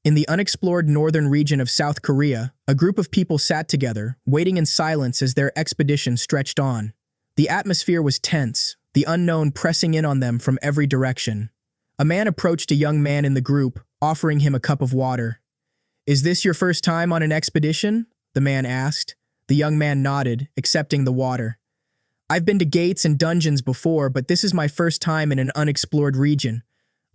In the unexplored northern region of South Korea, a group of people sat together, waiting in silence as their expedition stretched on. The atmosphere was tense, the unknown pressing in on them from every direction. A man approached a young man in the group, offering him a cup of water. "Is this your first time on an expedition?" the man asked. The young man nodded, accepting the water. "I've been to gates and dungeons before, but this is my first time in an unexplored region.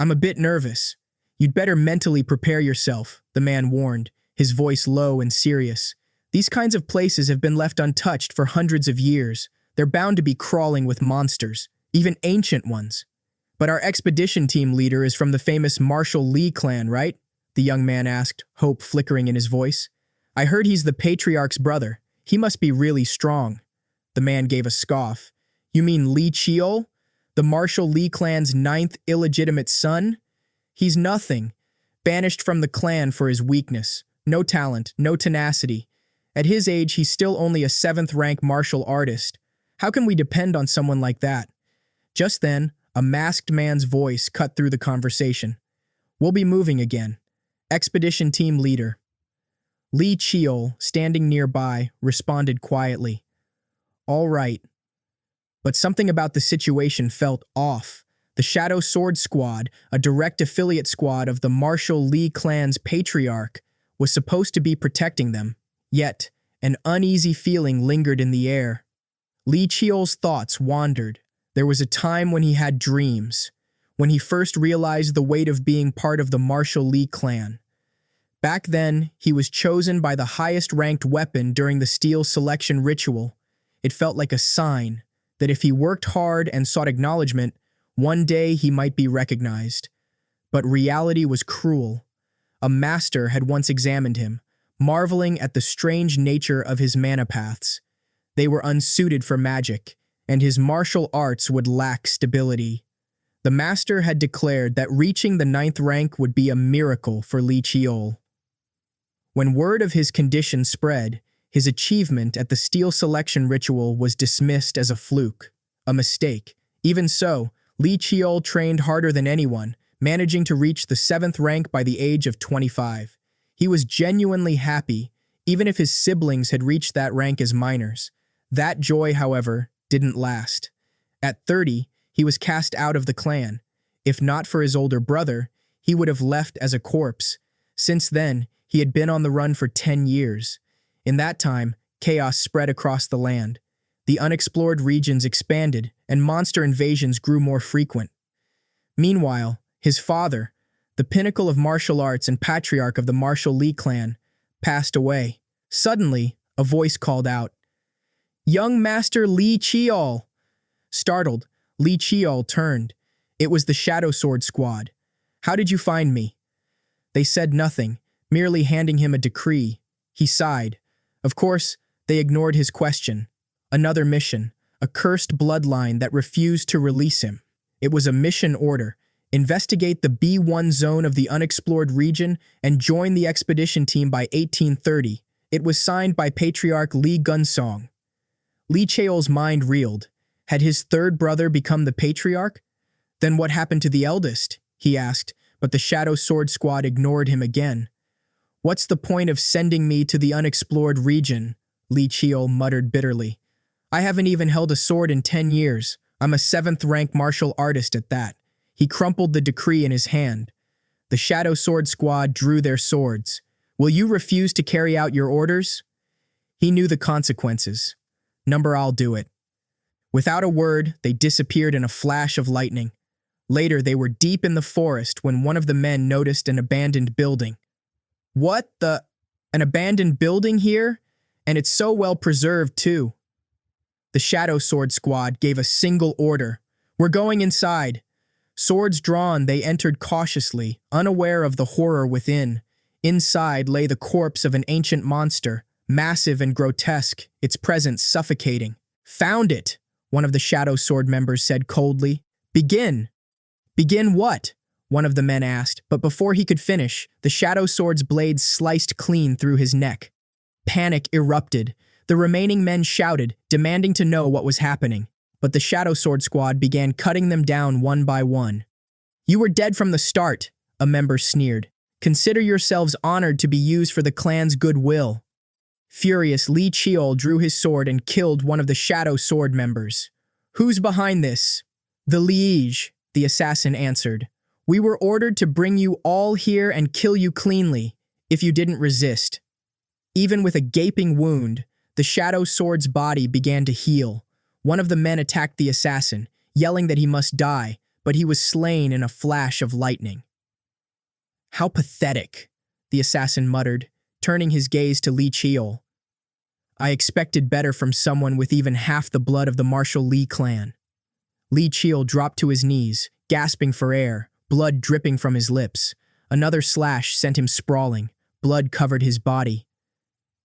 I'm a bit nervous." "You'd better mentally prepare yourself," the man warned, his voice low and serious. "These kinds of places have been left untouched for hundreds of years. They're bound to be crawling with monsters, even ancient ones." "But our expedition team leader is from the famous Marshall Lee clan, right?" the young man asked, hope flickering in his voice. "I heard he's the patriarch's brother. He must be really strong." The man gave a scoff. "You mean Lee Cheol, the Marshall Lee clan's 9th illegitimate son? He's nothing, banished from the clan for his weakness. No talent, no tenacity. At his age, he's still only a 7th-rank martial artist. How can we depend on someone like that?" Just then, a masked man's voice cut through the conversation. "We'll be moving again. Expedition team leader." Lee Cheol, standing nearby, responded quietly. "All right." But something about the situation felt off. The Shadow Sword Squad, a direct affiliate squad of the Marshall Lee clan's patriarch, was supposed to be protecting them. Yet, an uneasy feeling lingered in the air. Lee Cheol's thoughts wandered. There was a time when he had dreams, when he first realized the weight of being part of the Marshall Lee clan. Back then, he was chosen by the highest-ranked weapon during the steel selection ritual. It felt like a sign that if he worked hard and sought acknowledgement, one day he might be recognized. But reality was cruel. A master had once examined him, marveling at the strange nature of his mana paths. They were unsuited for magic, and his martial arts would lack stability. The master had declared that reaching the 9th rank would be a miracle for Lee Cheol. When word of his condition spread, his achievement at the steel selection ritual was dismissed as a fluke, a mistake. Even so, Lee Cheol trained harder than anyone, managing to reach the 7th rank by the age of 25. He was genuinely happy, even if his siblings had reached that rank as minors. That joy, however, didn't last. At 30, he was cast out of the clan. If not for his older brother, he would have left as a corpse. Since then, he had been on the run for 10 years. In that time, chaos spread across the land. The unexplored regions expanded, and monster invasions grew more frequent. Meanwhile, his father, the pinnacle of martial arts and patriarch of the Marshall Lee clan, passed away. Suddenly, a voice called out, "Young Master Lee Cheol!" Startled, Lee Cheol turned. It was the Shadow Sword Squad. "How did you find me?" They said nothing, merely handing him a decree. He sighed. Of course, they ignored his question. Another mission, a cursed bloodline that refused to release him. It was a mission order. Investigate the B1 zone of the unexplored region and join the expedition team by 1830. It was signed by Patriarch Lee Gunsong. Lee Cheol's mind reeled. Had his third brother become the patriarch? Then what happened to the eldest? He asked, but the Shadow Sword Squad ignored him again. "What's the point of sending me to the unexplored region?" Lee Cheol muttered bitterly. "I haven't even held a sword in 10 years. I'm a 7th-rank martial artist at that." He crumpled the decree in his hand. The Shadow Sword Squad drew their swords. "Will you refuse to carry out your orders?" He knew the consequences. I'll do it." Without a word, they disappeared in a flash of lightning. Later, they were deep in the forest when one of the men noticed an abandoned building. "What the? An abandoned building here? And it's so well preserved, too." The Shadow Sword Squad gave a single order. "We're going inside." Swords drawn, they entered cautiously, unaware of the horror within. Inside lay the corpse of an ancient monster, massive and grotesque, its presence suffocating. "Found it," one of the Shadow Sword members said coldly. "Begin." "Begin what?" one of the men asked, but before he could finish, the Shadow Sword's blade sliced clean through his neck. Panic erupted. The remaining men shouted, demanding to know what was happening. But the Shadow Sword Squad began cutting them down one by one. "You were dead from the start," a member sneered. Consider yourselves honored to be used for the clan's goodwill." Furious, Li Cheol drew his sword and killed one of the Shadow Sword members. "Who's behind this?" "The liege," the assassin answered. "We were ordered to bring you all here and kill you cleanly, if you didn't resist." Even with a gaping wound, the Shadow Sword's body began to heal. One of the men attacked the assassin, yelling that he must die, but he was slain in a flash of lightning. "How pathetic," the assassin muttered, turning his gaze to Li Cheol. "I expected better from someone with even half the blood of the Marshall Li clan." Li Cheol dropped to his knees, gasping for air, blood dripping from his lips. Another slash sent him sprawling. Blood covered his body.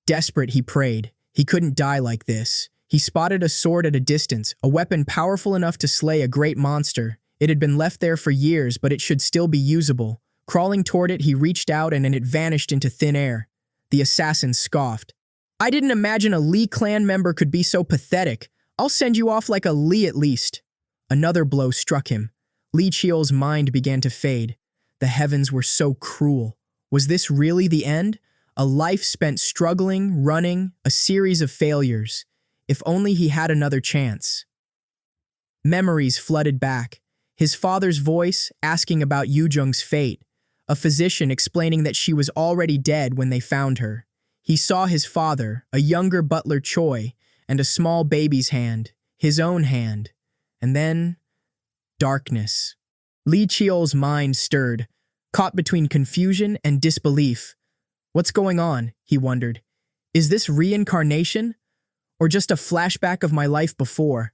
Desperate, he prayed. He couldn't die like this. He spotted a sword at a distance, a weapon powerful enough to slay a great monster. It had been left there for years, but it should still be usable. Crawling toward it, he reached out and it vanished into thin air. The assassin scoffed. "I didn't imagine a Li clan member could be so pathetic. I'll send you off like a Li at least." Another blow struck him. Li Cheol's mind began to fade. The heavens were so cruel. Was this really the end? A life spent struggling, running, a series of failures. If only he had another chance. Memories flooded back. His father's voice asking about Yujung's fate. A physician explaining that she was already dead when they found her. He saw his father, a younger butler Choi, and a small baby's hand, his own hand. And then, darkness. Li Cheol's mind stirred, caught between confusion and disbelief. "What's going on?" he wondered. "Is this reincarnation? Or just a flashback of my life before?"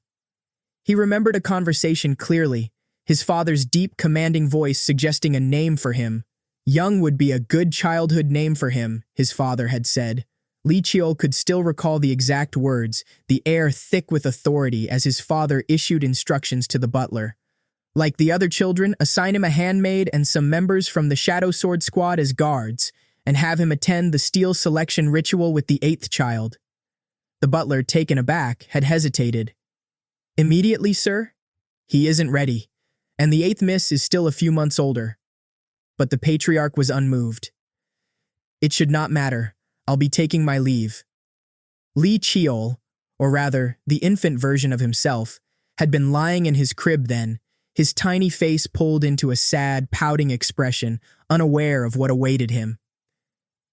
He remembered a conversation clearly, his father's deep, commanding voice suggesting a name for him. Young would be a good childhood name for him, his father had said. Li Cheol could still recall the exact words, the air thick with authority as his father issued instructions to the butler. Like the other children, assign him a handmaid and some members from the Shadow Sword Squad as guards, and have him attend the steel selection ritual with the 8th child. The butler, taken aback, had hesitated. "Immediately, sir?" "He isn't ready, and the 8th miss is still a few months older." But the patriarch was unmoved. "It should not matter. I'll be taking my leave." Li Cheol, or rather, the infant version of himself, had been lying in his crib then, his tiny face pulled into a sad, pouting expression, unaware of what awaited him.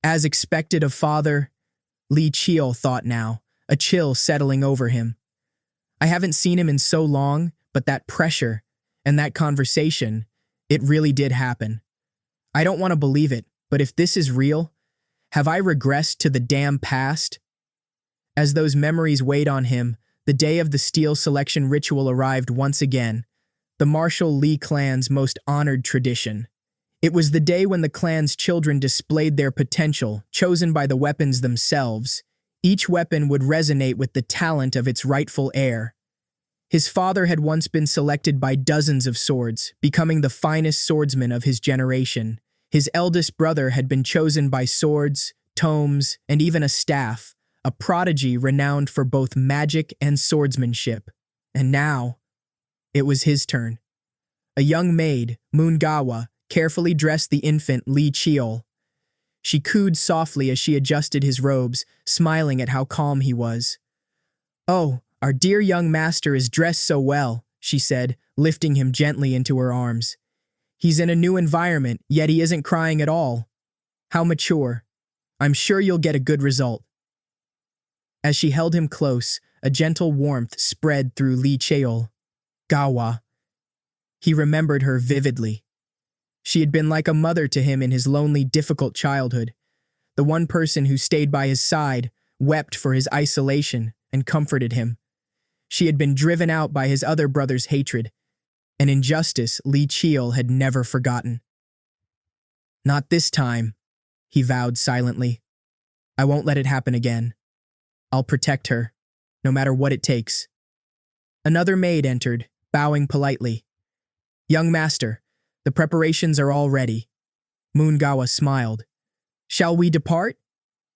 As expected of father, Li Cheol thought now, a chill settling over him. I haven't seen him in so long, but that pressure and that conversation, it really did happen. I don't want to believe it, but if this is real, have I regressed to the damn past? As those memories weighed on him, the day of the steel selection ritual arrived once again, the Marshall Li clan's most honored tradition. It was the day when the clan's children displayed their potential, chosen by the weapons themselves. Each weapon would resonate with the talent of its rightful heir. His father had once been selected by dozens of swords, becoming the finest swordsman of his generation. His eldest brother had been chosen by swords, tomes, and even a staff, a prodigy renowned for both magic and swordsmanship. And now, it was his turn. A young maid, Moongawa, carefully dressed the infant Li Cheol. She cooed softly as she adjusted his robes, smiling at how calm he was. "Oh, our dear young master is dressed so well," she said, lifting him gently into her arms. "He's in a new environment, yet he isn't crying at all. How mature. I'm sure you'll get a good result." As she held him close, a gentle warmth spread through Li Cheol. Gawa. He remembered her vividly. She had been like a mother to him in his lonely, difficult childhood. The one person who stayed by his side, wept for his isolation, and comforted him. She had been driven out by his other brother's hatred. An injustice Li Cheol had never forgotten. "Not this time," he vowed silently. "I won't let it happen again. I'll protect her, no matter what it takes." Another maid entered, bowing politely. "Young master, the preparations are all ready." Moongawa smiled. "Shall we depart?"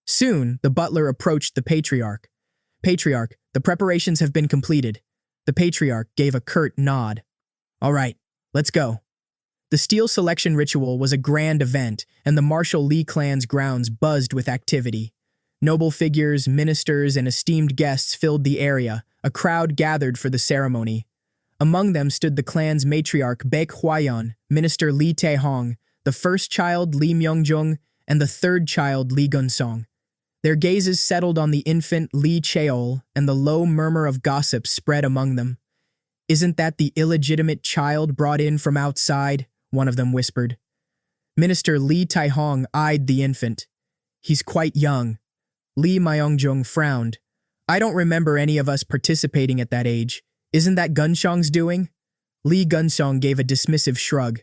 Soon, the butler approached the patriarch. "Patriarch, the preparations have been completed." The patriarch gave a curt nod. "All right, let's go." The steel selection ritual was a grand event, and the Marshall Lee clan's grounds buzzed with activity. Noble figures, ministers, and esteemed guests filled the area. A crowd gathered for the ceremony. Among them stood the clan's matriarch Baek Hwayeon, Minister Lee Tae-hong, the first child Lee Myung-jung, and the third child Lee Gun-song. Their gazes settled on the infant Lee Cheol, and the low murmur of gossip spread among them. "Isn't that the illegitimate child brought in from outside?" one of them whispered. Minister Lee Tae-hong eyed the infant. "He's quite young." Lee Myung-jung frowned. "I don't remember any of us participating at that age. Isn't that Gun-song's doing?" Lee Gun-song gave a dismissive shrug.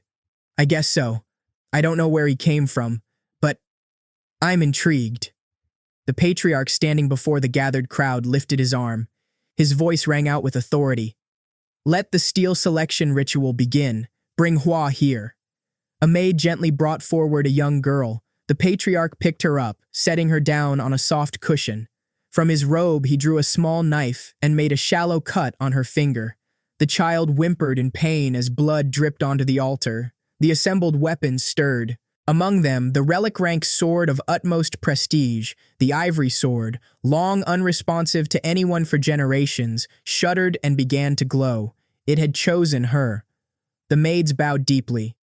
"I guess so. I don't know where he came from, but I'm intrigued." The patriarch standing before the gathered crowd lifted his arm. His voice rang out with authority. "Let the steel selection ritual begin. Bring Hwa here." A maid gently brought forward a young girl. The patriarch picked her up, setting her down on a soft cushion. From his robe, he drew a small knife and made a shallow cut on her finger. The child whimpered in pain as blood dripped onto the altar. The assembled weapons stirred. Among them, the relic-rank sword of utmost prestige, the ivory sword, long unresponsive to anyone for generations, shuddered and began to glow. It had chosen her. The maids bowed deeply.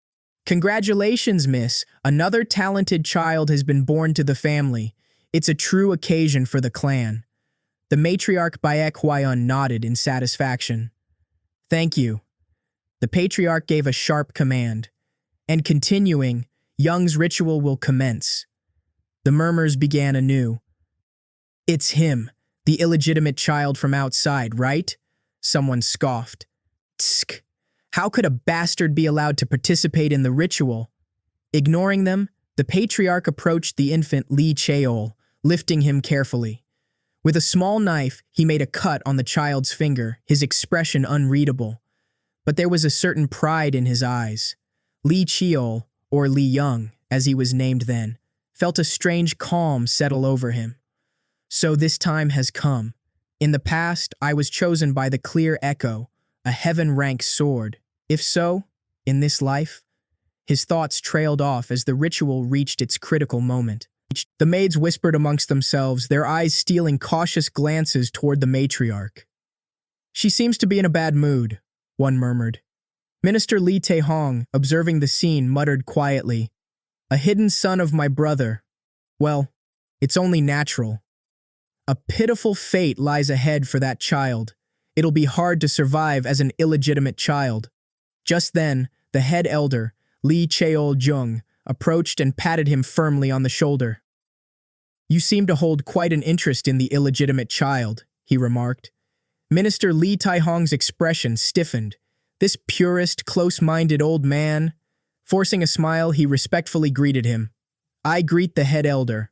"Congratulations, miss. Another talented child has been born to the family. It's a true occasion for the clan." The matriarch Baek Hwayeon nodded in satisfaction. "Thank you." The patriarch gave a sharp command. And continuing, Young's ritual will commence. The murmurs began anew. "It's him, the illegitimate child from outside, right?" Someone scoffed. "Tsk. How could a bastard be allowed to participate in the ritual?" Ignoring them, the patriarch approached the infant Lee Cheol, lifting him carefully. With a small knife, he made a cut on the child's finger, his expression unreadable. But there was a certain pride in his eyes. Lee Cheol, or Lee Young, as he was named then, felt a strange calm settle over him. "So this time has come. In the past, I was chosen by the clear echo, a heaven-rank sword. If so, in this life?" His thoughts trailed off as the ritual reached its critical moment. The maids whispered amongst themselves, their eyes stealing cautious glances toward the matriarch. "She seems to be in a bad mood," one murmured. Minister Lee Tae-hong, observing the scene, muttered quietly, "A hidden son of my brother. Well, it's only natural. A pitiful fate lies ahead for that child. It'll be hard to survive as an illegitimate child." Just then, the head elder, Lee Cheol-jung, approached and patted him firmly on the shoulder. "You seem to hold quite an interest in the illegitimate child," he remarked. Minister Lee Tae-hong's expression stiffened. This purist, close-minded old man. Forcing a smile, he respectfully greeted him. "I greet the head elder."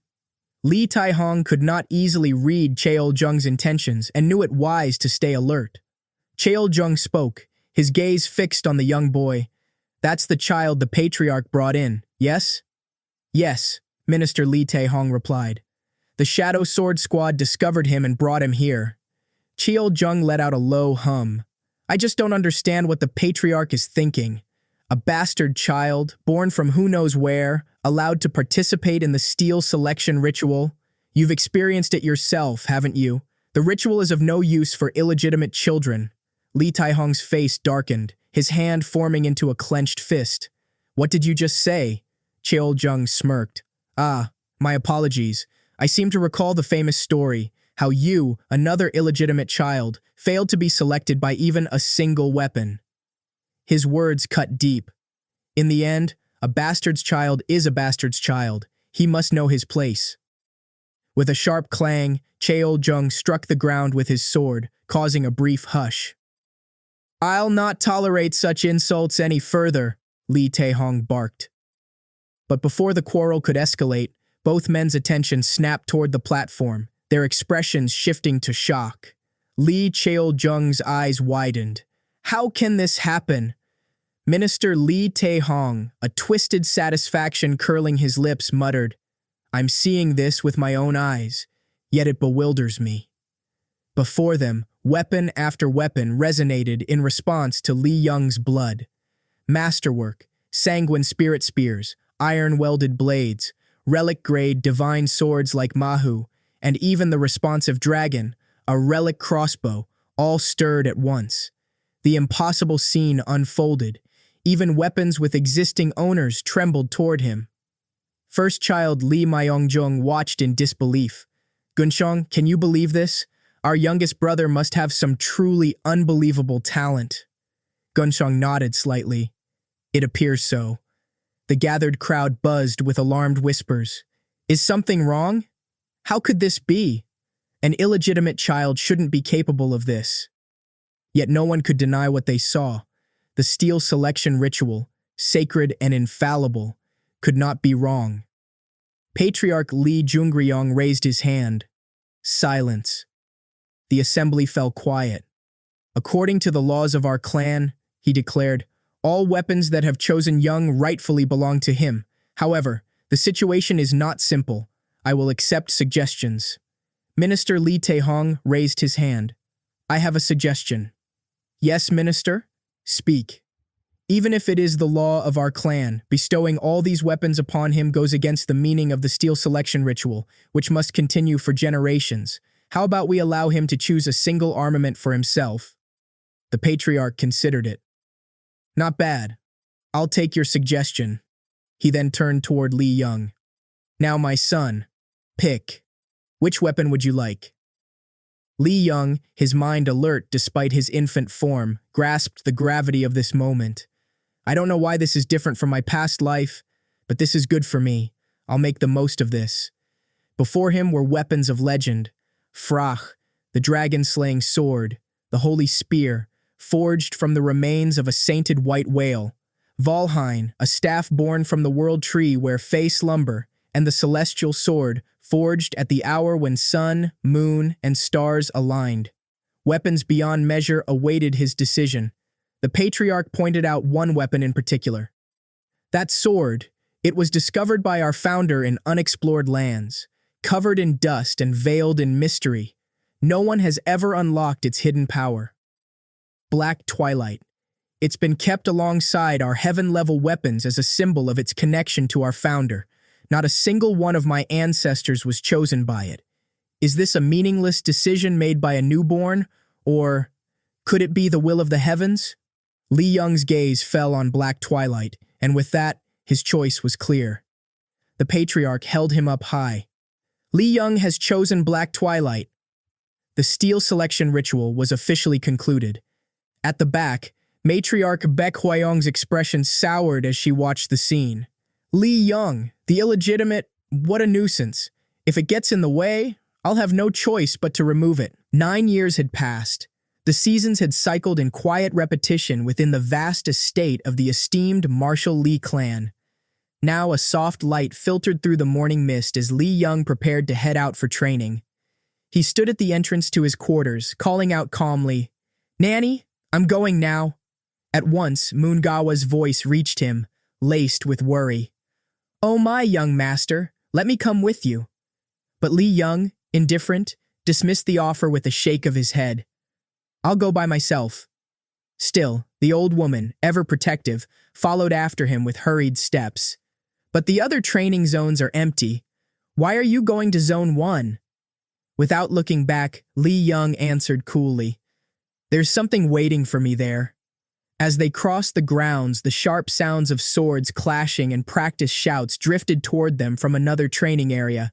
Lee Tae-hong could not easily read Cheol-jung's intentions and knew it wise to stay alert. Cheol-jung spoke, his gaze fixed on the young boy. "That's the child the patriarch brought in, yes?" "Yes," Minister Lee Tae-hong replied. "The Shadow Sword Squad discovered him and brought him here." Cheol-jung let out a low hum. "I just don't understand what the patriarch is thinking. A bastard child, born from who knows where, allowed to participate in the steel selection ritual. You've experienced it yourself, haven't you? The ritual is of no use for illegitimate children." Lee Tae-hong's face darkened, his hand forming into a clenched fist. "What did you just say?" Cheol-jung smirked. "Ah, my apologies. I seem to recall the famous story, how you, another illegitimate child, failed to be selected by even a single weapon." His words cut deep. In the end, a bastard's child is a bastard's child. He must know his place. With a sharp clang, Cheol-jung struck the ground with his sword, causing a brief hush. "I'll not tolerate such insults any further," Lee Tae-hong barked. But before the quarrel could escalate, both men's attention snapped toward the platform, their expressions shifting to shock. Lee Cheol-jung's eyes widened. "How can this happen?" Minister Lee Tae-hong, a twisted satisfaction curling his lips, muttered, "I'm seeing this with my own eyes, yet it bewilders me." Before them, weapon after weapon resonated in response to Lee Young's blood. Masterwork, sanguine spirit spears, iron-welded blades, relic-grade divine swords like Mahu, and even the responsive dragon, a relic crossbow, all stirred at once. The impossible scene unfolded. Even weapons with existing owners trembled toward him. First child Lee Myongjong watched in disbelief. "Gunshong, can you believe this? Our youngest brother must have some truly unbelievable talent." Gunshong nodded slightly. "It appears so." The gathered crowd buzzed with alarmed whispers. "Is something wrong? How could this be? An illegitimate child shouldn't be capable of this." Yet no one could deny what they saw. The steel selection ritual, sacred and infallible, could not be wrong. Patriarch Lee Jungryong raised his hand. Silence. The assembly fell quiet. "According to the laws of our clan," he declared, "all weapons that have chosen Young rightfully belong to him. However, the situation is not simple. I will accept suggestions." Minister Lee Tae-hong raised his hand. "I have a suggestion." "Yes, Minister? Speak." "Even if it is the law of our clan, bestowing all these weapons upon him goes against the meaning of the steel selection ritual, which must continue for generations. How about we allow him to choose a single armament for himself?" The patriarch considered it. "Not bad. I'll take your suggestion." He then turned toward Lee Young. "Now, my son, pick. Which weapon would you like?" Lee Young, his mind alert despite his infant form, grasped the gravity of this moment. "I don't know why this is different from my past life, but this is good for me. I'll make the most of this." Before him were weapons of legend. Frach, the dragon-slaying sword, the holy spear, forged from the remains of a sainted white whale. Valheim, a staff born from the world tree where Fae slumber, and the celestial sword, forged at the hour when sun, moon, and stars aligned. Weapons beyond measure awaited his decision. The patriarch pointed out one weapon in particular. "That sword, it was discovered by our founder in unexplored lands, covered in dust and veiled in mystery. No one has ever unlocked its hidden power. Black Twilight. It's been kept alongside our heaven-level weapons as a symbol of its connection to our founder. Not a single one of my ancestors was chosen by it. Is this a meaningless decision made by a newborn, or could it be the will of the heavens?" Lee Young's gaze fell on Black Twilight, and with that, his choice was clear. The patriarch held him up high. "Lee Young has chosen Black Twilight." The steel selection ritual was officially concluded. At the back, Matriarch Baek Hwayong's expression soured as she watched the scene. "Lee Young, the illegitimate, what a nuisance. If it gets in the way, I'll have no choice but to remove it." 9 years had passed. The seasons had cycled in quiet repetition within the vast estate of the esteemed Marshall Lee clan. Now a soft light filtered through the morning mist as Lee Young prepared to head out for training. He stood at the entrance to his quarters, calling out calmly, "Nanny, I'm going now." At once, Moongawa's voice reached him, laced with worry. "Oh my, young master, let me come with you." But Lee Young, indifferent, dismissed the offer with a shake of his head. "I'll go by myself." Still, the old woman, ever protective, followed after him with hurried steps. "But the other training zones are empty. Why are you going to Zone 1? Without looking back, Lee Young answered coolly, "There's something waiting for me there." As they crossed the grounds, the sharp sounds of swords clashing and practice shouts drifted toward them from another training area.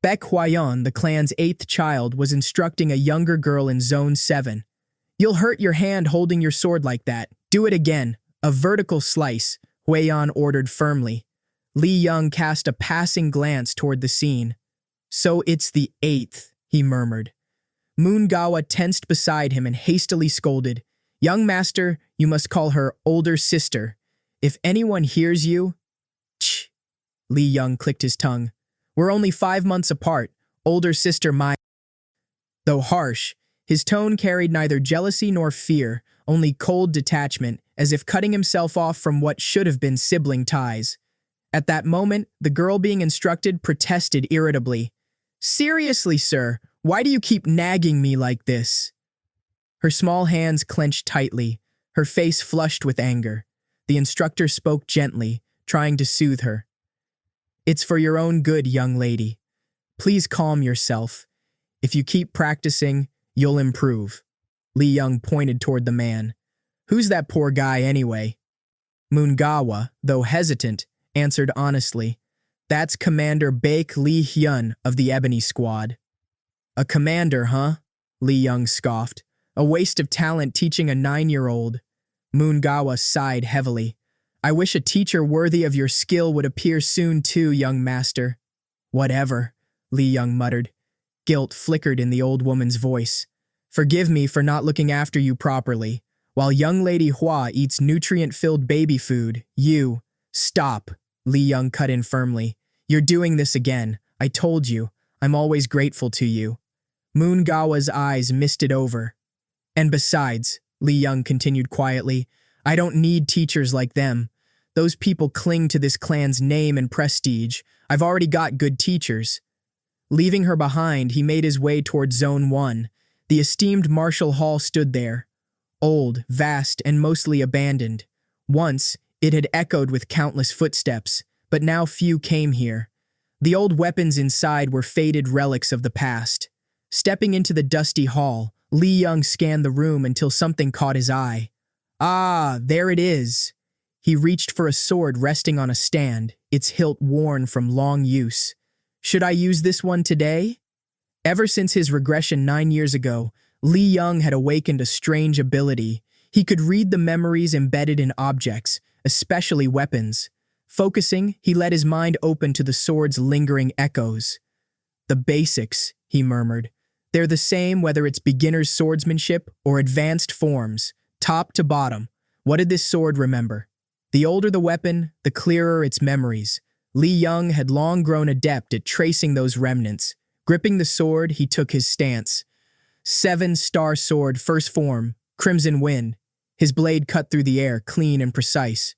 Baek Hwayon, the clan's 8th child, was instructing a younger girl in Zone 7. "You'll hurt your hand holding your sword like that. Do it again. A vertical slice," Hwayon ordered firmly. Lee Young cast a passing glance toward the scene. "So it's the 8th, he murmured. Moongawa tensed beside him and hastily scolded, "Young master, you must call her older sister. If anyone hears you—" "Tch," Lee Young clicked his tongue. "We're only 5 months apart. Older sister my—" Though harsh, his tone carried neither jealousy nor fear, only cold detachment, as if cutting himself off from what should have been sibling ties. At that moment, the girl being instructed protested irritably. "Seriously, sir, why do you keep nagging me like this?" Her small hands clenched tightly, her face flushed with anger. The instructor spoke gently, trying to soothe her. It's for your own good, young lady. Please calm yourself. If you keep practicing, you'll improve. Lee Young pointed toward the man. Who's that poor guy anyway? Moongawa, though hesitant, answered honestly. That's Commander Baek Lee Hyun of the Ebony Squad. A commander, huh? Lee Young scoffed. A waste of talent teaching a 9-year-old. Moongawa sighed heavily. I wish a teacher worthy of your skill would appear soon too, young master. Whatever, Lee Young muttered. Guilt flickered in the old woman's voice. Forgive me for not looking after you properly. While young lady Hua eats nutrient-filled baby food, you… Stop, Lee Young cut in firmly. You're doing this again. I told you. I'm always grateful to you. Moongawa's eyes misted over. And besides, Lee Young continued quietly, I don't need teachers like them. Those people cling to this clan's name and prestige. I've already got good teachers. Leaving her behind, he made his way toward Zone 1. The esteemed Marshall Hall stood there. Old, vast, and mostly abandoned. Once, it had echoed with countless footsteps, but now few came here. The old weapons inside were faded relics of the past. Stepping into the dusty hall, Lee Young scanned the room until something caught his eye. Ah, there it is. He reached for a sword resting on a stand, its hilt worn from long use. Should I use this one today? Ever since his regression 9 years ago, Lee Young had awakened a strange ability. He could read the memories embedded in objects, especially weapons. Focusing, he let his mind open to the sword's lingering echoes. The basics, he murmured. They're the same whether it's beginner's swordsmanship or advanced forms, top to bottom. What did this sword remember? The older the weapon, the clearer its memories. Lee Young had long grown adept at tracing those remnants. Gripping the sword, he took his stance. 7-star sword, first form, crimson wind. His blade cut through the air, clean and precise.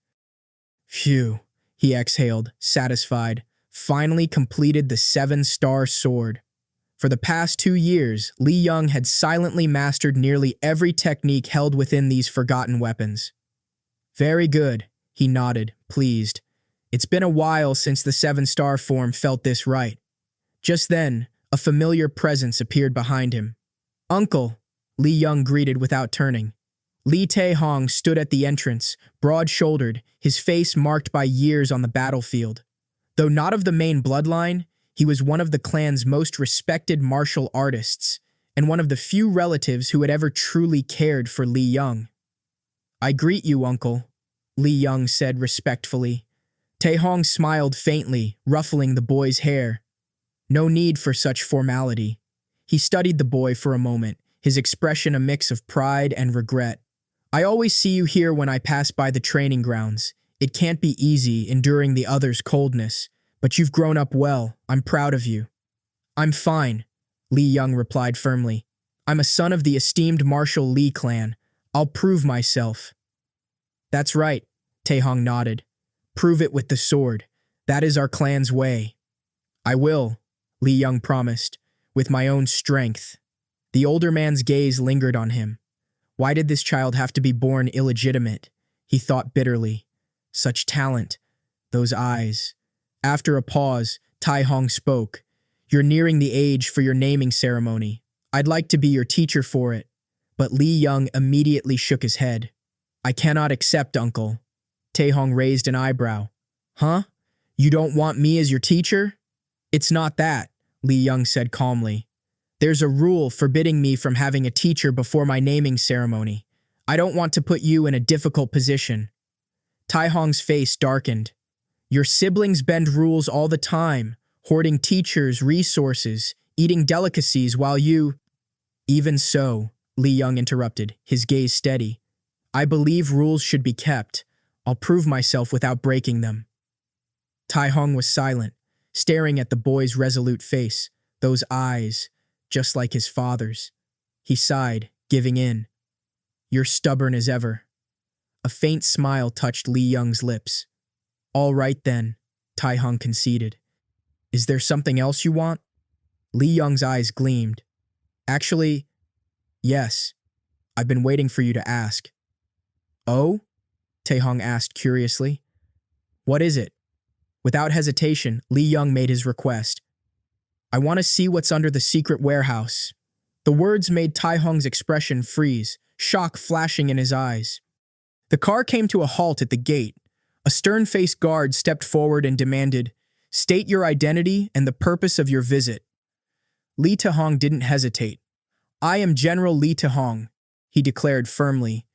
Phew, he exhaled, satisfied. Finally completed the 7-star sword. For the past 2 years, Lee Young had silently mastered nearly every technique held within these forgotten weapons. Very good, he nodded, pleased. It's been a while since the 7-star form felt this right. Just then, a familiar presence appeared behind him. Uncle, Lee Young greeted without turning. Lee Tae-hong stood at the entrance, broad-shouldered, his face marked by years on the battlefield. Though not of the main bloodline, he was one of the clan's most respected martial artists, and one of the few relatives who had ever truly cared for Lee Young. I greet you, Uncle, Lee Young said respectfully. Tae-hong smiled faintly, ruffling the boy's hair. No need for such formality. He studied the boy for a moment, his expression a mix of pride and regret. I always see you here when I pass by the training grounds. It can't be easy enduring the others' coldness, but you've grown up well. I'm proud of you. I'm fine, Lee Young replied firmly. I'm a son of the esteemed Marshall Lee clan. I'll prove myself. That's right, Tae-hong nodded. Prove it with the sword. That is our clan's way. I will, Lee Young promised, with my own strength. The older man's gaze lingered on him. Why did this child have to be born illegitimate? He thought bitterly. Such talent. Those eyes. After a pause, Tae-hong spoke. You're nearing the age for your naming ceremony. I'd like to be your teacher for it. But Lee Young immediately shook his head. I cannot accept, Uncle. Tae-hong raised an eyebrow. Huh? You don't want me as your teacher? It's not that, Lee Young said calmly. There's a rule forbidding me from having a teacher before my naming ceremony. I don't want to put you in a difficult position. Tae-hong's face darkened. Your siblings bend rules all the time, hoarding teachers, resources, eating delicacies while you… Even so, Lee Young interrupted, his gaze steady. I believe rules should be kept. I'll prove myself without breaking them. Tae-hong was silent, staring at the boy's resolute face, those eyes, just like his father's. He sighed, giving in. You're stubborn as ever. A faint smile touched Lee Young's lips. All right then, Tae-hong conceded. Is there something else you want? Lee Young's eyes gleamed. Actually, yes. I've been waiting for you to ask. Oh? Taehong asked curiously. What is it? Without hesitation, Li Young made his request. I want to see what's under the secret warehouse. The words made Taehong's expression freeze, shock flashing in his eyes. The car came to a halt at the gate. A stern-faced guard stepped forward and demanded, State your identity and the purpose of your visit. Li Taehong didn't hesitate. I am General Li Taehong, he declared firmly.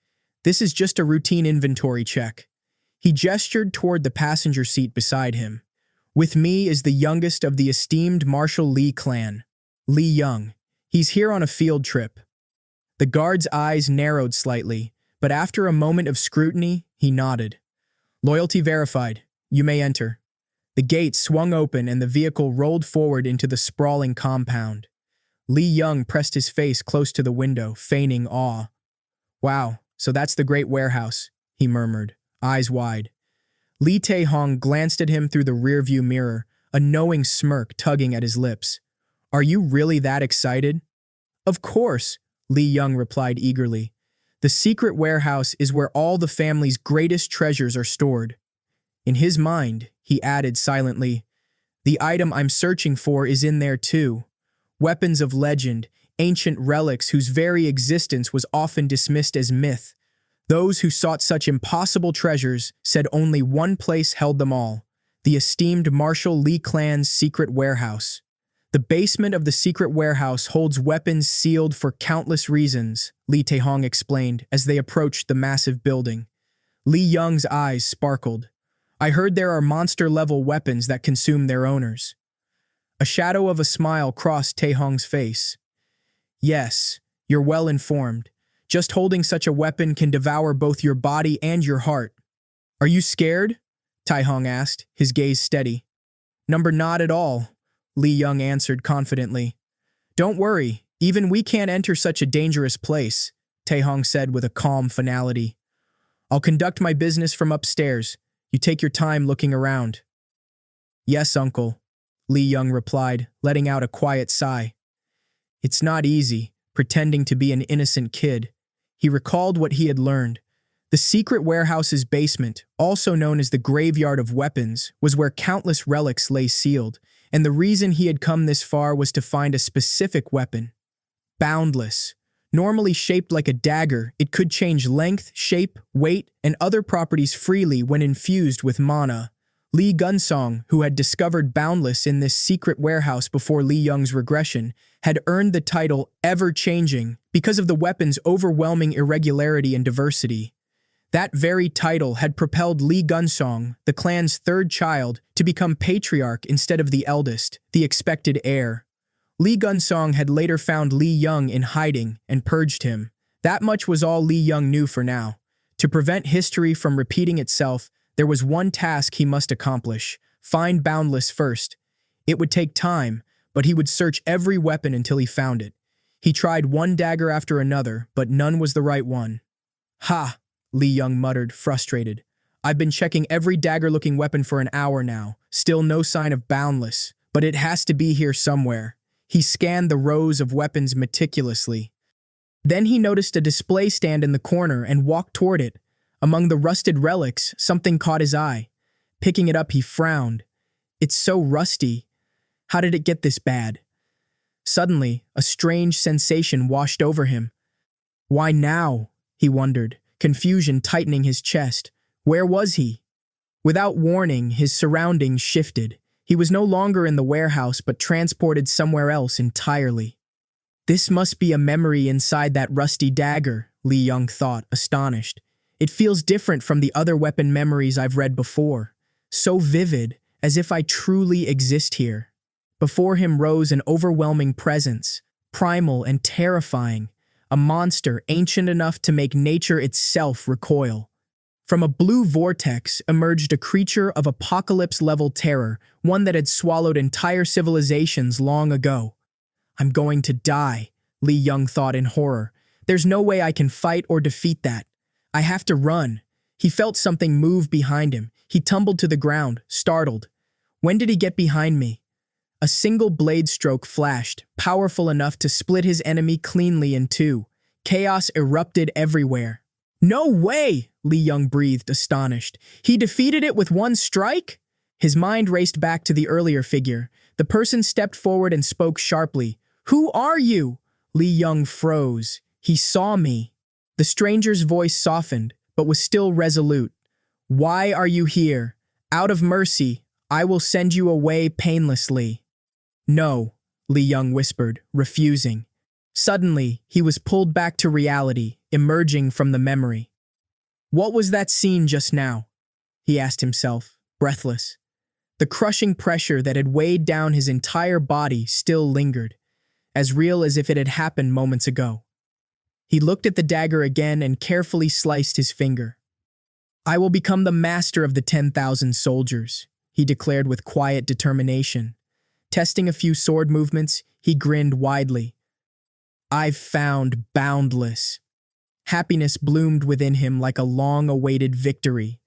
This is just a routine inventory check. He gestured toward the passenger seat beside him. With me is the youngest of the esteemed Marshal Li clan, Li Young. He's here on a field trip. The guard's eyes narrowed slightly, but after a moment of scrutiny, he nodded. Loyalty verified. You may enter. The gate swung open and the vehicle rolled forward into the sprawling compound. Li Young pressed his face close to the window, feigning awe. Wow, so that's the great warehouse, he murmured, eyes wide. Li Taehong glanced at him through the rearview mirror, a knowing smirk tugging at his lips. Are you really that excited? Of course, Li Young replied eagerly. The secret warehouse is where all the family's greatest treasures are stored. In his mind, he added silently, the item I'm searching for is in there too. Weapons of legend, ancient relics whose very existence was often dismissed as myth. Those who sought such impossible treasures said only one place held them all, the esteemed Marshal Li clan's secret warehouse. The basement of the secret warehouse holds weapons sealed for countless reasons, Li Taehong explained as they approached the massive building. Li Young's eyes sparkled. I heard there are monster-level weapons that consume their owners. A shadow of a smile crossed Taehong's face. Yes, you're well informed. Just holding such a weapon can devour both your body and your heart. Are you scared? Taehong asked, his gaze steady. Not at all, Li Young answered confidently. Don't worry, even we can't enter such a dangerous place, Taehong said with a calm finality. I'll conduct my business from upstairs. You take your time looking around. Yes, uncle, Li Young replied, letting out a quiet sigh. It's not easy, pretending to be an innocent kid. He recalled what he had learned. The secret warehouse's basement, also known as the graveyard of weapons, was where countless relics lay sealed, and the reason he had come this far was to find a specific weapon. Boundless. Normally shaped like a dagger, it could change length, shape, weight, and other properties freely when infused with mana. Li Gunsong, who had discovered Boundless in this secret warehouse before Li Young's regression, had earned the title Ever-Changing because of the weapon's overwhelming irregularity and diversity. That very title had propelled Li Gunsong, the clan's third child, to become patriarch instead of the eldest, the expected heir. Li Gunsong had later found Li Young in hiding and purged him. That much was all Li Young knew for now. To prevent history from repeating itself, there was one task he must accomplish: find Boundless first. It would take time, but he would search every weapon until he found it. He tried one dagger after another, but none was the right one. Ha! Li Young muttered, frustrated. I've been checking every dagger-looking weapon for an hour now. Still no sign of Boundless, but it has to be here somewhere. He scanned the rows of weapons meticulously. Then he noticed a display stand in the corner and walked toward it. Among the rusted relics, something caught his eye. Picking it up, he frowned. It's so rusty. How did it get this bad? Suddenly, a strange sensation washed over him. Why now? He wondered, confusion tightening his chest. Where was he? Without warning, his surroundings shifted. He was no longer in the warehouse, but transported somewhere else entirely. This must be a memory inside that rusty dagger, Li Young thought, astonished. It feels different from the other weapon memories I've read before. So vivid, as if I truly exist here. Before him rose an overwhelming presence, primal and terrifying, a monster ancient enough to make nature itself recoil. From a blue vortex emerged a creature of apocalypse-level terror, one that had swallowed entire civilizations long ago. I'm going to die, Li Young thought in horror. There's no way I can fight or defeat that. I have to run. He felt something move behind him. He tumbled to the ground, startled. When did he get behind me? A single blade stroke flashed, powerful enough to split his enemy cleanly in two. Chaos erupted everywhere. No way! Li Young breathed, astonished. He defeated it with one strike? His mind raced back to the earlier figure. The person stepped forward and spoke sharply. Who are you? Li Young froze. He saw me. The stranger's voice softened, but was still resolute. Why are you here? Out of mercy, I will send you away painlessly. No, Li Young whispered, refusing. Suddenly, he was pulled back to reality, emerging from the memory. What was that scene just now? He asked himself, breathless. The crushing pressure that had weighed down his entire body still lingered, as real as if it had happened moments ago. He looked at the dagger again and carefully sliced his finger. I will become the master of the 10,000 soldiers, he declared with quiet determination. Testing a few sword movements, he grinned widely. I've found boundless. Happiness bloomed within him like a long-awaited victory.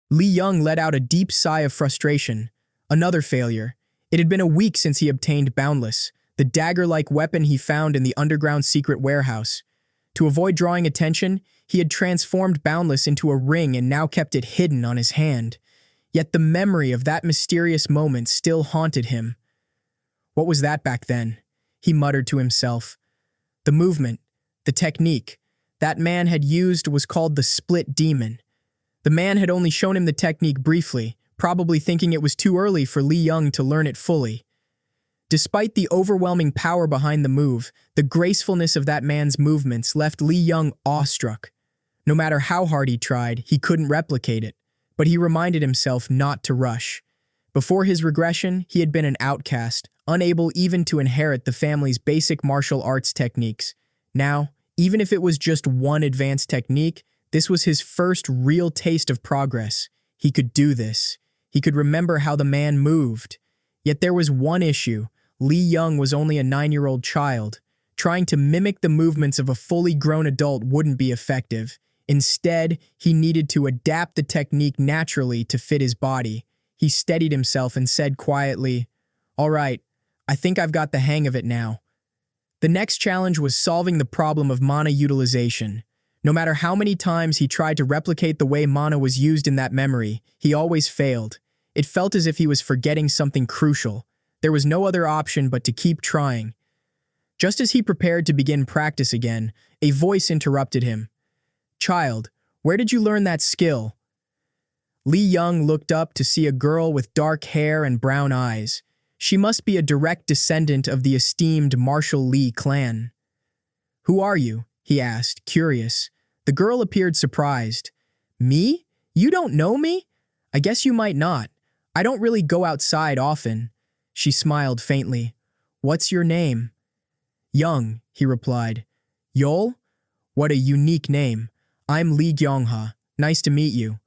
Li Young let out a deep sigh of frustration. Another failure. It had been a week since he obtained Boundless, the dagger-like weapon he found in the underground secret warehouse. To avoid drawing attention, he had transformed Boundless into a ring and now kept it hidden on his hand. Yet the memory of that mysterious moment still haunted him. What was that back then? He muttered to himself. The movement, the technique, that man had used was called the Split Demon. The man had only shown him the technique briefly, probably thinking it was too early for Li Young to learn it fully. Despite the overwhelming power behind the move, the gracefulness of that man's movements left Li Young awestruck. No matter how hard he tried, he couldn't replicate it, but he reminded himself not to rush. Before his regression, he had been an outcast, unable even to inherit the family's basic martial arts techniques. Now, even if it was just one advanced technique, this was his first real taste of progress. He could do this. He could remember how the man moved. Yet there was one issue. Li Young was only a 9-year-old child. Trying to mimic the movements of a fully grown adult wouldn't be effective. Instead, he needed to adapt the technique naturally to fit his body. He steadied himself and said quietly, All right, I think I've got the hang of it now. The next challenge was solving the problem of mana utilization. No matter how many times he tried to replicate the way mana was used in that memory, he always failed. It felt as if he was forgetting something crucial. There was no other option but to keep trying. Just as he prepared to begin practice again, a voice interrupted him. Child, where did you learn that skill? Li Young looked up to see a girl with dark hair and brown eyes. She must be a direct descendant of the esteemed Marshall Lee clan. Who are you? He asked, curious. The girl appeared surprised. Me? You don't know me? I guess you might not. I don't really go outside often. She smiled faintly. What's your name? Young, he replied. Yol? What a unique name. I'm Li Gyongha. Nice to meet you.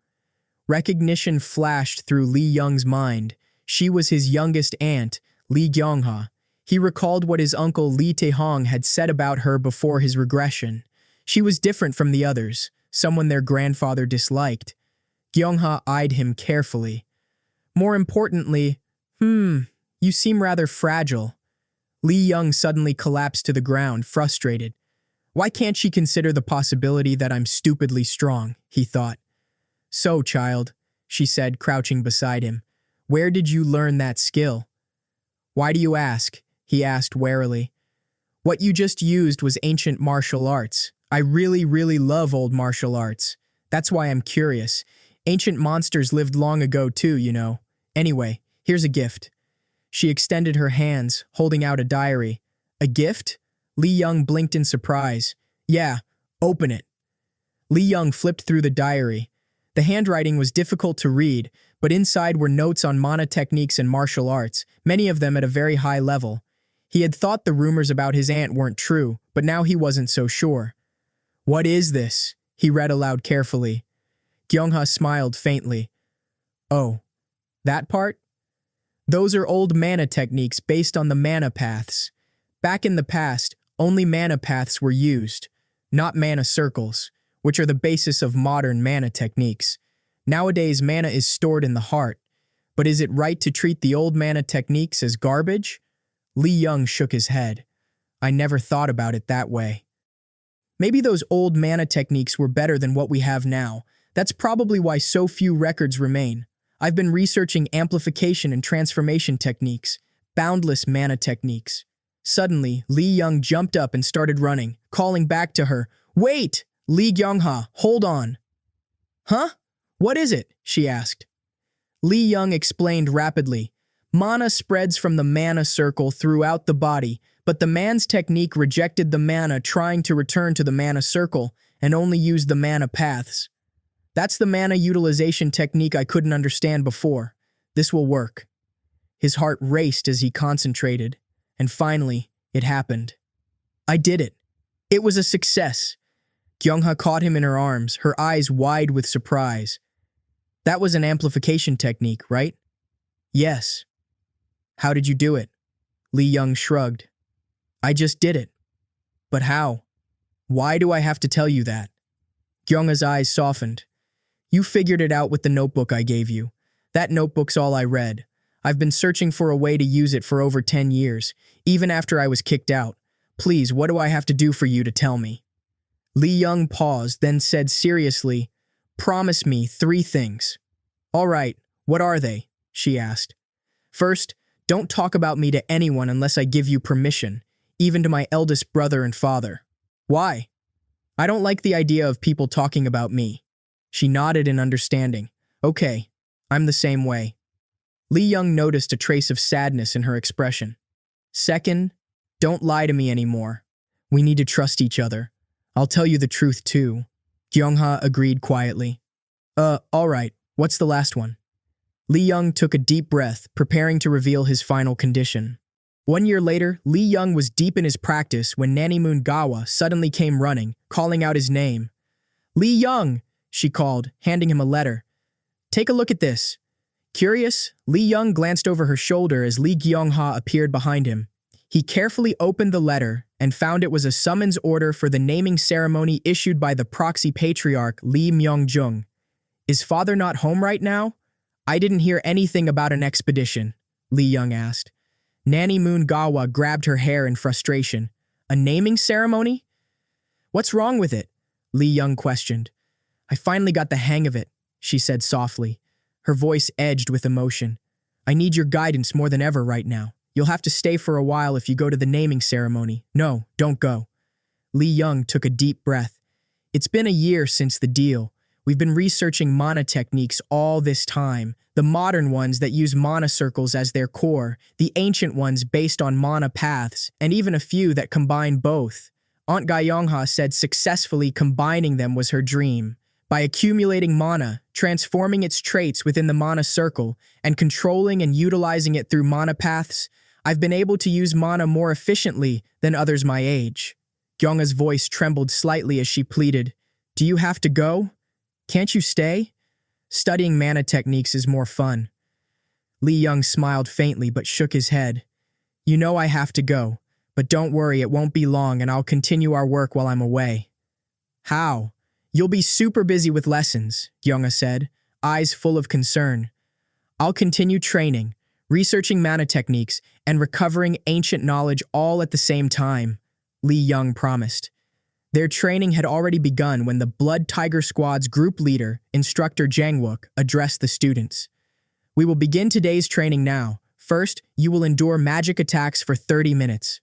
Recognition flashed through Li Young's mind. She was his youngest aunt, Li Gyongha. He recalled what his uncle Li Taehong had said about her before his regression. She was different from the others, someone their grandfather disliked. Gyongha eyed him carefully. More importantly, you seem rather fragile. Li Young suddenly collapsed to the ground, frustrated. Why can't she consider the possibility that I'm stupidly strong, he thought. So, child, she said, crouching beside him, where did you learn that skill? Why do you ask? He asked warily. What you just used was ancient martial arts. I really love old martial arts. That's why I'm curious. Ancient monsters lived long ago too, you know. Anyway, here's a gift. She extended her hands, holding out a diary. A gift? Li Young blinked in surprise. Yeah, open it. Li Young flipped through the diary. The handwriting was difficult to read, but inside were notes on mana techniques and martial arts, many of them at a very high level. He had thought the rumors about his aunt weren't true, but now he wasn't so sure. What is this? He read aloud carefully. Gyongha smiled faintly. Oh, that part? Those are old mana techniques based on the mana paths. Back in the past, only mana paths were used, not mana circles, which are the basis of modern mana techniques. Nowadays, mana is stored in the heart. But is it right to treat the old mana techniques as garbage? Li Young shook his head. I never thought about it that way. Maybe those old mana techniques were better than what we have now. That's probably why so few records remain. I've been researching amplification and transformation techniques, boundless mana techniques. Suddenly, Lee Young jumped up and started running, calling back to her, "Wait! Lee Gyung-ha, hold on." "Huh? What is it?" she asked. Lee Young explained rapidly. Mana spreads from the mana circle throughout the body, but the man's technique rejected the mana trying to return to the mana circle and only used the mana paths. That's the mana utilization technique I couldn't understand before. This will work. His heart raced as he concentrated, and finally, it happened. I did it. It was a success. Gyung-ha caught him in her arms, her eyes wide with surprise. That was an amplification technique, right? Yes. How did you do it? Lee Young shrugged. I just did it. But how? Why do I have to tell you that? Gyung-ha's eyes softened. You figured it out with the notebook I gave you. That notebook's all I read. I've been searching for a way to use it for over 10 years, even after I was kicked out. Please, what do I have to do for you to tell me? Lee Young paused, then said seriously, Promise me 3 things. All right, what are they? She asked. First, don't talk about me to anyone unless I give you permission, even to my eldest brother and father. Why? I don't like the idea of people talking about me. She nodded in understanding. Okay, I'm the same way. Lee Young noticed a trace of sadness in her expression. Second, don't lie to me anymore. We need to trust each other. I'll tell you the truth too. Gyung-ha agreed quietly. All right, what's the last one? Lee Young took a deep breath, preparing to reveal his final condition. 1 year later, Lee Young was deep in his practice when Nanny Moongawa suddenly came running, calling out his name. Lee Young, she called, handing him a letter. Take a look at this. Curious, Lee Young glanced over her shoulder as Lee Gyung-ha appeared behind him. He carefully opened the letter and found it was a summons order for the naming ceremony issued by the proxy patriarch Lee Myung-jung. Is father not home right now? I didn't hear anything about an expedition, Lee Young asked. Nanny Moongawa grabbed her hair in frustration. A naming ceremony? What's wrong with it? Lee Young questioned. I finally got the hang of it, she said softly. Her voice edged with emotion. I need your guidance more than ever right now. You'll have to stay for a while if you go to the naming ceremony. No, don't go. Lee Young took a deep breath. It's been a year since the deal. We've been researching mana techniques all this time. The modern ones that use mana circles as their core, the ancient ones based on mana paths, and even a few that combine both. Aunt Gyung-ha said successfully combining them was her dream. By accumulating mana, transforming its traits within the mana circle, and controlling and utilizing it through mana paths, I've been able to use mana more efficiently than others my age. Gyung-ha's voice trembled slightly as she pleaded, Do you have to go? Can't you stay? Studying mana techniques is more fun. Lee Young smiled faintly but shook his head. You know I have to go, but don't worry, it won't be long and I'll continue our work while I'm away. How? You'll be super busy with lessons, Gyung-ha said, eyes full of concern. I'll continue training, researching mana techniques, and recovering ancient knowledge all at the same time, Lee Young promised. Their training had already begun when the Blood Tiger Squad's group leader, Instructor Jang-wook, addressed the students. We will begin today's training now. First, you will endure magic attacks for 30 minutes.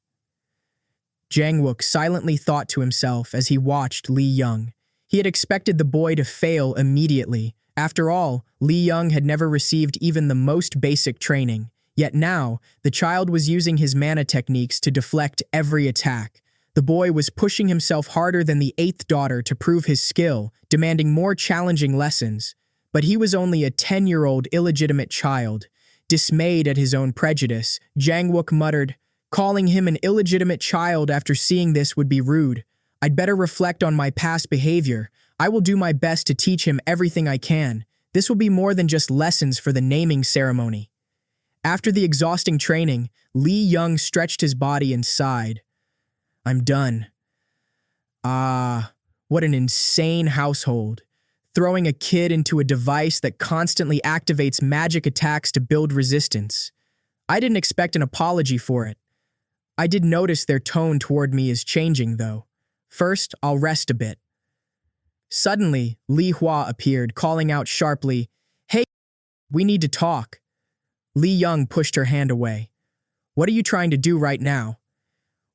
Jang-wook silently thought to himself as he watched Lee Young. He had expected the boy to fail immediately. After all, Lee Young had never received even the most basic training. Yet now, the child was using his mana techniques to deflect every attack. The boy was pushing himself harder than the 8th daughter to prove his skill, demanding more challenging lessons. But he was only a 10-year-old illegitimate child. Dismayed at his own prejudice, Jang-wook muttered, Calling him an illegitimate child after seeing this would be rude. I'd better reflect on my past behavior. I will do my best to teach him everything I can. This will be more than just lessons for the naming ceremony. After the exhausting training, Lee Young stretched his body and sighed. I'm done. What an insane household. Throwing a kid into a device that constantly activates magic attacks to build resistance. I didn't expect an apology for it. I did notice their tone toward me is changing, though. First, I'll rest a bit. Suddenly, Li Hua appeared, calling out sharply, "Hey, we need to talk." Li Young pushed her hand away. "What are you trying to do right now?"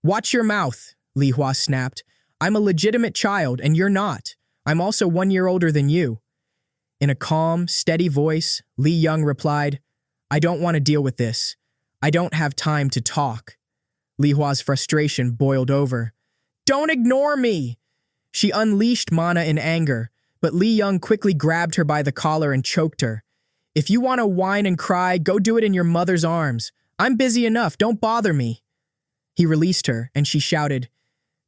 "Watch your mouth," Li Hua snapped. "I'm a legitimate child and you're not. I'm also 1 year older than you." In a calm, steady voice, Li Young replied, "I don't want to deal with this. I don't have time to talk." Li Hua's frustration boiled over. "Don't ignore me!" She unleashed Mana in anger, but Li Young quickly grabbed her by the collar and choked her. "If you want to whine and cry, go do it in your mother's arms. I'm busy enough, don't bother me." He released her, and she shouted,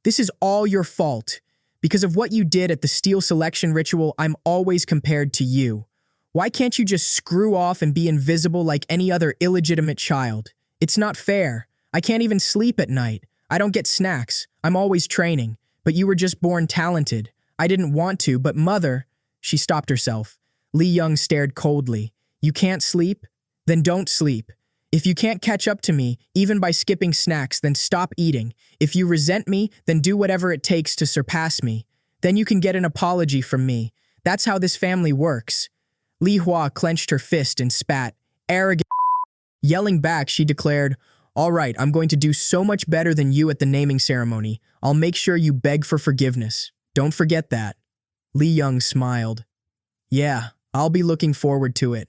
"This is all your fault. Because of what you did at the steel selection ritual, I'm always compared to you. Why can't you just screw off and be invisible like any other illegitimate child? It's not fair. I can't even sleep at night. I don't get snacks. I'm always training. But you were just born talented. I didn't want to, but mother—" She stopped herself. Li Young stared coldly. "You can't sleep? Then don't sleep. If you can't catch up to me, even by skipping snacks, then stop eating. If you resent me, then do whatever it takes to surpass me. Then you can get an apology from me. That's how this family works." Li Hua clenched her fist and spat. "Arrogant." Yelling back, she declared, "All right, I'm going to do so much better than you at the naming ceremony. I'll make sure you beg for forgiveness. Don't forget that." Li Young smiled. "Yeah, I'll be looking forward to it."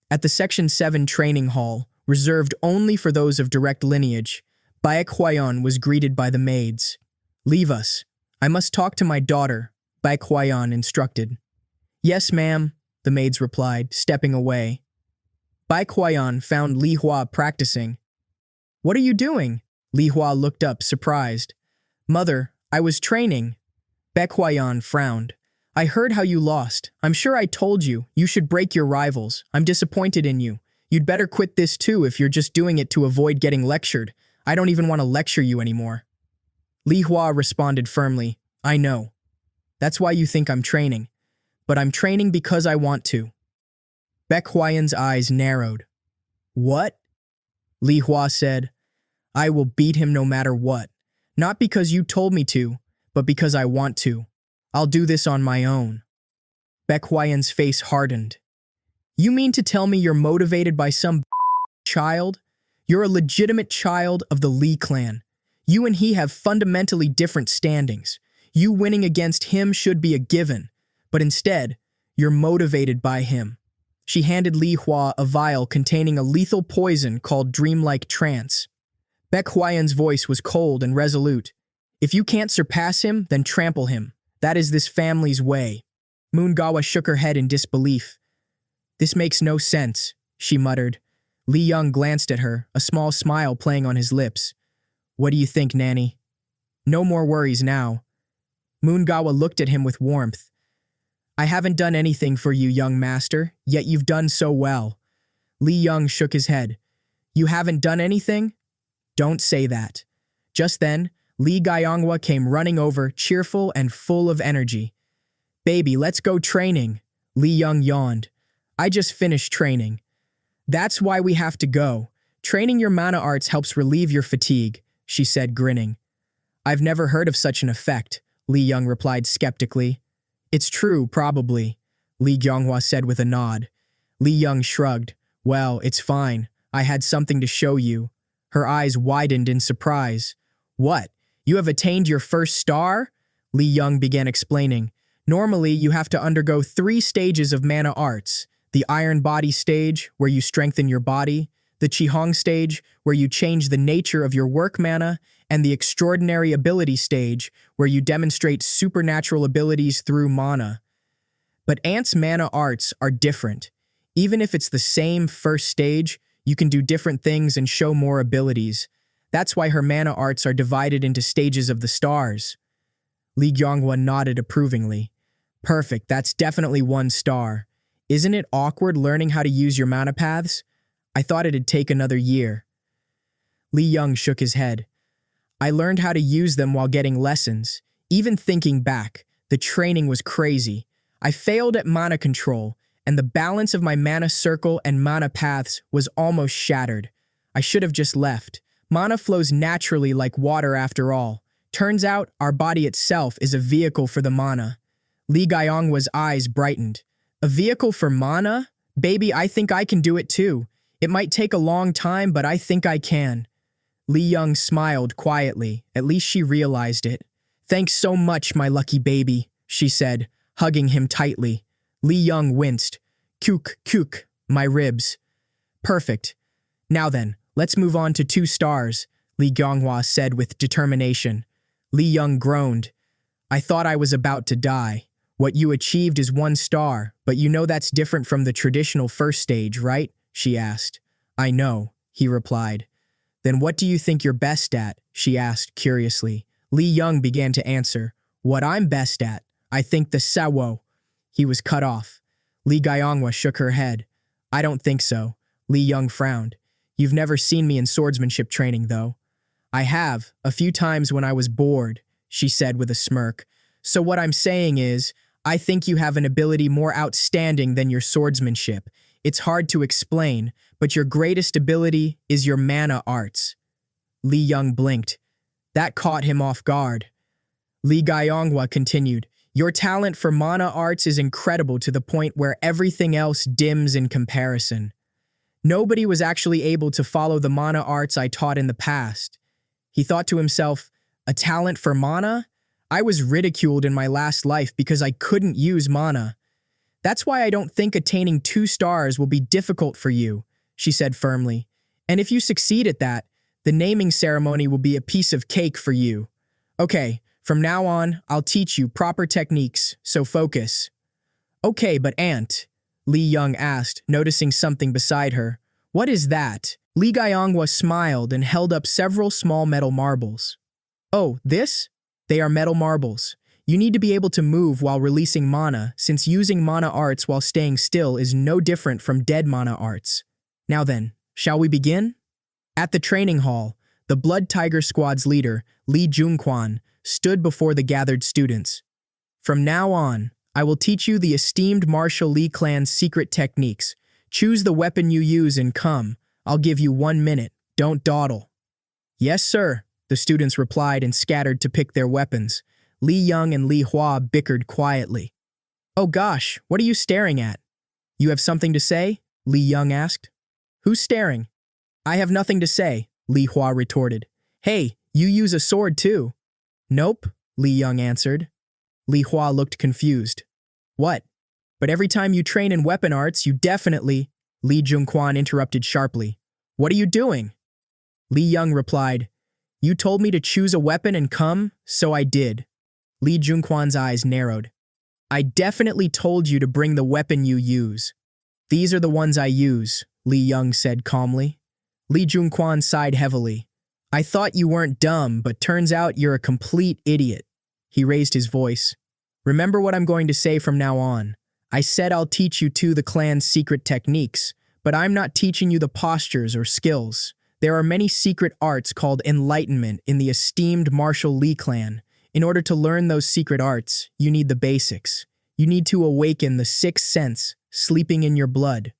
At the Section 7 training hall, reserved only for those of direct lineage, Baek Hwayeon was greeted by the maids. "Leave us. I must talk to my daughter," Baek Hwayeon instructed. "Yes, ma'am," the maids replied, stepping away. Baek Hwayeon found Li Hua practicing. "What are you doing?" Li Hua looked up, surprised. "Mother, I was training." Baek Hwayeon frowned. "I heard how you lost. I'm sure I told you. You should break your rivals. I'm disappointed in you. You'd better quit this too if you're just doing it to avoid getting lectured. I don't even want to lecture you anymore." Li Hua responded firmly, "I know. That's why you think I'm training. But I'm training because I want to." Baek Hwayeon's eyes narrowed. "What?" Li Hua said, "I will beat him no matter what. Not because you told me to, but because I want to. I'll do this on my own." Baek Hwayeon's face hardened. "You mean to tell me you're motivated by some child? You're a legitimate child of the Lee clan. You and he have fundamentally different standings. You winning against him should be a given, but instead, you're motivated by him." She handed Li Hua a vial containing a lethal poison called dreamlike trance. Baek Hwayeon's voice was cold and resolute. "If you can't surpass him, then trample him. That is this family's way." Moongawa shook her head in disbelief. "This makes no sense," she muttered. Li Young glanced at her, a small smile playing on his lips. "What do you think, Nanny?" "No more worries now." Moongawa looked at him with warmth. "I haven't done anything for you, young master, yet you've done so well." Li Young shook his head. "You haven't done anything?" "Don't say that." Just then, Lee Gyeonghwa came running over, cheerful and full of energy. "Baby, let's go training." Li Young yawned. "I just finished training." "That's why we have to go. Training your mana arts helps relieve your fatigue," she said, grinning. "I've never heard of such an effect," Li Young replied skeptically. "It's true, probably," Lee Gyeonghwa said with a nod. Li Young shrugged. "Well, it's fine. I had something to show you." Her eyes widened in surprise. "What? You have attained your first star?" Li Young began explaining. "Normally, you have to undergo 3 stages of mana arts. The Iron Body stage, where you strengthen your body, the Qihong stage, where you change the nature of your work mana, and the Extraordinary Ability stage, where you demonstrate supernatural abilities through mana. But Ant's mana arts are different. Even if it's the same first stage, you can do different things and show more abilities. That's why her mana arts are divided into stages of the stars." Lee Gyeonghwa nodded approvingly. "Perfect, that's definitely 1 star. Isn't it awkward learning how to use your mana paths? I thought it'd take another year." Lee Young shook his head. "I learned how to use them while getting lessons. Even thinking back, the training was crazy. I failed at mana control, and the balance of my mana circle and mana paths was almost shattered. I should have just left. Mana flows naturally like water after all. Turns out, our body itself is a vehicle for the mana." Li Gaiyongwa's eyes brightened. A vehicle for mana? Baby, I think I can do it too. It might take a long time, but I think I can. Li Young smiled quietly. At least she realized it. Thanks so much, my lucky baby, she said, hugging him tightly. Li Young winced. Kuk, my ribs. Perfect. Now then, let's move on to 2 stars, Li Gaiyongwa said with determination. Li Young groaned. I thought I was about to die. What you achieved is 1 star, but you know that's different from the traditional first stage, right? She asked. I know, he replied. Then what do you think you're best at? She asked curiously. Li Young began to answer. What I'm best at? I think the sawo. He was cut off. Li Gaiyongwa shook her head. I don't think so. Li Young frowned. You've never seen me in swordsmanship training, though. I have, a few times when I was bored, she said with a smirk. So what I'm saying is, I think you have an ability more outstanding than your swordsmanship. It's hard to explain, but your greatest ability is your mana arts. Li Young blinked. That caught him off guard. Li Gaiyongwa continued, your talent for mana arts is incredible to the point where everything else dims in comparison. Nobody was actually able to follow the mana arts I taught in the past. He thought to himself, a talent for mana? I was ridiculed in my last life because I couldn't use mana. That's why I don't think attaining 2 stars will be difficult for you, she said firmly. And if you succeed at that, the naming ceremony will be a piece of cake for you. Okay, from now on, I'll teach you proper techniques, so focus. Okay, but Aunt, Li Young asked, noticing something beside her. What is that? Li Gaiyongwa smiled and held up several small metal marbles. Oh, this? They are metal marbles. You need to be able to move while releasing mana, since using mana arts while staying still is no different from dead mana arts. Now then, shall we begin? At the training hall, the Blood Tiger Squad's leader, Li Junquan, stood before the gathered students. From now on, I will teach you the esteemed martial Li clan's secret techniques. Choose the weapon you use and come. I'll give you 1 minute. Don't dawdle. Yes, sir, the students replied and scattered to pick their weapons. Li Young and Li Hua bickered quietly. Oh gosh, what are you staring at? You have something to say? Li Young asked. Who's staring? I have nothing to say, Li Hua retorted. Hey, you use a sword too. Nope, Li Young answered. Li Hua looked confused. What? But every time you train in weapon arts, you definitely… Li Junquan interrupted sharply. What are you doing? Li Young replied, You told me to choose a weapon and come, so I did. Li Junquan's eyes narrowed. I definitely told you to bring the weapon you use. These are the ones I use, Li Young said calmly. Li Junquan sighed heavily. I thought you weren't dumb, but turns out you're a complete idiot. He raised his voice. Remember what I'm going to say from now on. I said I'll teach you the clan's secret techniques, but I'm not teaching you the postures or skills. There are many secret arts called enlightenment in the esteemed martial Li clan. In order to learn those secret arts, you need the basics. You need to awaken the 6th sense, sleeping in your blood.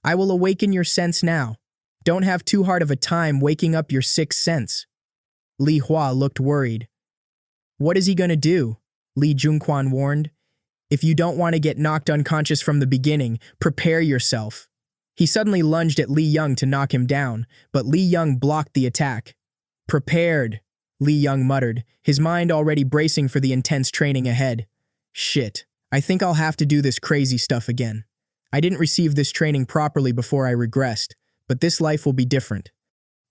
I will awaken your sense now. Don't have too hard of a time waking up your 6th sense. Li Hua looked worried. What is he gonna do? Li Junquan warned. If you don't want to get knocked unconscious from the beginning, prepare yourself. He suddenly lunged at Li Young to knock him down, but Li Young blocked the attack. Prepared, Li Young muttered, his mind already bracing for the intense training ahead. Shit, I think I'll have to do this crazy stuff again. I didn't receive this training properly before I regressed, but this life will be different.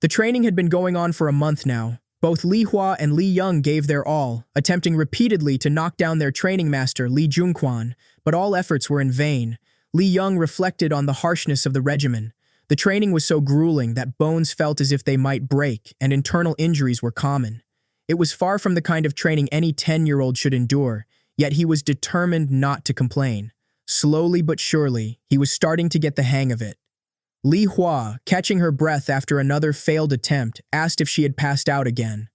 The training had been going on for a month now. Both Li Hua and Li Young gave their all, attempting repeatedly to knock down their training master, Li Junquan, but all efforts were in vain. Li Young reflected on the harshness of the regimen. The training was so grueling that bones felt as if they might break, and internal injuries were common. It was far from the kind of training any 10-year-old should endure, yet he was determined not to complain. Slowly but surely, he was starting to get the hang of it. Li Hua, catching her breath after another failed attempt, asked if she had passed out again.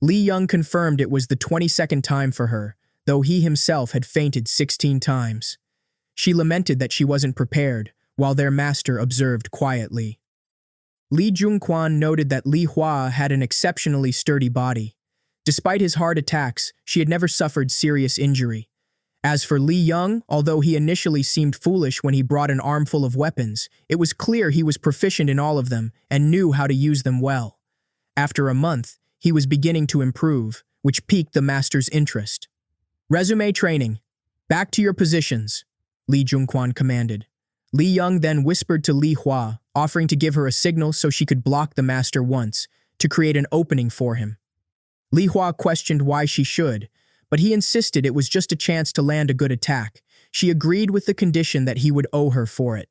Li Young confirmed it was the 22nd time for her, though he himself had fainted 16 times. She lamented that she wasn't prepared, while their master observed quietly. Li Junquan noted that Li Hua had an exceptionally sturdy body. Despite his hard attacks, she had never suffered serious injury. As for Li Young, although he initially seemed foolish when he brought an armful of weapons, it was clear he was proficient in all of them and knew how to use them well. After a month, he was beginning to improve, which piqued the master's interest. Resume training. Back to your positions, Li Jungquan commanded. Li Young then whispered to Li Hua, offering to give her a signal so she could block the master once, to create an opening for him. Li Hua questioned why she should, but he insisted it was just a chance to land a good attack. She agreed with the condition that he would owe her for it.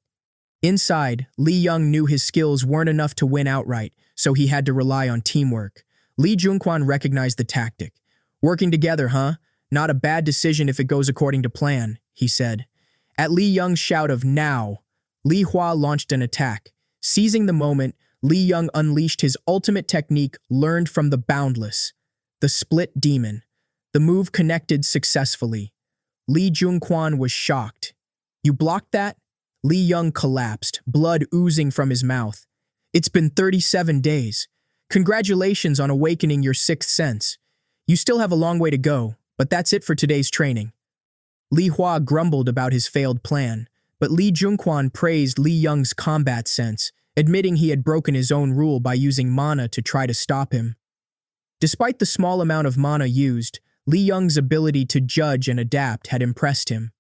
Inside, Li Young knew his skills weren't enough to win outright, so he had to rely on teamwork. Li Jungquan recognized the tactic. Working together, huh? Not a bad decision if it goes according to plan, he said. At Li Young's shout of now, Li Hua launched an attack. Seizing the moment, Li Young unleashed his ultimate technique learned from the Boundless, the Split Demon. The move connected successfully. Li Jungquan was shocked. You blocked that? Li Young collapsed, blood oozing from his mouth. It's been 37 days. Congratulations on awakening your sixth sense. You still have a long way to go, but that's it for today's training. Li Hua grumbled about his failed plan, but Li Jungquan praised Li Young's combat sense, admitting he had broken his own rule by using mana to try to stop him. Despite the small amount of mana used, Li Young's ability to judge and adapt had impressed him.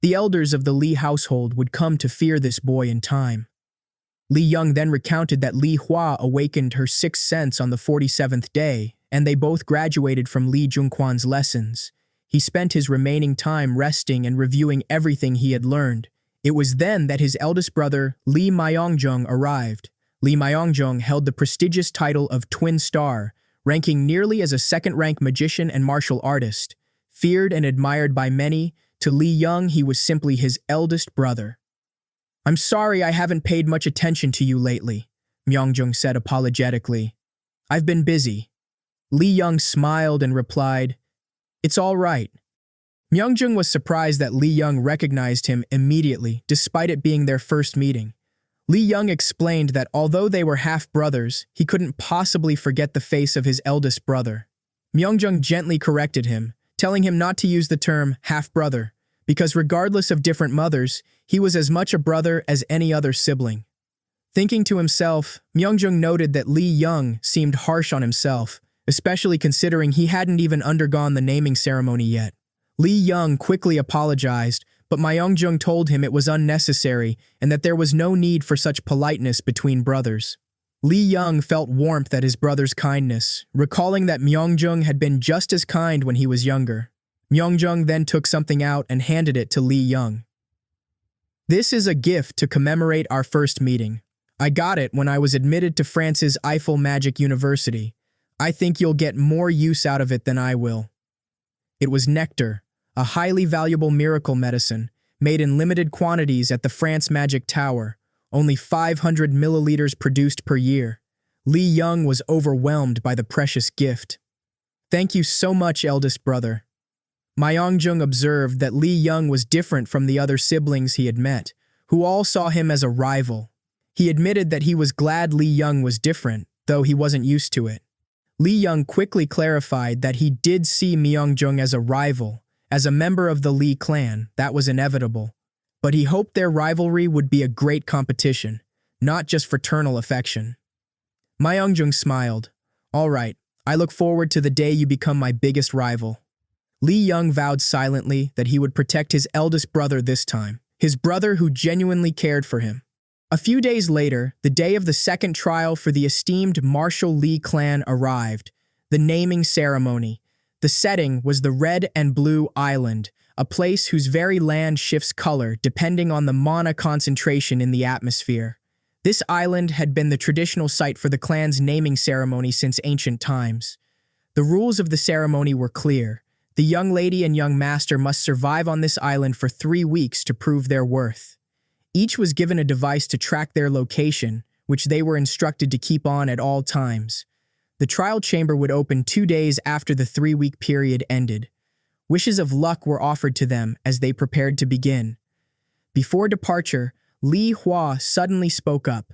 The elders of the Li household would come to fear this boy in time. Li Young then recounted that Li Hua awakened her sixth sense on the 47th day, and they both graduated from Li Jungquan's lessons. He spent his remaining time resting and reviewing everything he had learned. It was then that his eldest brother, Li Myongjong, arrived. Li Myongjong held the prestigious title of Twin Star, ranking nearly as a second-rank magician and martial artist. Feared and admired by many, to Li Young he was simply his eldest brother. I'm sorry I haven't paid much attention to you lately, Myongjong said apologetically. I've been busy. Li Young smiled and replied, It's all right. Myongjong was surprised that Li Young recognized him immediately, despite it being their first meeting. Li Young explained that although they were half-brothers, he couldn't possibly forget the face of his eldest brother. Myongjong gently corrected him, telling him not to use the term half-brother, because regardless of different mothers, he was as much a brother as any other sibling. Thinking to himself, Myongjong noted that Li Young seemed harsh on himself, especially considering he hadn't even undergone the naming ceremony yet. Li Young quickly apologized, but Myongjong told him it was unnecessary and that there was no need for such politeness between brothers. Li Young felt warmth at his brother's kindness, recalling that Myongjong had been just as kind when he was younger. Myongjong then took something out and handed it to Li Young. This is a gift to commemorate our first meeting. I got it when I was admitted to France's Eiffel Magic University. I think you'll get more use out of it than I will. It was nectar, a highly valuable miracle medicine, made in limited quantities at the France Magic Tower, only 500 milliliters produced per year. Li Young was overwhelmed by the precious gift. Thank you so much, eldest brother. Myongjong observed that Li Young was different from the other siblings he had met, who all saw him as a rival. He admitted that he was glad Li Young was different, though he wasn't used to it. Li Young quickly clarified that he did see Myongjong as a rival. As a member of the Li clan, that was inevitable. But he hoped their rivalry would be a great competition, not just fraternal affection. Myongjong smiled. All right, I look forward to the day you become my biggest rival. Li Young vowed silently that he would protect his eldest brother this time, his brother who genuinely cared for him. A few days later, the day of the second trial for the esteemed Martial Li clan arrived, the naming ceremony. The setting was the Red and Blue Island, a place whose very land shifts color depending on the mana concentration in the atmosphere. This island had been the traditional site for the clan's naming ceremony since ancient times. The rules of the ceremony were clear. The young lady and young master must survive on this island for 3 weeks to prove their worth. Each was given a device to track their location, which they were instructed to keep on at all times. The trial chamber would open 2 days after the 3-week period ended. Wishes of luck were offered to them as they prepared to begin. Before departure, Li Hua suddenly spoke up.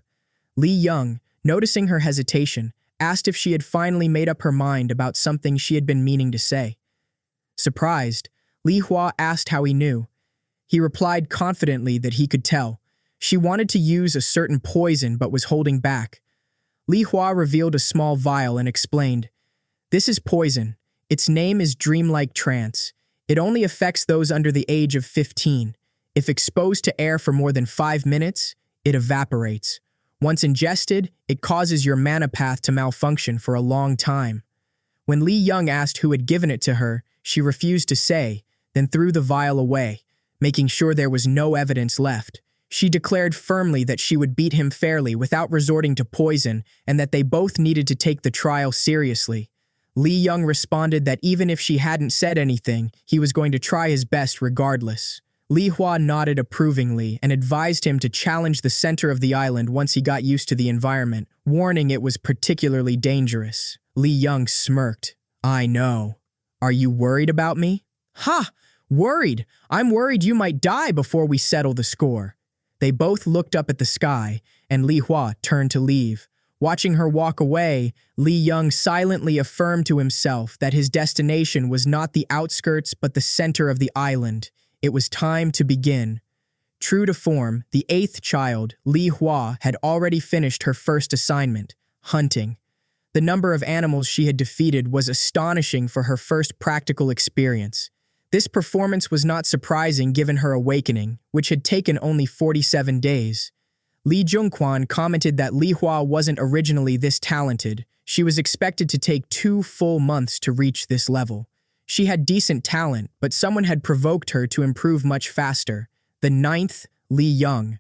Li Young, noticing her hesitation, asked if she had finally made up her mind about something she had been meaning to say. Surprised, Li Hua asked how he knew. He replied confidently that he could tell. She wanted to use a certain poison but was holding back. Li Hua revealed a small vial and explained, "This is poison. Its name is dreamlike trance. It only affects those under the age of 15. If exposed to air for more than 5 minutes, it evaporates. Once ingested, it causes your mana path to malfunction for a long time." When Li Young asked who had given it to her, she refused to say, then threw the vial away, making sure there was no evidence left. She declared firmly that she would beat him fairly without resorting to poison and that they both needed to take the trial seriously. Li Young responded that even if she hadn't said anything, he was going to try his best regardless. Li Hua nodded approvingly and advised him to challenge the center of the island once he got used to the environment, warning it was particularly dangerous. Li Young smirked. "I know. Are you worried about me?" "Ha! Worried? I'm worried you might die before we settle the score." They both looked up at the sky, and Li Hua turned to leave. Watching her walk away, Li Young silently affirmed to himself that his destination was not the outskirts but the center of the island. It was time to begin. True to form, the 8th child, Li Hua, had already finished her first assignment, hunting. The number of animals she had defeated was astonishing for her first practical experience. This performance was not surprising given her awakening, which had taken only 47 days. Li Jungquan commented that Li Hua wasn't originally this talented. She was expected to take 2 full months to reach this level. She had decent talent, but someone had provoked her to improve much faster. The 9th, Li Young.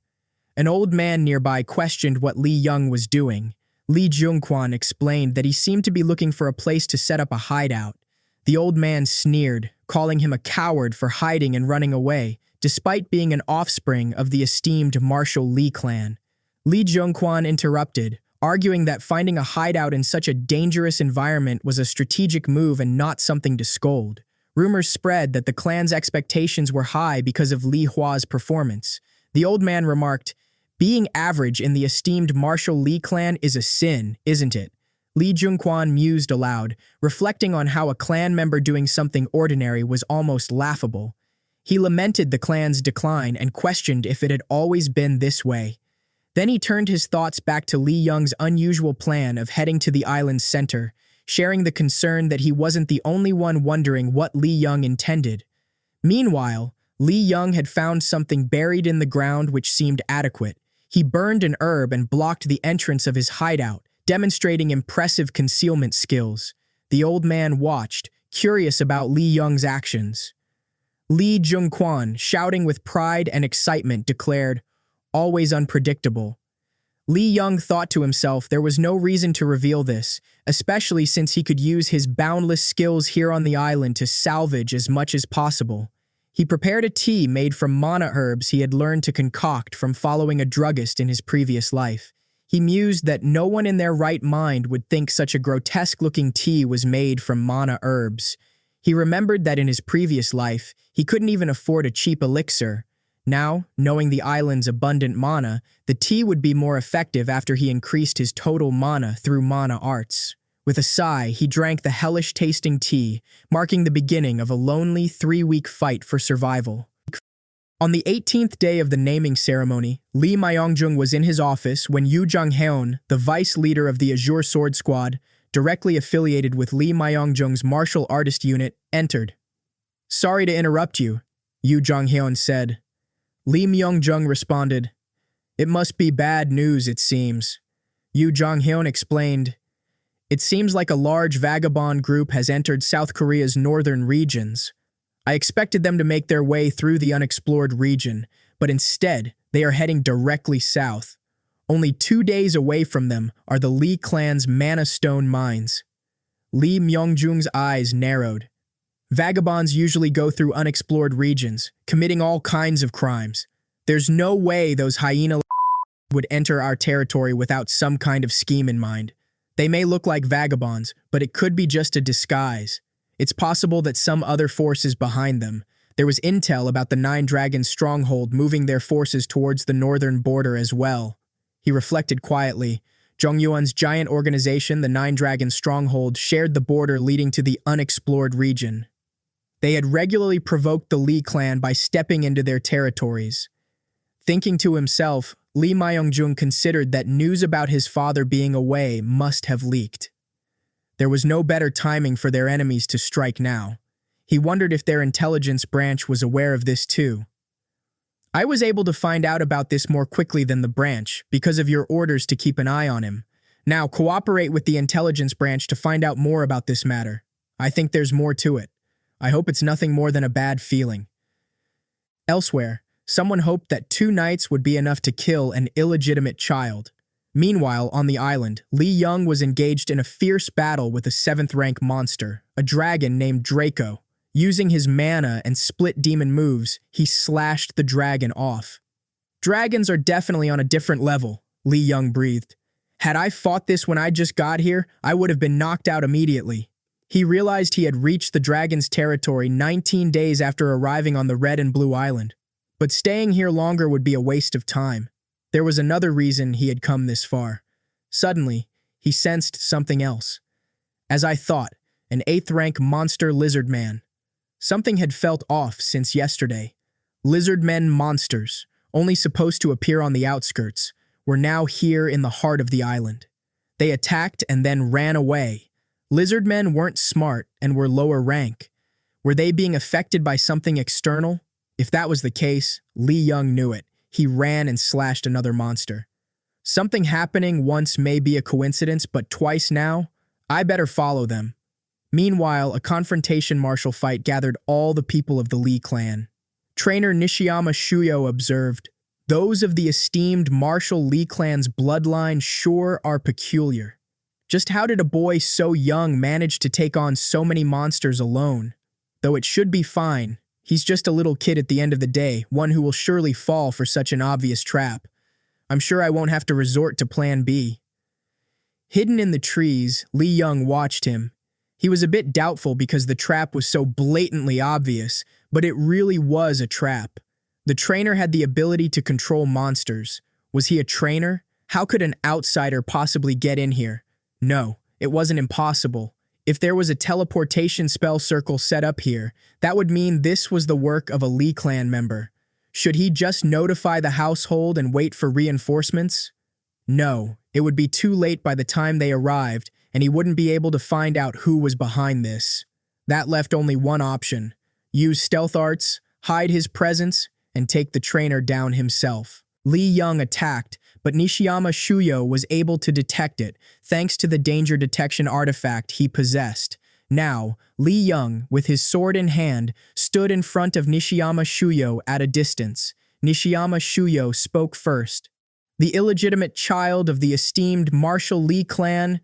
An old man nearby questioned what Li Young was doing. Li Jungquan explained that he seemed to be looking for a place to set up a hideout. The old man sneered, calling him a coward for hiding and running away, despite being an offspring of the esteemed martial Li clan. Li Jungquan interrupted, arguing that finding a hideout in such a dangerous environment was a strategic move and not something to scold. Rumors spread that the clan's expectations were high because of Li Hua's performance. The old man remarked, "Being average in the esteemed martial Li clan is a sin, isn't it?" Li Jungquan mused aloud, reflecting on how a clan member doing something ordinary was almost laughable. He lamented the clan's decline and questioned if it had always been this way. Then he turned his thoughts back to Li Young's unusual plan of heading to the island's center, sharing the concern that he wasn't the only one wondering what Li Young intended. Meanwhile, Li Young had found something buried in the ground which seemed adequate. He burned an herb and blocked the entrance of his hideout, demonstrating impressive concealment skills. The old man watched, curious about Li Young's actions. Li Jungquan, shouting with pride and excitement, declared, "Always unpredictable." Li Young thought to himself there was no reason to reveal this, especially since he could use his boundless skills here on the island to salvage as much as possible. He prepared a tea made from mana herbs he had learned to concoct from following a druggist in his previous life. He mused that no one in their right mind would think such a grotesque-looking tea was made from mana herbs. He remembered that in his previous life, he couldn't even afford a cheap elixir. Now, knowing the island's abundant mana, the tea would be more effective after he increased his total mana through mana arts. With a sigh, he drank the hellish-tasting tea, marking the beginning of a lonely 3-week fight for survival. On the 18th day of the naming ceremony, Li Myongjung was in his office when Yu Jongheon, the vice leader of the Azure Sword Squad, directly affiliated with Li Myongjung's martial artist unit, entered. "Sorry to interrupt you," Yu Jongheon said. Li Myongjung responded, "It must be bad news, it seems." Yu Jongheon explained, "It seems like a large vagabond group has entered South Korea's northern regions. I expected them to make their way through the unexplored region, but instead, they are heading directly south. Only 2 days away from them are the Li clan's Mana Stone mines." Li Myongjung's eyes narrowed. Vagabonds usually go through unexplored regions, committing all kinds of crimes. There's no way those hyena would enter our territory without some kind of scheme in mind. They may look like vagabonds, but it could be just a disguise. It's possible that some other force is behind them. There was intel about the Nine Dragons' stronghold moving their forces towards the northern border as well. He reflected quietly. Zhongyuan's giant organization, the Nine Dragons' stronghold, shared the border leading to the unexplored region. They had regularly provoked the Lee clan by stepping into their territories. Thinking to himself, Lee Myongjung considered that news about his father being away must have leaked. There was no better timing for their enemies to strike now. He wondered if their intelligence branch was aware of this too. I was able to find out about this more quickly than the branch because of your orders to keep an eye on him. Now cooperate with the intelligence branch to find out more about this matter. I think there's more to it. I hope it's nothing more than a bad feeling. Elsewhere, someone hoped that 2 nights would be enough to kill an illegitimate child. Meanwhile, on the island, Lee Young was engaged in a fierce battle with a 7th-rank monster, a dragon named Draco. Using his mana and split demon moves, he slashed the dragon off. Dragons are definitely on a different level, Lee Young breathed. Had I fought this when I just got here, I would have been knocked out immediately. He realized he had reached the dragon's territory 19 days after arriving on the Red and Blue Island. But staying here longer would be a waste of time. There was another reason he had come this far. Suddenly, he sensed something else. As I thought, an 8th-rank monster lizard man. Something had felt off since yesterday. Lizard men monsters, only supposed to appear on the outskirts, were now here in the heart of the island. They attacked and then ran away. Lizard men weren't smart and were lower rank. Were they being affected by something external? If that was the case, Lee Young knew it. He ran and slashed another monster. Something happening once may be a coincidence, but twice now? I better follow them. Meanwhile, a confrontation martial fight gathered all the people of the Lee clan. Trainer Nishiyama Shuyo observed, "Those of the esteemed martial Lee clan's bloodline sure are peculiar. Just how did a boy so young manage to take on so many monsters alone? Though it should be fine. He's just a little kid at the end of the day, one who will surely fall for such an obvious trap. I'm sure I won't have to resort to Plan B." Hidden in the trees, Lee Young watched him. He was a bit doubtful because the trap was so blatantly obvious, but it really was a trap. The trainer had the ability to control monsters. Was he a trainer? How could an outsider possibly get in here? No, it wasn't impossible. If there was a teleportation spell circle set up here, that would mean this was the work of a Lee clan member. Should he just notify the household and wait for reinforcements? No, it would be too late by the time they arrived, and he wouldn't be able to find out who was behind this. That left only one option: use stealth arts, hide his presence, and take the trainer down himself. Lee Young attacked, but Nishiyama Shuyo was able to detect it, thanks to the danger detection artifact he possessed. Now, Lee Young, with his sword in hand, stood in front of Nishiyama Shuyo at a distance. Nishiyama Shuyo spoke first. "The illegitimate child of the esteemed martial Lee clan,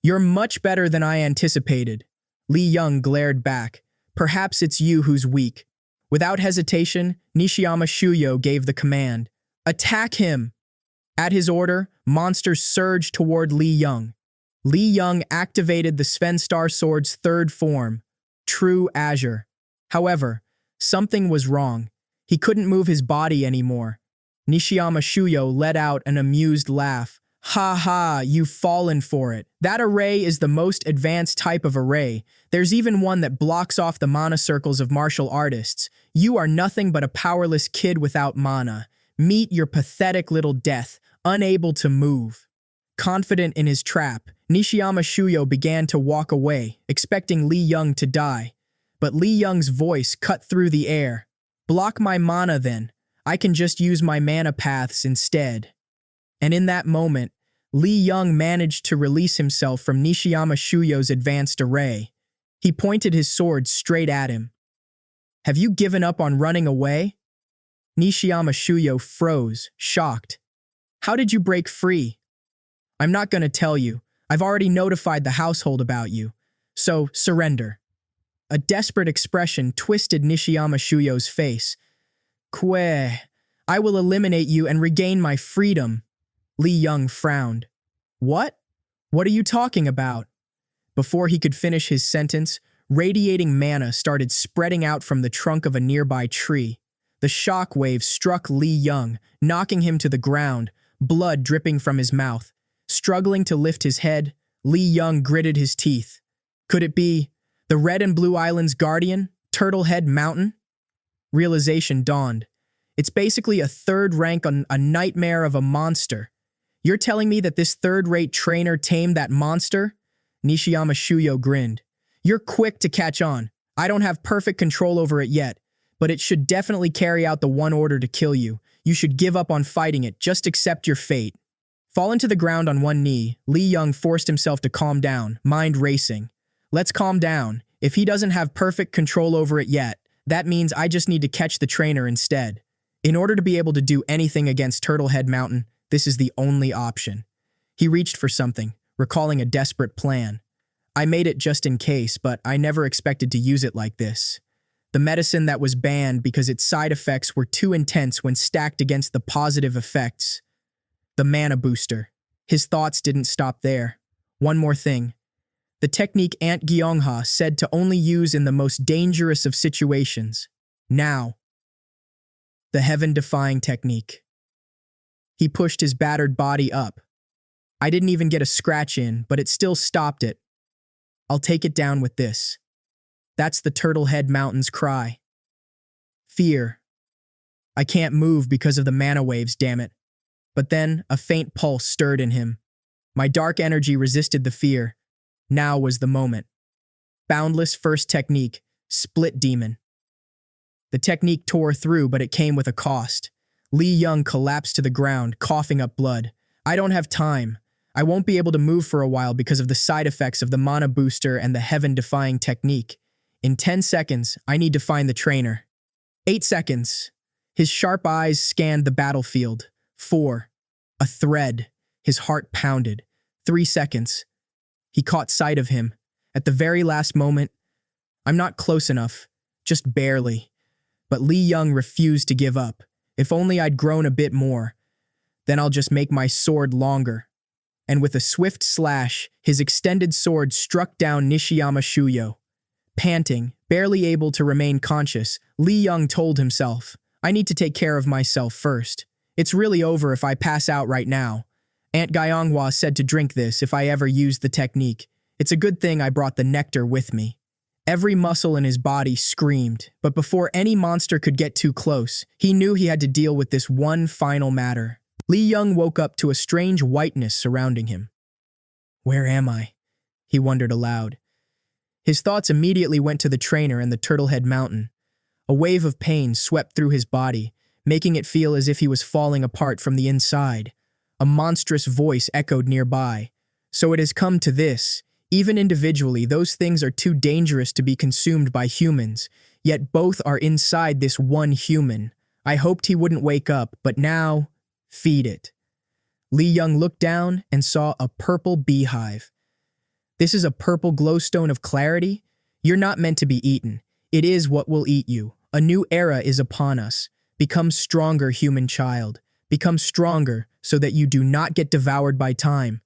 you're much better than I anticipated." Lee Young glared back. "Perhaps it's you who's weak." Without hesitation, Nishiyama Shuyo gave the command. "Attack him!" At his order, monsters surged toward Lee Young. Lee Young activated the Svenstar Sword's 3rd form, True Azure. However, something was wrong. He couldn't move his body anymore. Nishiyama Shuyo let out an amused laugh. "Ha ha, you've fallen for it. That array is the most advanced type of array. There's even one that blocks off the mana circles of martial artists. You are nothing but a powerless kid without mana. Meet your pathetic little death, unable to move." Confident in his trap, Nishiyama Shuyo began to walk away, expecting Lee Young to die. But Lee Young's voice cut through the air. "Block my mana then. I can just use my mana paths instead." And in that moment, Lee Young managed to release himself from Nishiyama Shuyo's advanced array. He pointed his sword straight at him. "Have you given up on running away?" Nishiyama Shuyo froze, shocked. "How did you break free?" "I'm not going to tell you. I've already notified the household about you. So, surrender." A desperate expression twisted Nishiyama Shuyo's face. "Kwe, I will eliminate you and regain my freedom." Lee Young frowned. "What? What are you talking about?" Before he could finish his sentence, radiating mana started spreading out from the trunk of a nearby tree. The shock wave struck Lee Young, knocking him to the ground, blood dripping from his mouth. Struggling to lift his head, Lee Young gritted his teeth. Could it be the Red and Blue Island's guardian, Turtlehead Mountain? Realization dawned. It's basically a third rank on a nightmare of a monster. You're telling me that this third-rate trainer tamed that monster? Nishiyama Shuyo grinned. You're quick to catch on. I don't have perfect control over it yet, but it should definitely carry out the one order to kill you. You should give up on fighting it, just accept your fate. Fallen to the ground on one knee, Lee Young forced himself to calm down, mind racing. Let's calm down. If he doesn't have perfect control over it yet, that means I just need to catch the trainer instead. In order to be able to do anything against Turtlehead Mountain, this is the only option. He reached for something, recalling a desperate plan. I made it just in case, but I never expected to use it like this. The medicine that was banned because its side effects were too intense when stacked against the positive effects. The mana booster. His thoughts didn't stop there. One more thing. The technique Aunt Gyeongha said to only use in the most dangerous of situations. Now. The heaven-defying technique. He pushed his battered body up. I didn't even get a scratch in, but it still stopped it. I'll take it down with this. That's the Turtlehead Mountain's cry. Fear. I can't move because of the mana waves, damn it. But then, a faint pulse stirred in him. My dark energy resisted the fear. Now was the moment. Boundless first technique, Split Demon. The technique tore through, but it came with a cost. Lee Young collapsed to the ground, coughing up blood. I don't have time. I won't be able to move for a while because of the side effects of the mana booster and the heaven-defying technique. In 10 seconds, I need to find the trainer. 8 seconds. His sharp eyes scanned the battlefield. 4. A thread. His heart pounded. 3 seconds. He caught sight of him. At the very last moment, I'm not close enough. Just barely. But Lee Young refused to give up. If only I'd grown a bit more. Then I'll just make my sword longer. And with a swift slash, his extended sword struck down Nishiyama Shuyo. Panting, barely able to remain conscious, Lee Young told himself, I need to take care of myself first. It's really over if I pass out right now. Aunt Gyeonghwa said to drink this if I ever used the technique. It's a good thing I brought the nectar with me. Every muscle in his body screamed, but before any monster could get too close, he knew he had to deal with this one final matter. Lee Young woke up to a strange whiteness surrounding him. Where am I? He wondered aloud. His thoughts immediately went to the trainer and the Turtlehead Mountain. A wave of pain swept through his body, making it feel as if he was falling apart from the inside. A monstrous voice echoed nearby. So it has come to this. Even individually, those things are too dangerous to be consumed by humans, yet both are inside this one human. I hoped he wouldn't wake up, but now, feed it. Lee Young looked down and saw a purple beehive. This is a purple glowstone of clarity? You're not meant to be eaten. It is what will eat you. A new era is upon us. Become stronger, human child. Become stronger so that you do not get devoured by time.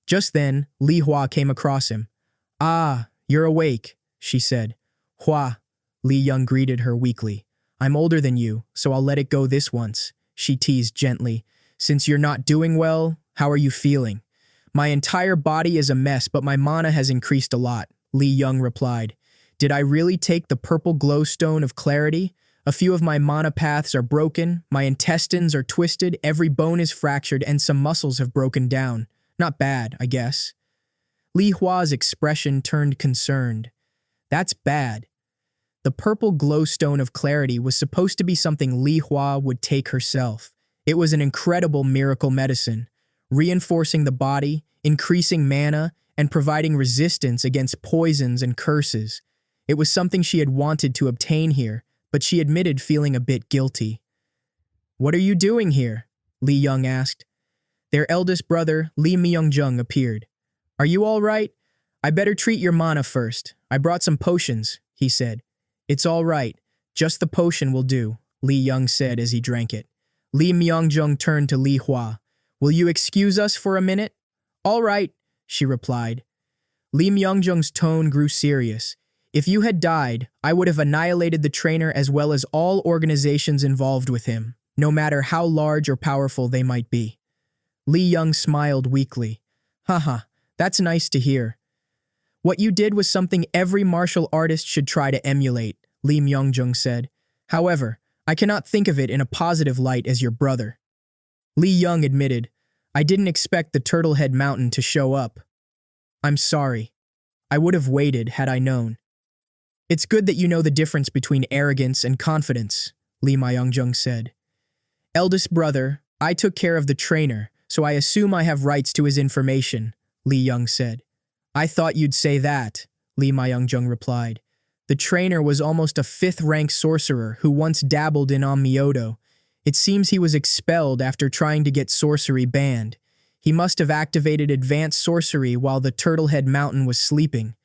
Just then, Li Hua came across him. Ah, you're awake, she said. Hua, Li Young greeted her weakly. I'm older than you, so I'll let it go this once, she teased gently. Since you're not doing well, how are you feeling? My entire body is a mess, but my mana has increased a lot, Li Young replied. Did I really take the purple glowstone of clarity? A few of my mana paths are broken, my intestines are twisted, every bone is fractured, and some muscles have broken down. Not bad, I guess. Li Hua's expression turned concerned. That's bad. The purple glowstone of clarity was supposed to be something Li Hua would take herself. It was an incredible miracle medicine, reinforcing the body, increasing mana, and providing resistance against poisons and curses. It was something she had wanted to obtain here, but she admitted feeling a bit guilty. What are you doing here? Li Young asked. Their eldest brother, Lee Myung-jung, appeared. Are you all right? I better treat your mana first. I brought some potions, he said. It's all right. Just the potion will do, Lee Young said as he drank it. Lee Myung-jung turned to Li Hua. Will you excuse us for a minute? All right, she replied. Lee Myung-jung's tone grew serious. If you had died, I would have annihilated the trainer as well as all organizations involved with him, no matter how large or powerful they might be. Lee Young smiled weakly. Haha, that's nice to hear. What you did was something every martial artist should try to emulate, Lee Myung-jung said. However, I cannot think of it in a positive light as your brother. Lee Young admitted, I didn't expect the Turtlehead Mountain to show up. I'm sorry. I would have waited had I known. It's good that you know the difference between arrogance and confidence, Lee Myung-jung said. Eldest brother, I took care of the trainer, so I assume I have rights to his information, Lee Young said. I thought you'd say that, Lee Myung-jung replied. The trainer was almost a 5th-rank sorcerer who once dabbled in Onmyoto. It seems he was expelled after trying to get sorcery banned. He must have activated advanced sorcery while the Turtlehead Mountain was sleeping.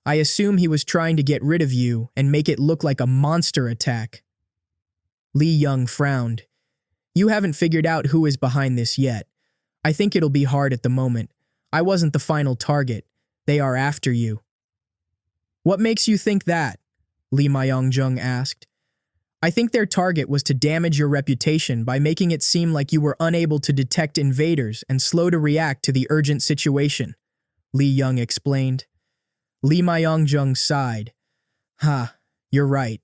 I assume he was trying to get rid of you and make it look like a monster attack. Lee Young frowned. You haven't figured out who is behind this yet. I think it'll be hard at the moment. I wasn't the final target. They are after you. What makes you think that? Lee Myung-jung asked. I think their target was to damage your reputation by making it seem like you were unable to detect invaders and slow to react to the urgent situation, Lee Young explained. Lee Myung-jung sighed. You're right.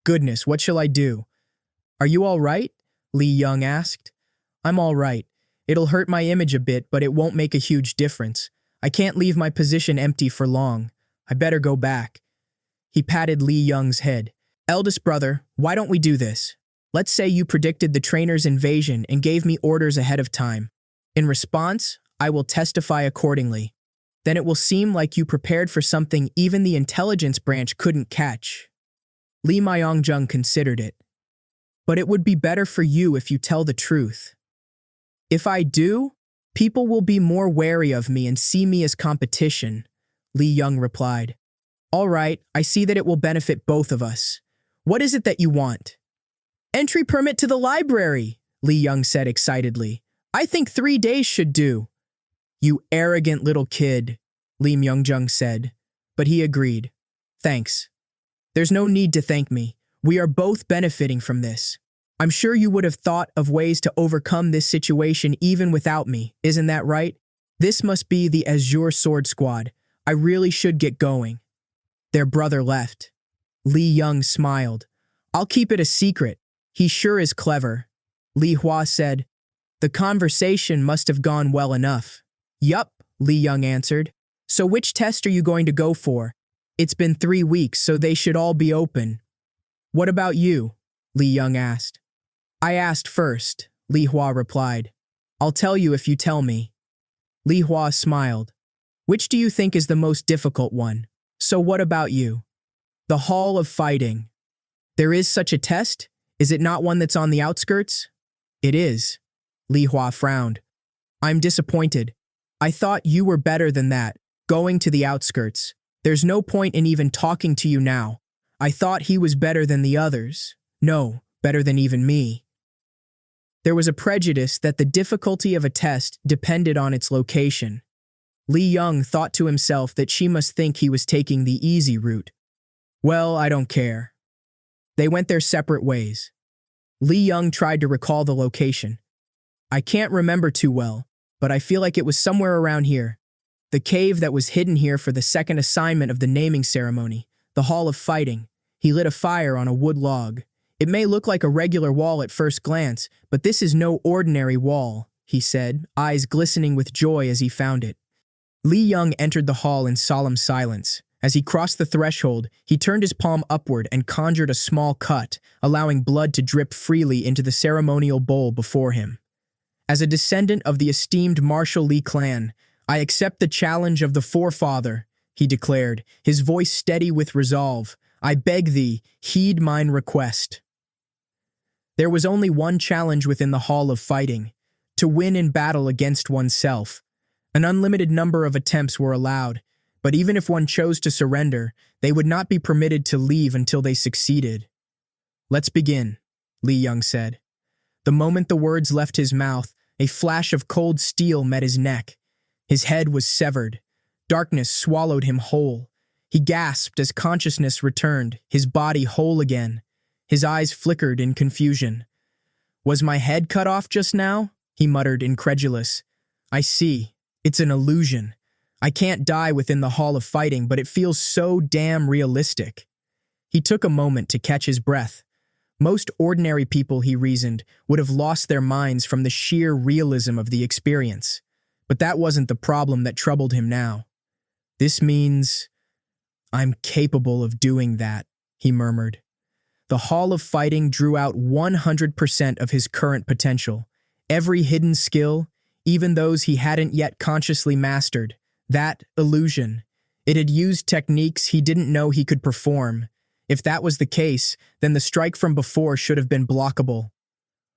Goodness, what shall I do? Are you all right? Lee Young asked. I'm all right. It'll hurt my image a bit, but it won't make a huge difference. I can't leave my position empty for long. I better go back. He patted Lee Young's head. Eldest brother, why don't we do this? Let's say you predicted the trainer's invasion and gave me orders ahead of time. In response, I will testify accordingly. Then it will seem like you prepared for something even the intelligence branch couldn't catch. Lee Myung-jung considered it. But it would be better for you if you tell the truth. If I do, people will be more wary of me and see me as competition, Lee Young replied. All right, I see that it will benefit both of us. What is it that you want? Entry permit to the library, Lee Young said excitedly. I think 3 days should do. You arrogant little kid, Lee Myung-jung said, but he agreed. Thanks. There's no need to thank me. We are both benefiting from this. I'm sure you would have thought of ways to overcome this situation even without me, isn't that right? This must be the Azure Sword Squad. I really should get going. Their brother left. Lee Young smiled. I'll keep it a secret. He sure is clever. Lee Hua said. The conversation must have gone well enough. Yup, Lee Young answered. So which test are you going to go for? It's been 3 weeks, so they should all be open. What about you? Lee Young asked. I asked first, Lee Hua replied. I'll tell you if you tell me. Lee Hua smiled. Which do you think is the most difficult one? So what about you? The Hall of Fighting. There is such a test? Is it not one that's on the outskirts? It is. Lee Hua frowned. I'm disappointed. I thought you were better than that, going to the outskirts. There's no point in even talking to you now. I thought he was better than the others. No, better than even me. There was a prejudice that the difficulty of a test depended on its location. Lee Young thought to himself that she must think he was taking the easy route. Well, I don't care. They went their separate ways. Lee Young tried to recall the location. I can't remember too well, but I feel like it was somewhere around here. The cave that was hidden here for the second assignment of the naming ceremony, the Hall of Fighting. He lit a fire on a wood log. It may look like a regular wall at first glance, but this is no ordinary wall, he said, eyes glistening with joy as he found it. Lee Young entered the hall in solemn silence. As he crossed the threshold, he turned his palm upward and conjured a small cut, allowing blood to drip freely into the ceremonial bowl before him. As a descendant of the esteemed Marshall Lee clan, I accept the challenge of the forefather, he declared, his voice steady with resolve. I beg thee, heed mine request. There was only one challenge within the Hall of Fighting, to win in battle against oneself. An unlimited number of attempts were allowed, but even if one chose to surrender, they would not be permitted to leave until they succeeded. Let's begin, Lee Young said. The moment the words left his mouth, a flash of cold steel met his neck. His head was severed. Darkness swallowed him whole. He gasped as consciousness returned, his body whole again. His eyes flickered in confusion. Was my head cut off just now? He muttered, incredulous. I see. It's an illusion. I can't die within the Hall of Fighting, but it feels so damn realistic. He took a moment to catch his breath. Most ordinary people, he reasoned, would have lost their minds from the sheer realism of the experience. But that wasn't the problem that troubled him now. "This means I'm capable of doing that," he murmured. The Hall of Fighting drew out 100% of his current potential. Every hidden skill, even those he hadn't yet consciously mastered. That illusion. It had used techniques he didn't know he could perform. If that was the case, then the strike from before should have been blockable.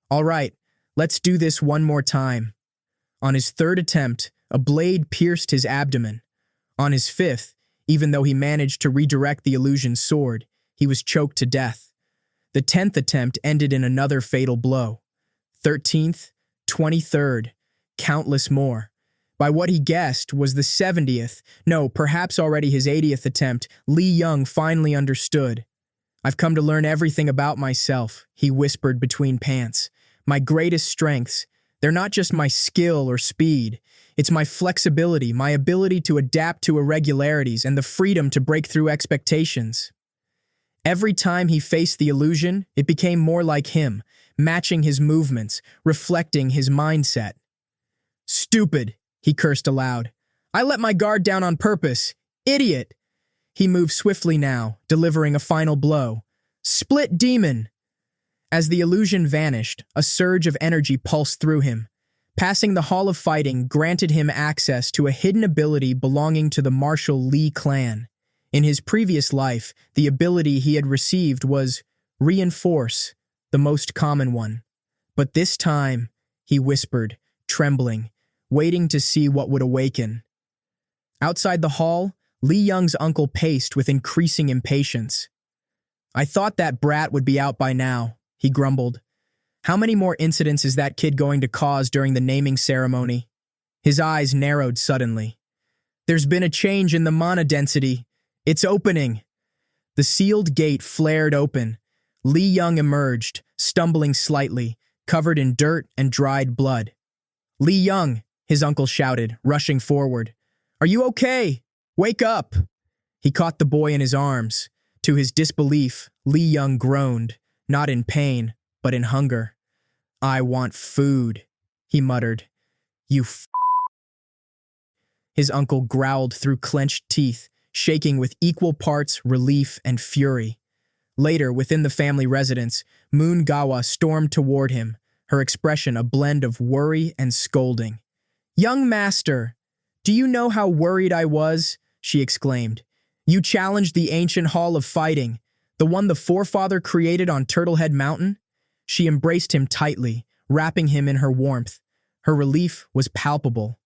"All right, let's do this one more time." On his third attempt, a blade pierced his abdomen. On his fifth, even though he managed to redirect the illusion's sword, he was choked to death. The 10th attempt ended in another fatal blow. 13th, 23rd, countless more. By what he guessed was the 70th, no, perhaps already his 80th attempt, Li Young finally understood. "I've come to learn everything about myself," he whispered between pants. "My greatest strengths, they're not just my skill or speed. It's my flexibility, my ability to adapt to irregularities, and the freedom to break through expectations." Every time he faced the illusion, it became more like him, matching his movements, reflecting his mindset. "Stupid," he cursed aloud. "I let my guard down on purpose. Idiot." He moved swiftly now, delivering a final blow. "Split demon." As the illusion vanished, a surge of energy pulsed through him. Passing the Hall of Fighting granted him access to a hidden ability belonging to the martial Li clan. In his previous life, the ability he had received was Reinforce, the most common one. But this time, he whispered, trembling, waiting to see what would awaken. Outside the hall, Li Young's uncle paced with increasing impatience. "I thought that brat would be out by now," he grumbled. "How many more incidents is that kid going to cause during the naming ceremony?" His eyes narrowed suddenly. "There's been a change in the mana density. It's opening." The sealed gate flared open. Li Young emerged, stumbling slightly, covered in dirt and dried blood. "Li Young," his uncle shouted, rushing forward. "Are you okay? Wake up!" He caught the boy in his arms. To his disbelief, Li Young groaned, not in pain, but in hunger. "I want food," he muttered. His uncle growled through clenched teeth, shaking with equal parts relief and fury. Later, within the family residence, Moon Gawa stormed toward him, her expression a blend of worry and scolding. "Young master, do you know how worried I was?" she exclaimed. "You challenged the ancient Hall of Fighting, the one the forefather created on Turtlehead Mountain?" She embraced him tightly, wrapping him in her warmth. Her relief was palpable.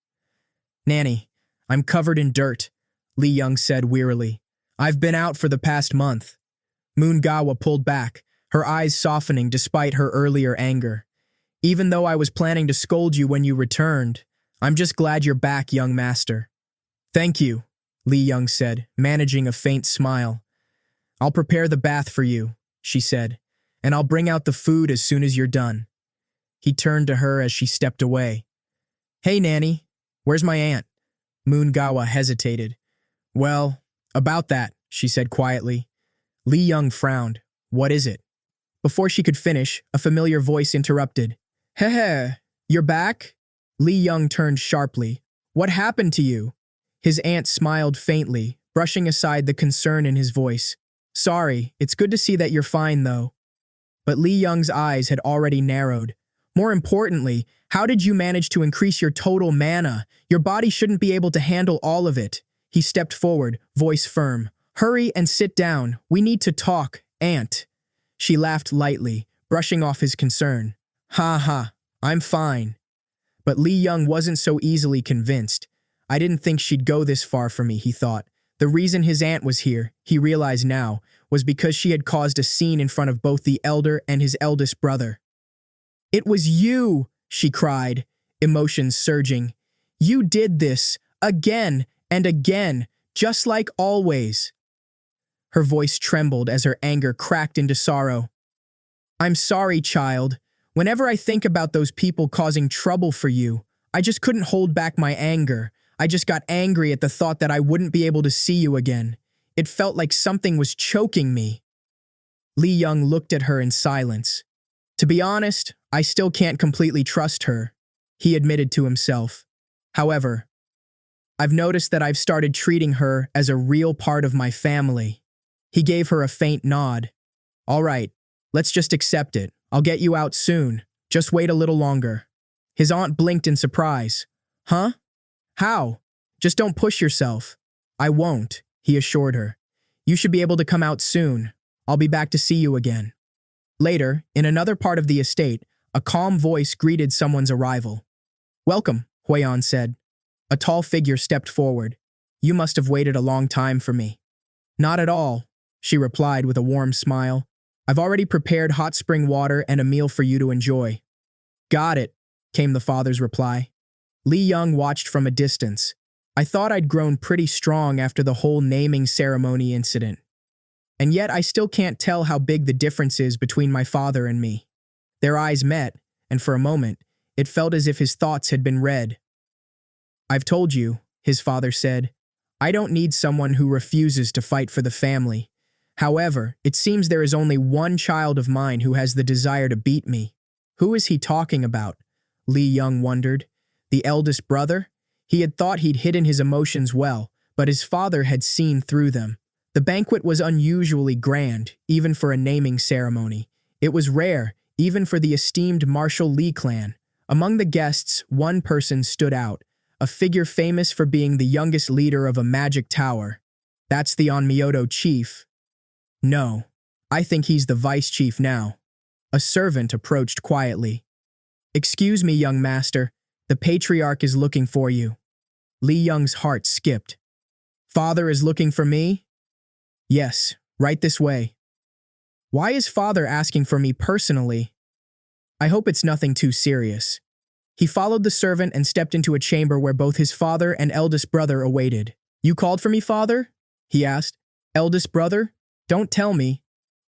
"Nanny, I'm covered in dirt," Li Young said wearily. "I've been out for the past month." Moon Gawa pulled back, her eyes softening despite her earlier anger. "Even though I was planning to scold you when you returned, I'm just glad you're back, young master." "Thank you," Li Young said, managing a faint smile. "I'll prepare the bath for you," she said, "and I'll bring out the food as soon as you're done." He turned to her as she stepped away. "Hey, Nanny, where's my aunt?" Moon Gawa hesitated. "Well, about that," she said quietly. Li Young frowned. "What is it?" Before she could finish, a familiar voice interrupted. "Heh, you're back?" Li Young turned sharply. "What happened to you?" His aunt smiled faintly, brushing aside the concern in his voice. "Sorry, it's good to see that you're fine, though." But Li Young's eyes had already narrowed. "More importantly, how did you manage to increase your total mana? Your body shouldn't be able to handle all of it." He stepped forward, voice firm. "Hurry and sit down. We need to talk, Aunt." She laughed lightly, brushing off his concern. "Ha ha, I'm fine." But Li Young wasn't so easily convinced. "I didn't think she'd go this far for me," he thought. The reason his aunt was here, he realized now, was because she had caused a scene in front of both the elder and his eldest brother. "It was you," she cried, emotions surging. "You did this, again and again, just like always." Her voice trembled as her anger cracked into sorrow. "I'm sorry, child. Whenever I think about those people causing trouble for you, I just couldn't hold back my anger. I just got angry at the thought that I wouldn't be able to see you again. It felt like something was choking me." Li Young looked at her in silence. To be honest, I still can't completely trust her, he admitted to himself. However, I've noticed that I've started treating her as a real part of my family. He gave her a faint nod. All right, let's just accept it. I'll get you out soon. Just wait a little longer. His aunt blinked in surprise. Huh? How? Just don't push yourself. I won't, he assured her. You should be able to come out soon. I'll be back to see you again. Later, in another part of the estate, a calm voice greeted someone's arrival. Welcome, Huiyan said. A tall figure stepped forward. You must have waited a long time for me. Not at all, she replied with a warm smile. I've already prepared hot spring water and a meal for you to enjoy. Got it, came the father's reply. Li Young watched from a distance. I thought I'd grown pretty strong after the whole naming ceremony incident. And yet I still can't tell how big the difference is between my father and me. Their eyes met, and for a moment, it felt as if his thoughts had been read. I've told you, his father said. I don't need someone who refuses to fight for the family. However, it seems there is only one child of mine who has the desire to beat me. Who is he talking about? Li Young wondered. The eldest brother? He had thought he'd hidden his emotions well, but his father had seen through them. The banquet was unusually grand, even for a naming ceremony. It was rare, even for the esteemed Marshall Li clan. Among the guests, one person stood out, a figure famous for being the youngest leader of a magic tower. That's the Onmyoto chief. No, I think he's the vice chief now. A servant approached quietly. Excuse me, young master. The patriarch is looking for you. Li Young's heart skipped. Father is looking for me? Yes, right this way. Why is father asking for me personally? I hope it's nothing too serious. He followed the servant and stepped into a chamber where both his father and eldest brother awaited. You called for me, father? He asked. Eldest brother? Don't tell me.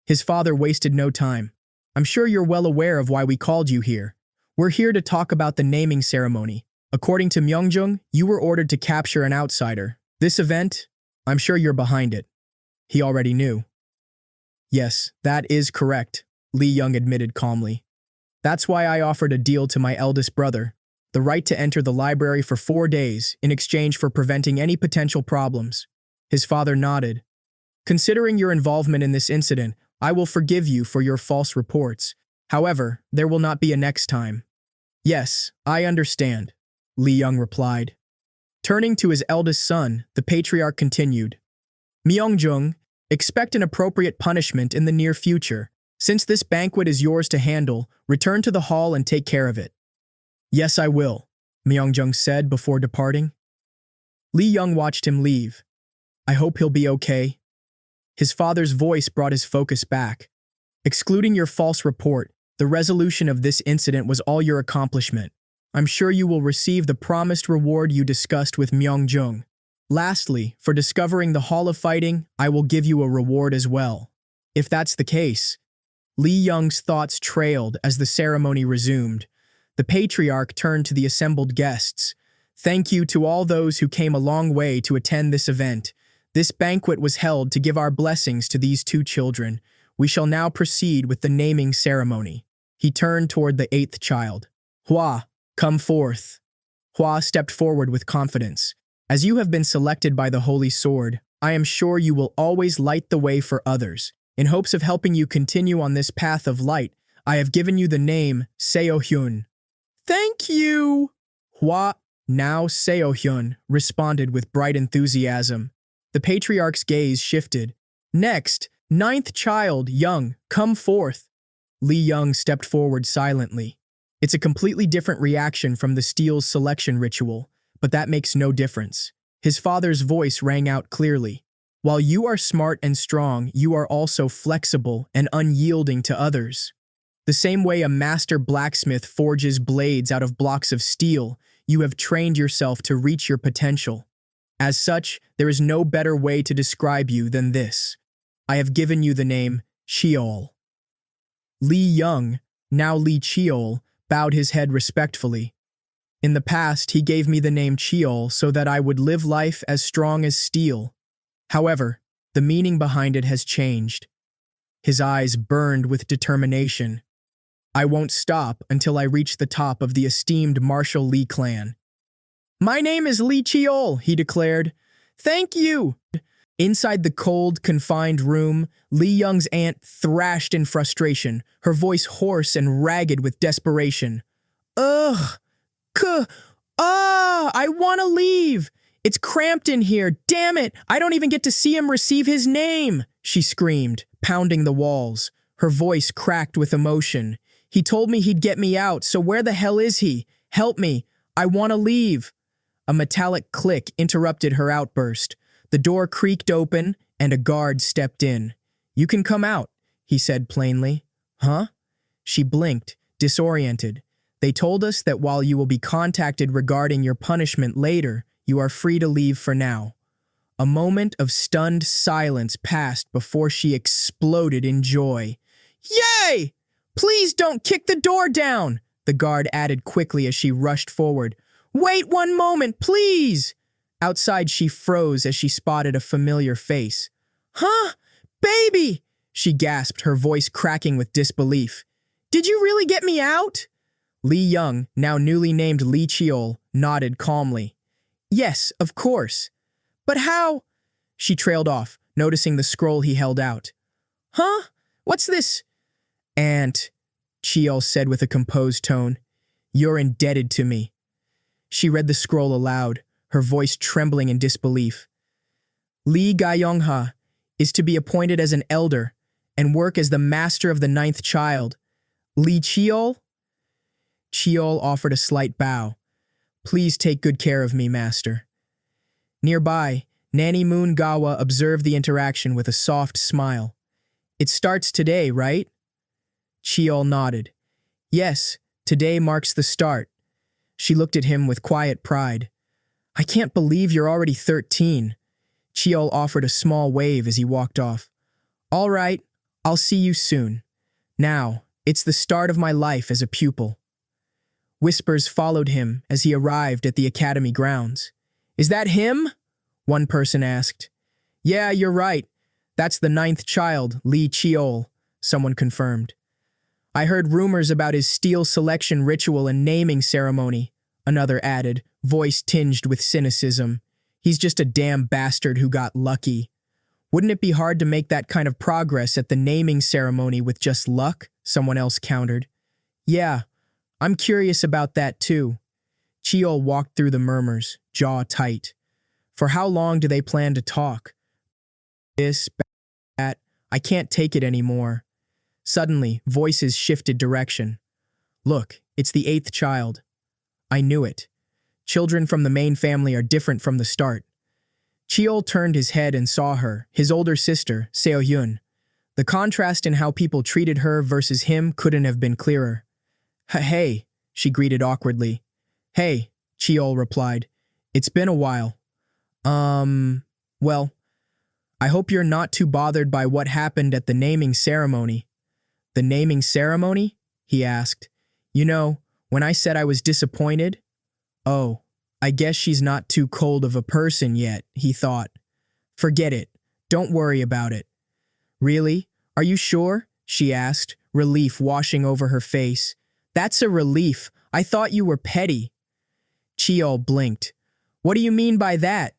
His father wasted no time. I'm sure you're well aware of why we called you here. We're here to talk about the naming ceremony. According to Myeongjung, you were ordered to capture an outsider. This event, I'm sure you're behind it. He already knew. Yes, that is correct, Li Young admitted calmly. That's why I offered a deal to my eldest brother, the right to enter the library for 4 days in exchange for preventing any potential problems. His father nodded. Considering your involvement in this incident, I will forgive you for your false reports. However, there will not be a next time. Yes, I understand, Li Young replied. Turning to his eldest son, the patriarch continued. Myeongjung, expect an appropriate punishment in the near future. Since this banquet is yours to handle, return to the hall and take care of it. Yes, I will, Myeongjung said before departing. Li Young watched him leave. I hope he'll be okay. His father's voice brought his focus back. Excluding your false report, the resolution of this incident was all your accomplishment. I'm sure you will receive the promised reward you discussed with Myeongjung. Lastly, for discovering the Hall of Fighting, I will give you a reward as well. If that's the case. Li Young's thoughts trailed as the ceremony resumed. The patriarch turned to the assembled guests. Thank you to all those who came a long way to attend this event. This banquet was held to give our blessings to these 2 children. We shall now proceed with the naming ceremony. He turned toward the 8th child. Hua, come forth. Hua stepped forward with confidence. As you have been selected by the Holy Sword, I am sure you will always light the way for others. In hopes of helping you continue on this path of light, I have given you the name Seo-hyun. Thank you! Hua, now Seo-hyun, responded with bright enthusiasm. The patriarch's gaze shifted. Next, 9th child, Young, come forth. Li Young stepped forward silently. It's a completely different reaction from the Steel's selection ritual, but that makes no difference. His father's voice rang out clearly. While you are smart and strong, you are also flexible and unyielding to others. The same way a master blacksmith forges blades out of blocks of steel, you have trained yourself to reach your potential. As such, there is no better way to describe you than this. I have given you the name Cheol. Li Young, now Li Cheol, bowed his head respectfully. In the past, he gave me the name Cheol so that I would live life as strong as steel. However, the meaning behind it has changed. His eyes burned with determination. I won't stop until I reach the top of the esteemed Marshall Lee clan. My name is Lee Cheol, he declared. Thank you. Inside the cold, confined room, Lee Young's aunt thrashed in frustration, her voice hoarse and ragged with desperation. Ugh! I want to leave! It's cramped in here, damn it! I don't even get to see him receive his name! She screamed, pounding the walls. Her voice cracked with emotion. He told me he'd get me out, so where the hell is he? Help me! I want to leave! A metallic click interrupted her outburst. The door creaked open, and a guard stepped in. You can come out, he said plainly. Huh? She blinked, disoriented. They told us that while you will be contacted regarding your punishment later, you are free to leave for now. A moment of stunned silence passed before she exploded in joy. Yay! Please don't kick the door down, the guard added quickly as she rushed forward. Wait one moment, please! Outside, she froze as she spotted a familiar face. Huh? Baby! She gasped, her voice cracking with disbelief. Did you really get me out? Lee Young, now newly named Lee Cheol, nodded calmly. Yes, of course. But how? She trailed off, noticing the scroll he held out. Huh? What's this? Aunt, Cheol said with a composed tone. You're indebted to me. She read the scroll aloud, her voice trembling in disbelief. Lee Ga-young-ha is to be appointed as an elder and work as the master of the 9th child. Lee Cheol? Cheol offered a slight bow. Please take good care of me, master. Nearby, Nanny Moon Gawa observed the interaction with a soft smile. It starts today, right? Cheol nodded. Yes, today marks the start. She looked at him with quiet pride. I can't believe you're already 13. Cheol offered a small wave as he walked off. All right, I'll see you soon. Now, it's the start of my life as a pupil. Whispers followed him as he arrived at the academy grounds. Is that him? One person asked. Yeah, you're right. That's the 9th child, Lee Cheol, someone confirmed. I heard rumors about his steel selection ritual and naming ceremony, another added, voice tinged with cynicism. He's just a damn bastard who got lucky. Wouldn't it be hard to make that kind of progress at the naming ceremony with just luck? Someone else countered. Yeah, I'm curious about that too. Cheol walked through the murmurs, jaw tight. For how long do they plan to talk? This, that, I can't take it anymore. Suddenly, voices shifted direction. Look, it's the 8th child. I knew it. Children from the main family are different from the start. Cheol turned his head and saw her, his older sister, Seo-hyun. The contrast in how people treated her versus him couldn't have been clearer. Hey, she greeted awkwardly. Hey, Cheol replied. It's been a while. Well, I hope you're not too bothered by what happened at the naming ceremony. The naming ceremony? He asked. You know, when I said I was disappointed? Oh, I guess she's not too cold of a person yet, he thought. Forget it. Don't worry about it. Really? Are you sure? She asked, relief washing over her face. That's a relief. I thought you were petty. Cheol blinked. What do you mean by that?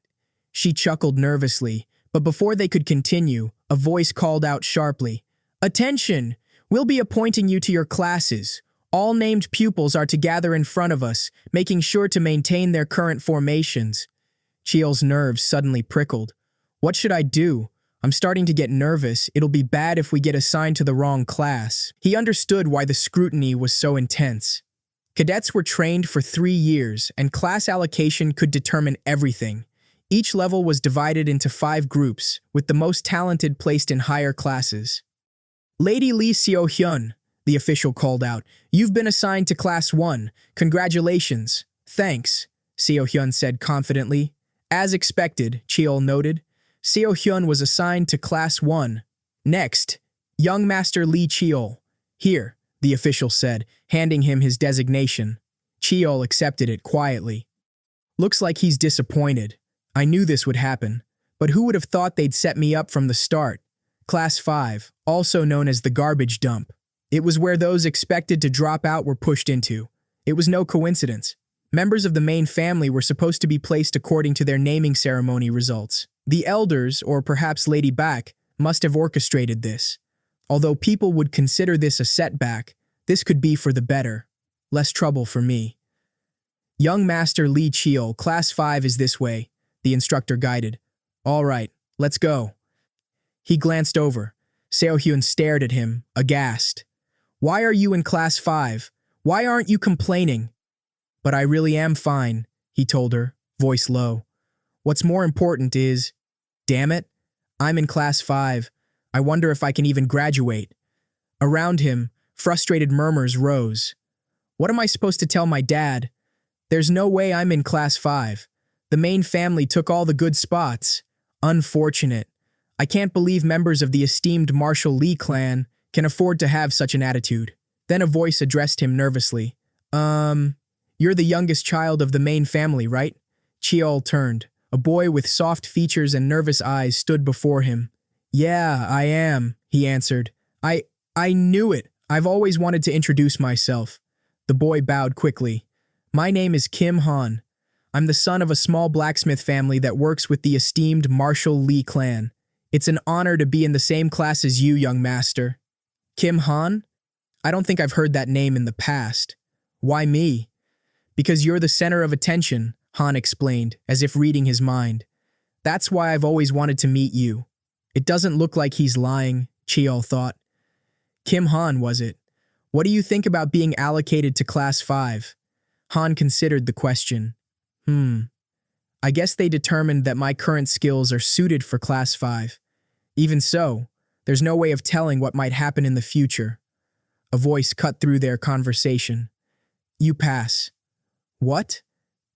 She chuckled nervously, but before they could continue, a voice called out sharply. Attention! We'll be appointing you to your classes. All named pupils are to gather in front of us, making sure to maintain their current formations. Cheol's nerves suddenly prickled. What should I do? I'm starting to get nervous. It'll be bad if we get assigned to the wrong class. He understood why the scrutiny was so intense. Cadets were trained for 3 years, and class allocation could determine everything. Each level was divided into 5 groups, with the most talented placed in higher classes. Lady Lee Seo-hyun, the official called out, you've been assigned to Class 1. Congratulations. Thanks, Seo-hyun said confidently. As expected, Cheol noted. Seo-hyun was assigned to Class 1. Next, young Master Lee Cheol. Here, the official said, handing him his designation. Cheol accepted it quietly. Looks like he's disappointed. I knew this would happen, but who would have thought they'd set me up from the start? Class 5, also known as the garbage dump. It was where those expected to drop out were pushed into. It was no coincidence. Members of the main family were supposed to be placed according to their naming ceremony results. The elders, or perhaps Lady Back, must have orchestrated this. Although people would consider this a setback, this could be for the better. Less trouble for me. Young Master Lee Cheo, Class 5 is this way, the instructor guided. All right, let's go. He glanced over. Seo-hyun stared at him, aghast. Why are you in Class 5? Why aren't you complaining? But I really am fine, he told her, voice low. What's more important is, damn it, I'm in Class 5. I wonder if I can even graduate. Around him, frustrated murmurs rose. What am I supposed to tell my dad? There's no way I'm in Class 5. The main family took all the good spots. Unfortunate. I can't believe members of the esteemed Marshall Lee clan can afford to have such an attitude. Then a voice addressed him nervously. You're the youngest child of the main family, right? Cheol turned. A boy with soft features and nervous eyes stood before him. Yeah, I am, he answered. I knew it. I've always wanted to introduce myself. The boy bowed quickly. My name is Kim Han. I'm the son of a small blacksmith family that works with the esteemed Marshall Lee clan. It's an honor to be in the same class as you, young master. Kim Han? I don't think I've heard that name in the past. Why me? Because you're the center of attention, Han explained, as if reading his mind. That's why I've always wanted to meet you. It doesn't look like he's lying, Cheol thought. Kim Han, was it? What do you think about being allocated to Class 5? Han considered the question. I guess they determined that my current skills are suited for Class 5. Even so, there's no way of telling what might happen in the future. A voice cut through their conversation. You pass. What?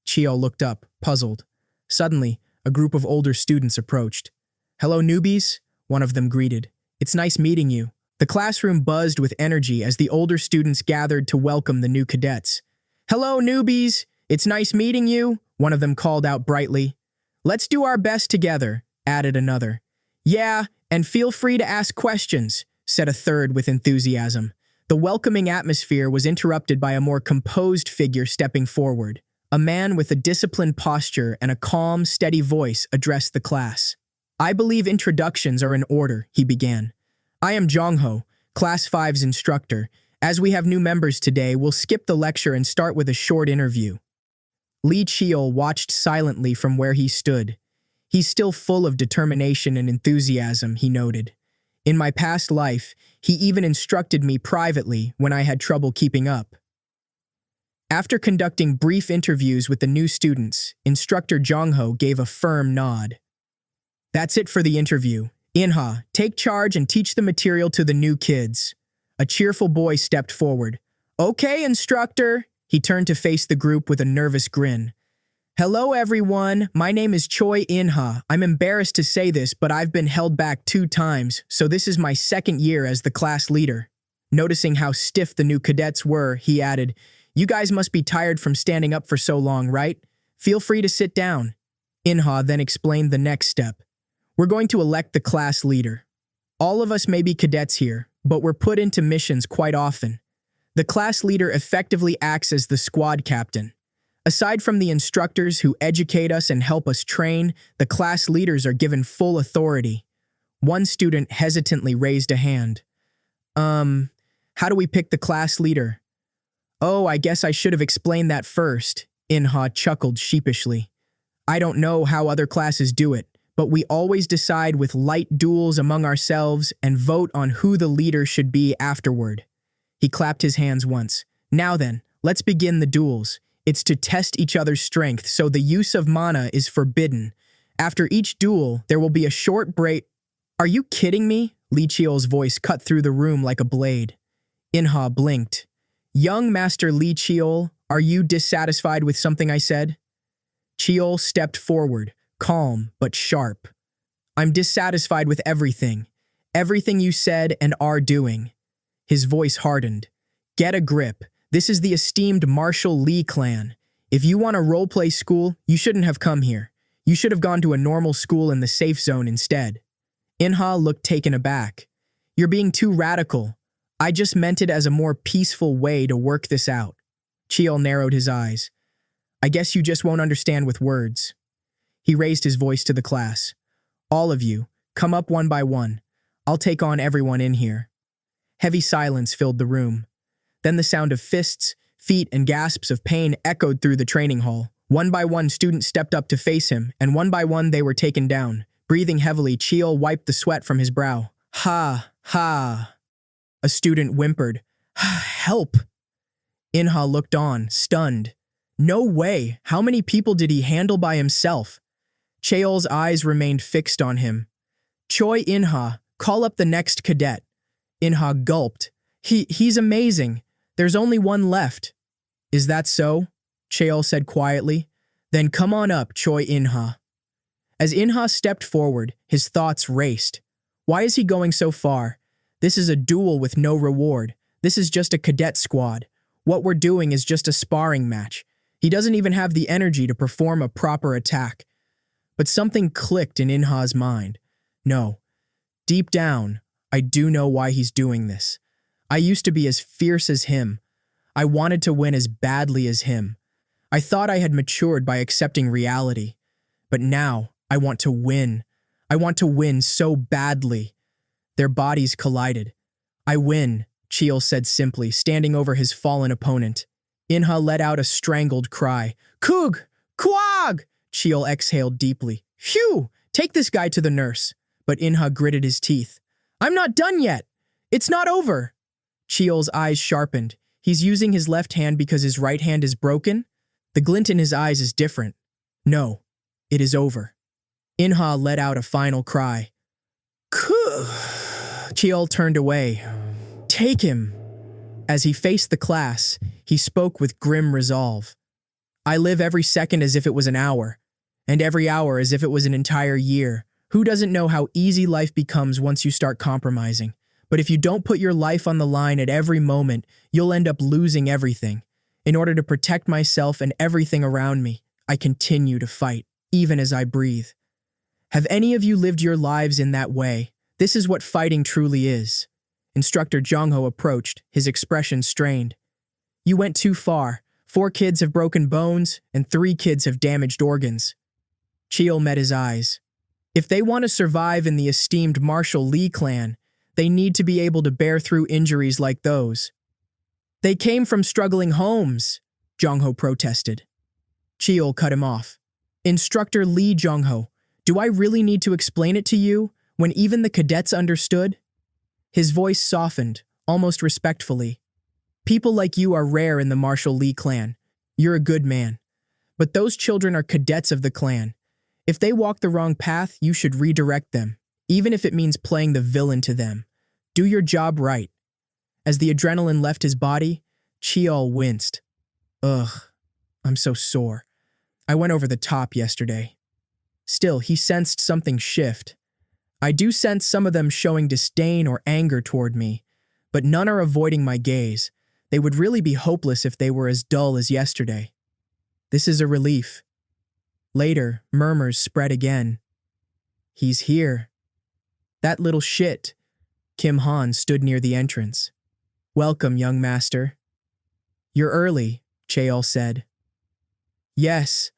Cheol looked up, puzzled. Suddenly, a group of older students approached. Hello, newbies, one of them greeted. It's nice meeting you. The classroom buzzed with energy as the older students gathered to welcome the new cadets. Hello, newbies. It's nice meeting you, one of them called out brightly. Let's do our best together, added another. Yeah, and feel free to ask questions, said a third with enthusiasm. The welcoming atmosphere was interrupted by a more composed figure stepping forward. A man with a disciplined posture and a calm, steady voice addressed the class. I believe introductions are in order, he began. I am Jong-ho, Class 5's instructor. As we have new members today, we'll skip the lecture and start with a short interview. Lee Cheol watched silently from where he stood. He's still full of determination and enthusiasm, he noted. In my past life, he even instructed me privately when I had trouble keeping up. After conducting brief interviews with the new students, Instructor Jong-ho gave a firm nod. That's it for the interview. In-ha, take charge and teach the material to the new kids. A cheerful boy stepped forward. Okay, instructor. He turned to face the group with a nervous grin. Hello, everyone. My name is Choi In-ha. I'm embarrassed to say this, but I've been held back 2 times, so this is my second year as the class leader. Noticing how stiff the new cadets were, he added, You guys must be tired from standing up for so long, right? Feel free to sit down. In-ha then explained the next step. We're going to elect the class leader. All of us may be cadets here, but we're put into missions quite often. The class leader effectively acts as the squad captain. Aside from the instructors who educate us and help us train, the class leaders are given full authority. One student hesitantly raised a hand. How do we pick the class leader? Oh, I guess I should have explained that first, In-ha chuckled sheepishly. I don't know how other classes do it, but we always decide with light duels among ourselves and vote on who the leader should be afterward. He clapped his hands once. Now then, let's begin the duels. It's to test each other's strength, so the use of mana is forbidden. After each duel, there will be a short break. Are you kidding me? Lee Cheol's voice cut through the room like a blade. In-ha blinked. Young Master Lee Cheol, are you dissatisfied with something I said? Cheol stepped forward, calm but sharp. I'm dissatisfied with everything. Everything you said and are doing. His voice hardened. Get a grip. This is the esteemed Marshall Lee clan. If you want a roleplay school, you shouldn't have come here. You should have gone to a normal school in the safe zone instead. Inha looked taken aback. You're being too radical. I just meant it as a more peaceful way to work this out. Cheol narrowed his eyes. I guess you just won't understand with words. He raised his voice to the class. All of you, come up one by one. I'll take on everyone in here. Heavy silence filled the room. Then the sound of fists, feet, and gasps of pain echoed through the training hall. One by one, students stepped up to face him, and one by one they were taken down. Breathing heavily, Cheol wiped the sweat from his brow. Ha, ha. A student whimpered. Help. Inha looked on, stunned. No way. How many people did he handle by himself? Cheol's eyes remained fixed on him. Choi Inha, call up the next cadet. Inha gulped. He's amazing. There's only one left. Is that so? Cheol said quietly. Then come on up, Choi Inha. As Inha stepped forward, his thoughts raced. Why is he going so far? This is a duel with no reward. This is just a cadet squad. What we're doing is just a sparring match. He doesn't even have the energy to perform a proper attack. But something clicked in Inha's mind. No. Deep down, I do know why he's doing this. I used to be as fierce as him. I wanted to win as badly as him. I thought I had matured by accepting reality. But now, I want to win. I want to win so badly. Their bodies collided. I win, Cheol said simply, standing over his fallen opponent. Inha let out a strangled cry. Kug! Quag! Cheol exhaled deeply. Phew! Take this guy to the nurse. But Inha gritted his teeth. I'm not done yet. It's not over. Cheol's eyes sharpened. He's using his left hand because his right hand is broken? The glint in his eyes is different. No, it is over. Inha let out a final cry. Cheol turned away. Take him. As he faced the class, he spoke with grim resolve. I live every second as if it was an hour, and every hour as if it was an entire year. Who doesn't know how easy life becomes once you start compromising? But if you don't put your life on the line at every moment, you'll end up losing everything. In order to protect myself and everything around me, I continue to fight, even as I breathe. Have any of you lived your lives in that way? This is what fighting truly is. Instructor Jongho approached, his expression strained. You went too far. 4 kids have broken bones, and 3 kids have damaged organs. Cheol met his eyes. If they want to survive in the esteemed Marshall Lee clan, they need to be able to bear through injuries like those. They came from struggling homes, Jongho protested. Cheol cut him off. Instructor Lee Jongho, do I really need to explain it to you when even the cadets understood? His voice softened, almost respectfully. People like you are rare in the Marshall Lee clan. You're a good man. But those children are cadets of the clan. If they walk the wrong path, you should redirect them, even if it means playing the villain to them. Do your job right. As the adrenaline left his body, Cheol winced. Ugh, I'm so sore. I went over the top yesterday. Still, he sensed something shift. I do sense some of them showing disdain or anger toward me, but none are avoiding my gaze. They would really be hopeless if they were as dull as yesterday. This is a relief. Later, murmurs spread again. He's here. That little shit. Kim Han stood near the entrance. Welcome, young master. You're early, Cheol said. Yes.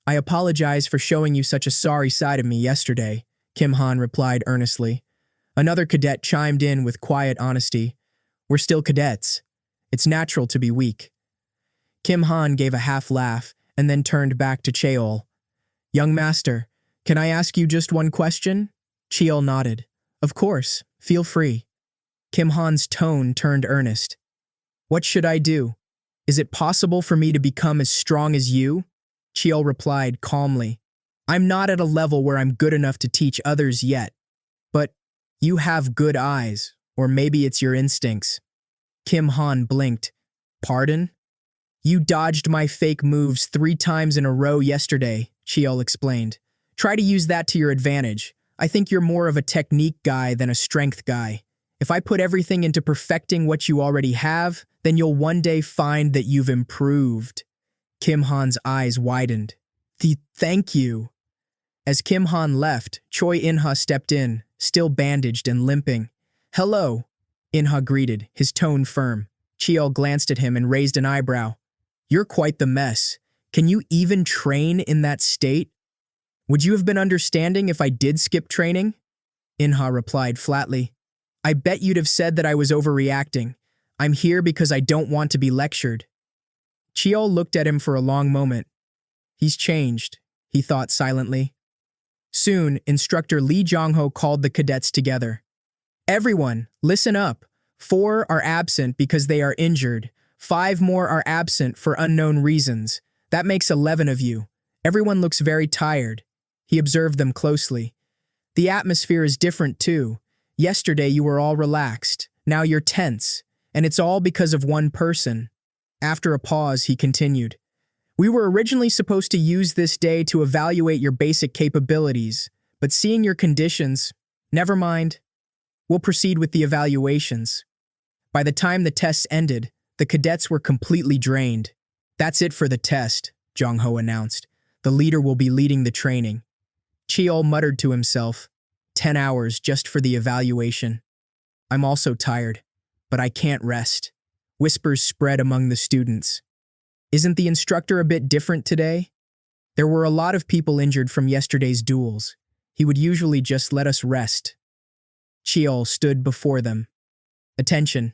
I apologize for showing you such a sorry side of me yesterday, Kim Han replied earnestly. Another cadet chimed in with quiet honesty. We're still cadets. It's natural to be weak. Kim Han gave a half laugh and then turned back to Cheol. Young master, can I ask you just one question? Cheol nodded. Of course, feel free. Kim Han's tone turned earnest. What should I do? Is it possible for me to become as strong as you? Cheol replied calmly. I'm not at a level where I'm good enough to teach others yet. But you have good eyes, or maybe it's your instincts. Kim Han blinked. Pardon? You dodged my fake moves 3 times in a row yesterday, Cheol explained. Try to use that to your advantage. I think you're more of a technique guy than a strength guy. If I put everything into perfecting what you already have, then you'll one day find that you've improved. Kim Han's eyes widened. Thank you. As Kim Han left, Choi In-ha stepped in, still bandaged and limping. "Hello," Inha greeted, his tone firm. Chiol glanced at him and raised an eyebrow. "You're quite the mess. Can you even train in that state? Would you have been understanding if I did skip training?" Inha replied flatly. "I bet you'd have said that I was overreacting. I'm here because I don't want to be lectured." Chiol looked at him for a long moment. "He's changed," he thought silently. Soon, instructor Lee Jong-ho called the cadets together. "Everyone, listen up. 4 are absent because they are injured. 5 more are absent for unknown reasons. That makes 11 of you. Everyone looks very tired." He observed them closely. "The atmosphere is different too. Yesterday you were all relaxed. Now you're tense. And it's all because of one person." After a pause, he continued. "We were originally supposed to use this day to evaluate your basic capabilities, but seeing your conditions, never mind. We'll proceed with the evaluations." By the time the tests ended, the cadets were completely drained. "That's it for the test," Jong-ho announced. "The leader will be leading the training." Cheol muttered to himself, 10 hours just for the evaluation. "I'm also tired, but I can't rest." Whispers spread among the students. "Isn't the instructor a bit different today?" There were a lot of people injured from yesterday's duels. He would usually just let us rest. Cheol stood before them. "Attention.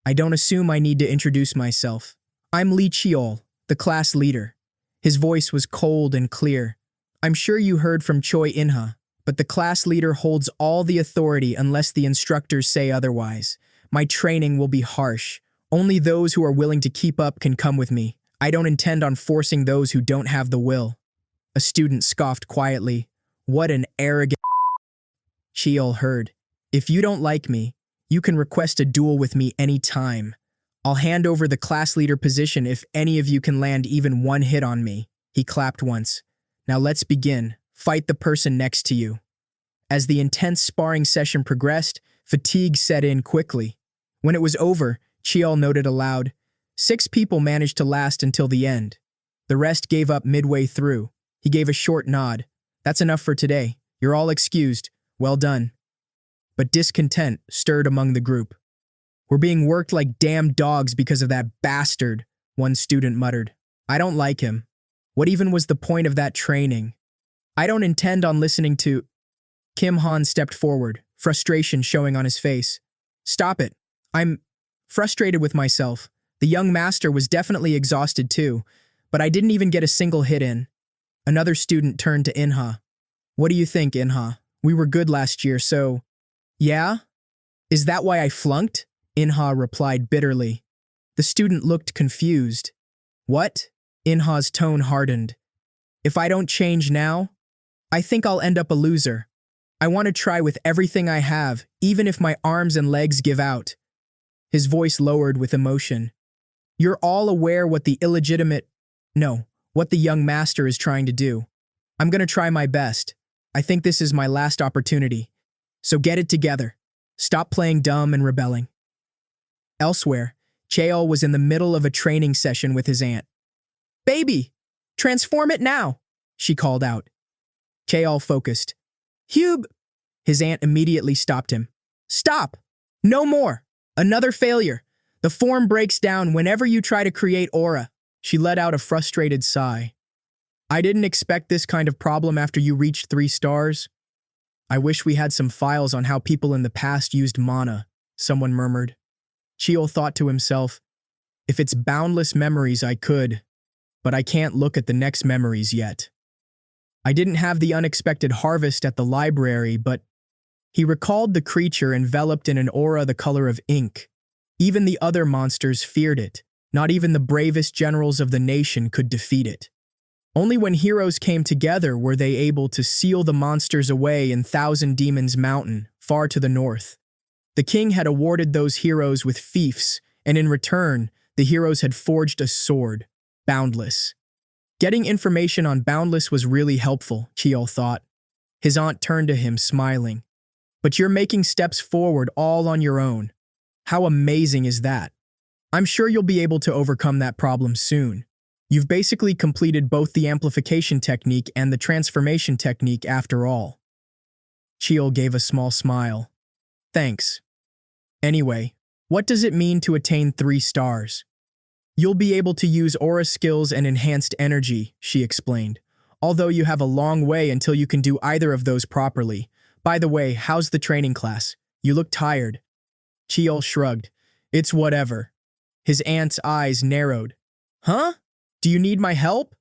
I don't assume I need to introduce myself. I'm Lee Cheol, the class leader." His voice was cold and clear. "I'm sure you heard from Choi Inha, but the class leader holds all the authority unless the instructors say otherwise. My training will be harsh. Only those who are willing to keep up can come with me. I don't intend on forcing those who don't have the will." A student scoffed quietly. "What an arrogant—" Cheol heard. "If you don't like me, you can request a duel with me any time. I'll hand over the class leader position if any of you can land even one hit on me." He clapped once. "Now let's begin. Fight the person next to you." As the intense sparring session progressed, fatigue set in quickly. When it was over, Cheol noted aloud, 6 people managed to last until the end. The rest gave up midway through. He gave a short nod. "That's enough for today. You're all excused. Well done." But discontent stirred among the group. "We're being worked like damn dogs because of that bastard," one student muttered. "I don't like him. What even was the point of that training? I don't intend on listening to—" Kim Han stepped forward, frustration showing on his face. "Stop it. I'm frustrated with myself. The young master was definitely exhausted too, but I didn't even get a single hit in." Another student turned to Inha. "What do you think, Inha? We were good last year, so—" "Yeah? Is that why I flunked?" Inha replied bitterly. The student looked confused. "What?" Inha's tone hardened. "If I don't change now, I think I'll end up a loser. I want to try with everything I have, even if my arms and legs give out." His voice lowered with emotion. "You're all aware what the what the young master is trying to do. I'm going to try my best. I think this is my last opportunity. So get it together. Stop playing dumb and rebelling." Elsewhere, Cheol was in the middle of a training session with his aunt. "Baby, transform it now," she called out. Cheol focused. "Hube!" His aunt immediately stopped him. "Stop! No more! Another failure. The form breaks down whenever you try to create aura." She let out a frustrated sigh. "I didn't expect this kind of problem after you reached 3 stars. I wish we had some files on how people in the past used mana," someone murmured. Cheol thought to himself, "If it's boundless memories, I could, but I can't look at the next memories yet. I didn't have the unexpected harvest at the library, but—" He recalled the creature enveloped in an aura the color of ink. Even the other monsters feared it. Not even the bravest generals of the nation could defeat it. Only when heroes came together were they able to seal the monsters away in Thousand Demons Mountain, far to the north. The king had awarded those heroes with fiefs, and in return, the heroes had forged a sword, Boundless. Getting information on Boundless was really helpful, Cheol thought. His aunt turned to him, smiling. "But you're making steps forward all on your own. How amazing is that? I'm sure you'll be able to overcome that problem soon. You've basically completed both the amplification technique and the transformation technique after all." Chiel gave a small smile. Thanks. Anyway, what does it mean to attain 3 stars? You'll be able to use aura skills and enhanced energy, she explained. Although you have a long way until you can do either of those properly. By the way, how's the training class? You look tired. Chiel shrugged. It's whatever. His aunt's eyes narrowed. Huh? Do you need my help?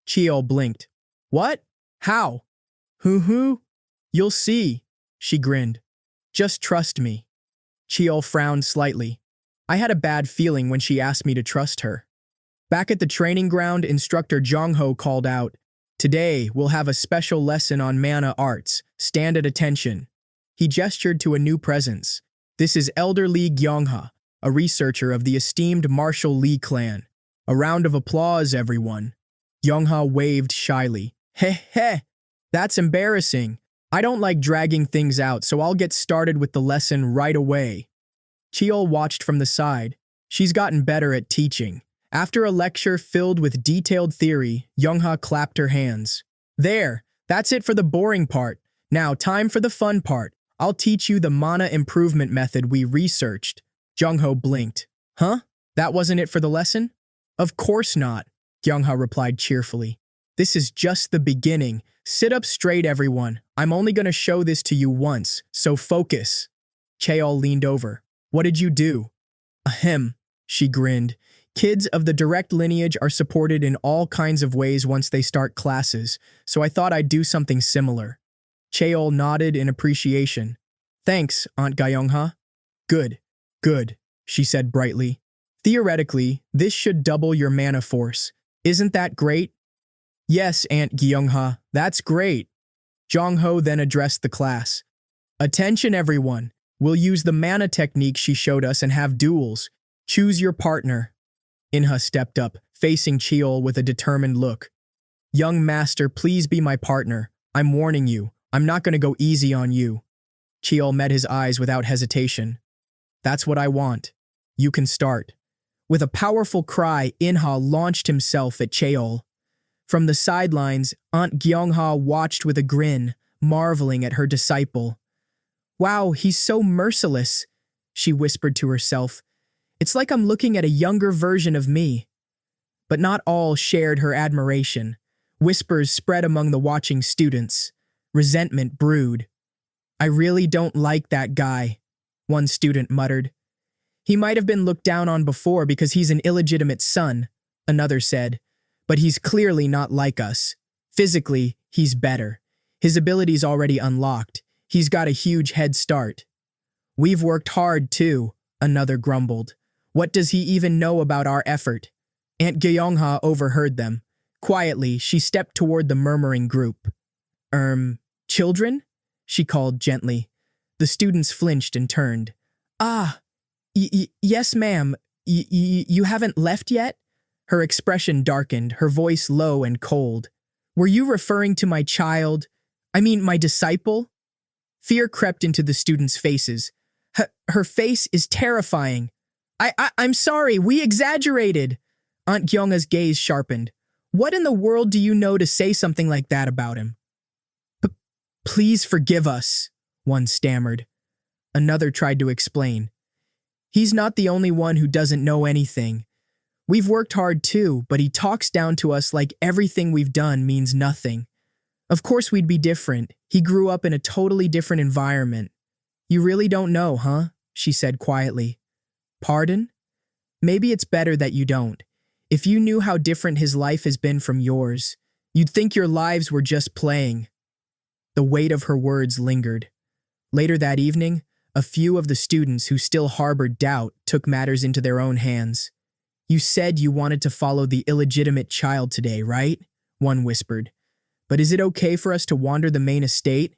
Chiel blinked. What? How? Hoo-hoo? You'll see, she grinned. Just trust me. Chiel frowned slightly. I had a bad feeling when she asked me to trust her. Back at the training ground, instructor Jongho called out, Today, we'll have a special lesson on mana arts. Stand at attention. He gestured to a new presence. This is Elder Lee Gyongha, a researcher of the esteemed martial Lee clan. A round of applause, everyone. Gyongha waved shyly. Heh, that's embarrassing. I don't like dragging things out, so I'll get started with the lesson right away. Chiel watched from the side. She's gotten better at teaching. After a lecture filled with detailed theory, Gyongha clapped her hands. There, that's it for the boring part. Now, time for the fun part. I'll teach you the mana improvement method we researched. Jongho blinked. Huh? That wasn't it for the lesson? Of course not, Gyongha replied cheerfully. This is just the beginning. Sit up straight, everyone. I'm only going to show this to you once, so focus. Cheol leaned over. What did you do? Ahem, she grinned. Kids of the direct lineage are supported in all kinds of ways once they start classes, so I thought I'd do something similar. Cheol nodded in appreciation. Thanks, Aunt Gyongha. Good, she said brightly. Theoretically, this should double your mana force. Isn't that great? Yes, Aunt Gyongha, that's great. Jongho then addressed the class. Attention, everyone. We'll use the mana technique she showed us and have duels. Choose your partner. Inha stepped up, facing Chiel with a determined look. Young master, please be my partner. I'm warning you. I'm not going to go easy on you. Chiel met his eyes without hesitation. That's what I want. You can start. With a powerful cry, Inha launched himself at Cheol. From the sidelines, Aunt Gyongha watched with a grin, marveling at her disciple. Wow, he's so merciless, she whispered to herself. It's like I'm looking at a younger version of me. But not all shared her admiration. Whispers spread among the watching students. Resentment brewed. I really don't like that guy, one student muttered. He might have been looked down on before because he's an illegitimate son, another said. But he's clearly not like us. Physically, he's better. His ability's already unlocked. He's got a huge head start. We've worked hard, too, another grumbled. What does he even know about our effort? Aunt Gyongha overheard them. Quietly, she stepped toward the murmuring group. Children? She called gently. The students flinched and turned. Yes, ma'am. You haven't left yet? Her expression darkened, her voice low and cold. Were you referring to my child? My disciple? Fear crept into the students' faces. Her face is terrifying. I'm sorry, we exaggerated. Aunt Gyongha's gaze sharpened. What in the world do you know to say something like that about him? Please forgive us, one stammered. Another tried to explain. He's not the only one who doesn't know anything. We've worked hard too, but he talks down to us like everything we've done means nothing. Of course we'd be different. He grew up in a totally different environment. You really don't know, huh? She said quietly. Pardon? Maybe it's better that you don't. If you knew how different his life has been from yours, you'd think your lives were just playing. The weight of her words lingered. Later that evening, a few of the students who still harbored doubt took matters into their own hands. You said you wanted to follow the illegitimate child today, right? One whispered. But is it okay for us to wander the main estate?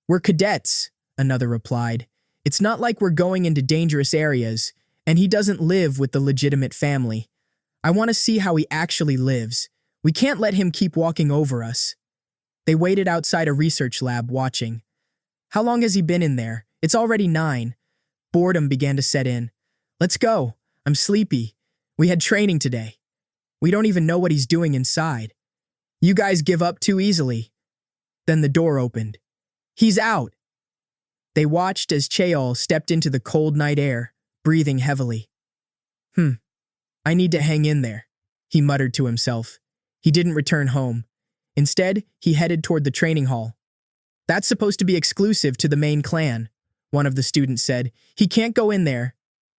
We're cadets, another replied. It's not like we're going into dangerous areas, and he doesn't live with the legitimate family. I want to see how he actually lives. We can't let him keep walking over us. They waited outside a research lab watching. How long has he been in there? It's already 9. Boredom began to set in. Let's go. I'm sleepy. We had training today. We don't even know what he's doing inside. You guys give up too easily. Then the door opened. He's out. They watched as Cheol stepped into the cold night air, breathing heavily. I need to hang in there, he muttered to himself. He didn't return home. Instead, he headed toward the training hall. That's supposed to be exclusive to the main clan, one of the students said. He can't go in there.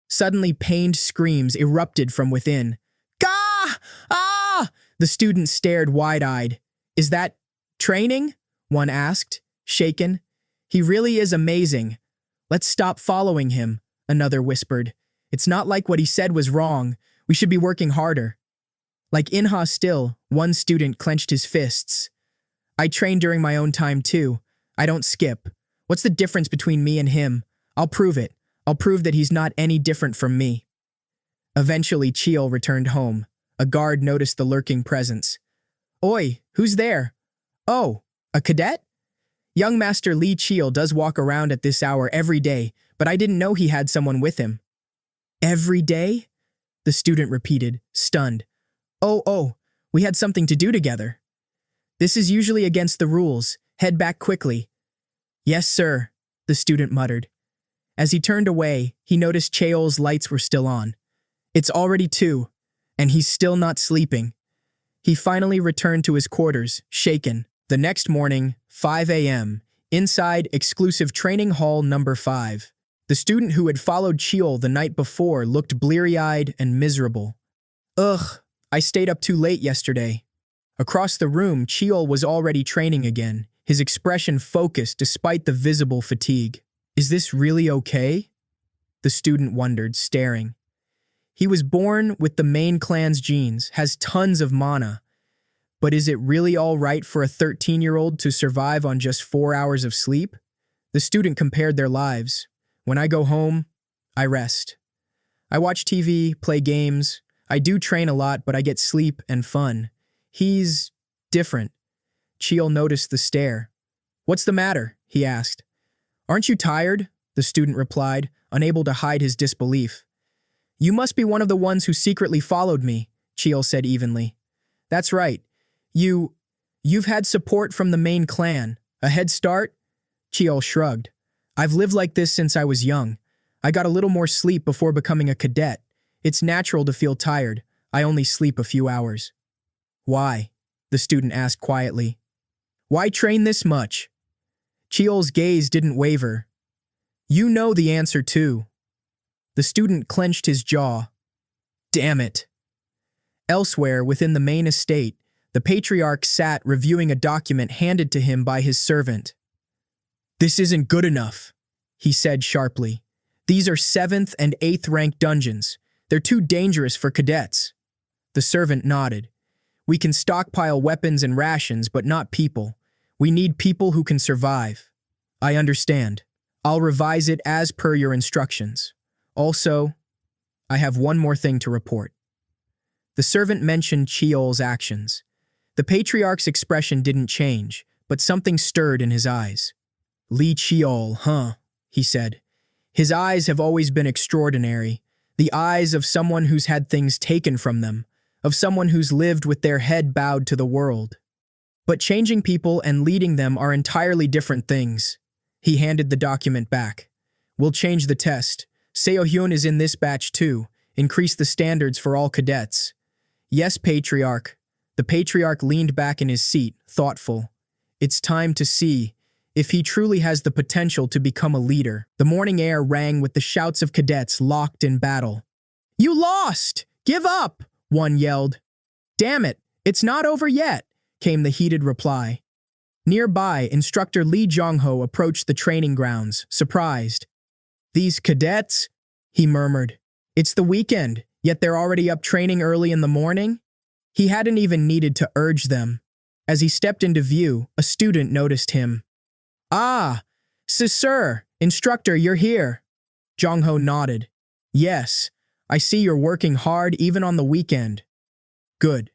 Suddenly, pained screams erupted from within. Gah! Ah! The students stared wide-eyed. Is that training? One asked, shaken. He really is amazing. Let's stop following him, another whispered. It's not like what he said was wrong. We should be working harder. Like Inha still, one student clenched his fists. I train during my own time too. I don't skip. What's the difference between me and him? I'll prove it. I'll prove that he's not any different from me. Eventually, Cheol returned home. A guard noticed the lurking presence. Oi, who's there? Oh, a cadet? Young Master Lee Cheol does walk around at this hour every day, but I didn't know he had someone with him. Every day? The student repeated, stunned. Oh, we had something to do together. This is usually against the rules. Head back quickly. Yes, sir, the student muttered. As he turned away, he noticed Cheol's lights were still on. It's already 2, and he's still not sleeping. He finally returned to his quarters, shaken. The next morning, 5 a.m., inside exclusive training hall number 5. The student who had followed Cheol the night before looked bleary-eyed and miserable. Ugh, I stayed up too late yesterday. Across the room, Cheol was already training again, his expression focused despite the visible fatigue. Is this really okay? The student wondered, staring. He was born with the main clan's genes, has tons of mana. But is it really all right for a 13-year-old to survive on just 4 hours of sleep? The student compared their lives. When I go home, I rest. I watch TV, play games. I do train a lot, but I get sleep and fun. He's different. Cheol noticed the stare. What's the matter? He asked. Aren't you tired? The student replied, unable to hide his disbelief. You must be one of the ones who secretly followed me, Cheol said evenly. That's right. You've had support from the main clan. A head start? Cheol shrugged. I've lived like this since I was young. I got a little more sleep before becoming a cadet. It's natural to feel tired. I only sleep a few hours. Why? The student asked quietly. Why train this much? Cheol's gaze didn't waver. You know the answer too. The student clenched his jaw. Damn it. Elsewhere, within the main estate, the patriarch sat reviewing a document handed to him by his servant. This isn't good enough, he said sharply. These are 7th and 8th rank dungeons. They're too dangerous for cadets. The servant nodded. We can stockpile weapons and rations, but not people. We need people who can survive. I understand. I'll revise it as per your instructions. Also, I have one more thing to report. The servant mentioned Cheol's actions. The patriarch's expression didn't change, but something stirred in his eyes. Lee Cheol, huh? He said. His eyes have always been extraordinary. The eyes of someone who's had things taken from them, of someone who's lived with their head bowed to the world. But changing people and leading them are entirely different things. He handed the document back. We'll change the test. Seo-hyun is in this batch too. Increase the standards for all cadets. Yes, Patriarch. The Patriarch leaned back in his seat, thoughtful. It's time to see if he truly has the potential to become a leader. The morning air rang with the shouts of cadets locked in battle. You lost! Give up! One yelled. Damn it, it's not over yet, came the heated reply. Nearby, instructor Lee Jong-ho approached the training grounds, surprised. These cadets? He murmured. It's the weekend, yet they're already up training early in the morning? He hadn't even needed to urge them. As he stepped into view, a student noticed him. Ah, sir, instructor, you're here. Jong-ho nodded. Yes, I see you're working hard even on the weekend. Good.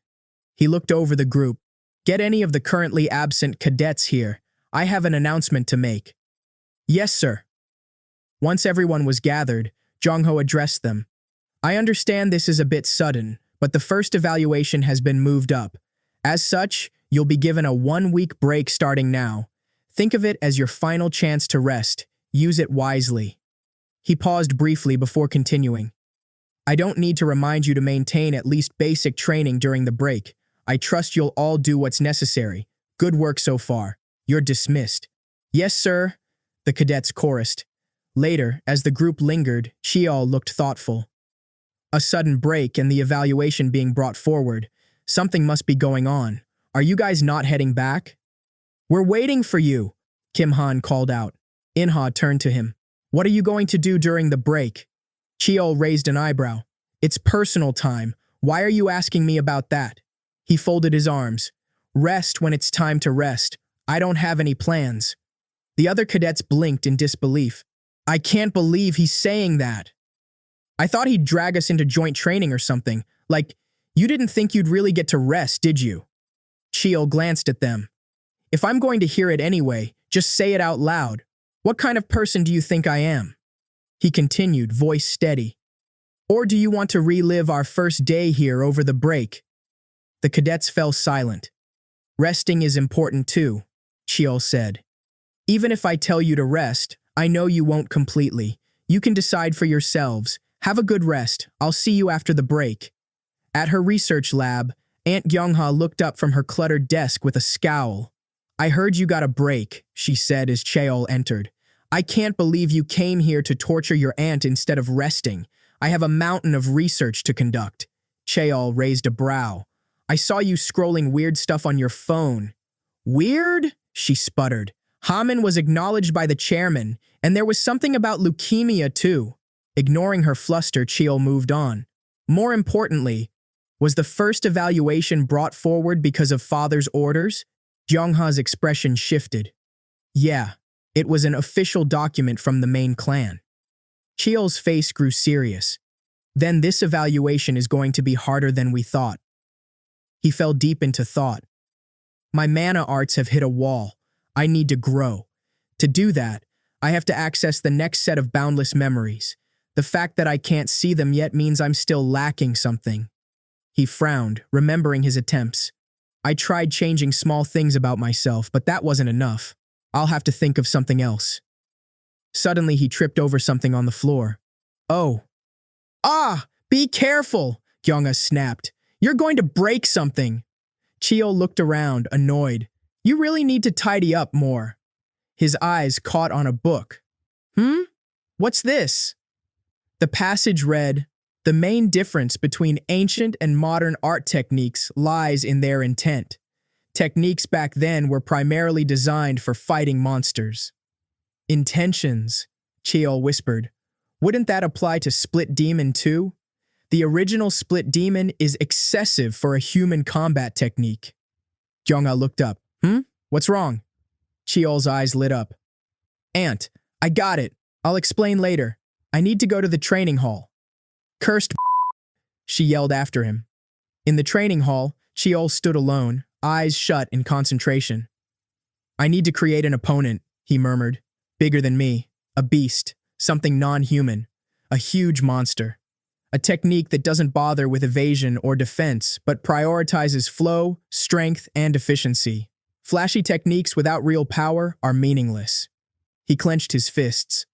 He looked over the group. Get any of the currently absent cadets here. I have an announcement to make. Yes, sir. Once everyone was gathered, Jong-ho addressed them. I understand this is a bit sudden, but the first evaluation has been moved up. As such, you'll be given a 1-week break starting now. Think of it as your final chance to rest. Use it wisely. He paused briefly before continuing. I don't need to remind you to maintain at least basic training during the break. I trust you'll all do what's necessary. Good work so far. You're dismissed. Yes, sir, the cadets chorused. Later, as the group lingered, Cheol looked thoughtful. A sudden break and the evaluation being brought forward. Something must be going on. Are you guys not heading back? We're waiting for you, Kim Han called out. In-ha turned to him. What are you going to do during the break? Cheol raised an eyebrow. It's personal time. Why are you asking me about that? He folded his arms. Rest when it's time to rest. I don't have any plans. The other cadets blinked in disbelief. I can't believe he's saying that. I thought he'd drag us into joint training or something. Like, you didn't think you'd really get to rest, did you? Cheol glanced at them. If I'm going to hear it anyway, just say it out loud. What kind of person do you think I am? He continued, voice steady. Or do you want to relive our first day here over the break? The cadets fell silent. Resting is important too, Cheol said. Even if I tell you to rest, I know you won't completely. You can decide for yourselves. Have a good rest. I'll see you after the break. At her research lab, Aunt Gyungha looked up from her cluttered desk with a scowl. I heard you got a break, she said as Cheol entered. I can't believe you came here to torture your aunt instead of resting. I have a mountain of research to conduct. Cheol raised a brow. I saw you scrolling weird stuff on your phone. Weird? She sputtered. Haman was acknowledged by the chairman, and there was something about leukemia too. Ignoring her fluster, Cheol moved on. More importantly, was the first evaluation brought forward because of father's orders? Gyungha's expression shifted. Yeah, it was an official document from the main clan. Cheol's face grew serious. Then this evaluation is going to be harder than we thought. He fell deep into thought. My mana arts have hit a wall. I need to grow. To do that, I have to access the next set of boundless memories. The fact that I can't see them yet means I'm still lacking something. He frowned, remembering his attempts. I tried changing small things about myself, but that wasn't enough. I'll have to think of something else. Suddenly, he tripped over something on the floor. Oh. Ah! Be careful! Gyungha snapped. You're going to break something. Cheol looked around, annoyed. You really need to tidy up more. His eyes caught on a book. What's this? The passage read, the main difference between ancient and modern art techniques lies in their intent. Techniques back then were primarily designed for fighting monsters. Intentions, Cheol whispered. Wouldn't that apply to Split Demon too? The original Split Demon is excessive for a human combat technique. Gyungha looked up. What's wrong? Cheol's eyes lit up. Aunt, I got it. I'll explain later. I need to go to the training hall. Cursed she yelled after him. In the training hall, Cheol stood alone, eyes shut in concentration. I need to create an opponent, he murmured. Bigger than me. A beast. Something non-human. A huge monster. A technique that doesn't bother with evasion or defense, but prioritizes flow, strength, and efficiency. Flashy techniques without real power are meaningless. He clenched his fists.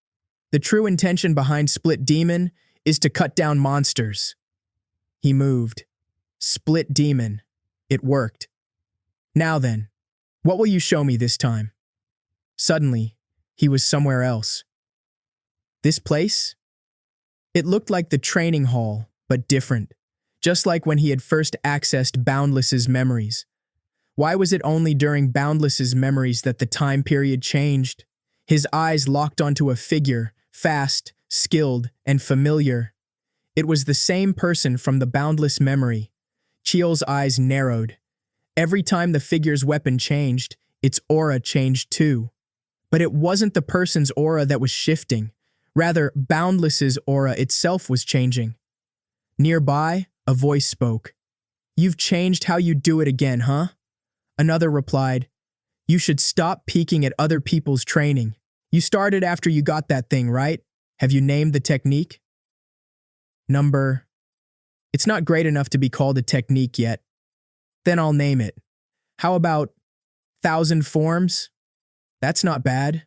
The true intention behind Split Demon is to cut down monsters. He moved. Split Demon. It worked. Now then, what will you show me this time? Suddenly, he was somewhere else. This place? It looked like the training hall, but different. Just like when he had first accessed Boundless's memories. Why was it only during Boundless's memories that the time period changed? His eyes locked onto a figure, fast, skilled, and familiar. It was the same person from the Boundless memory. Cheol's eyes narrowed. Every time the figure's weapon changed, its aura changed too. But it wasn't the person's aura that was shifting. Rather, Boundless's aura itself was changing. Nearby, a voice spoke. You've changed how you do it again, huh? Another replied, you should stop peeking at other people's training. You started after you got that thing, right? Have you named the technique? It's not great enough to be called a technique yet. Then I'll name it. How about 1,000 forms? That's not bad.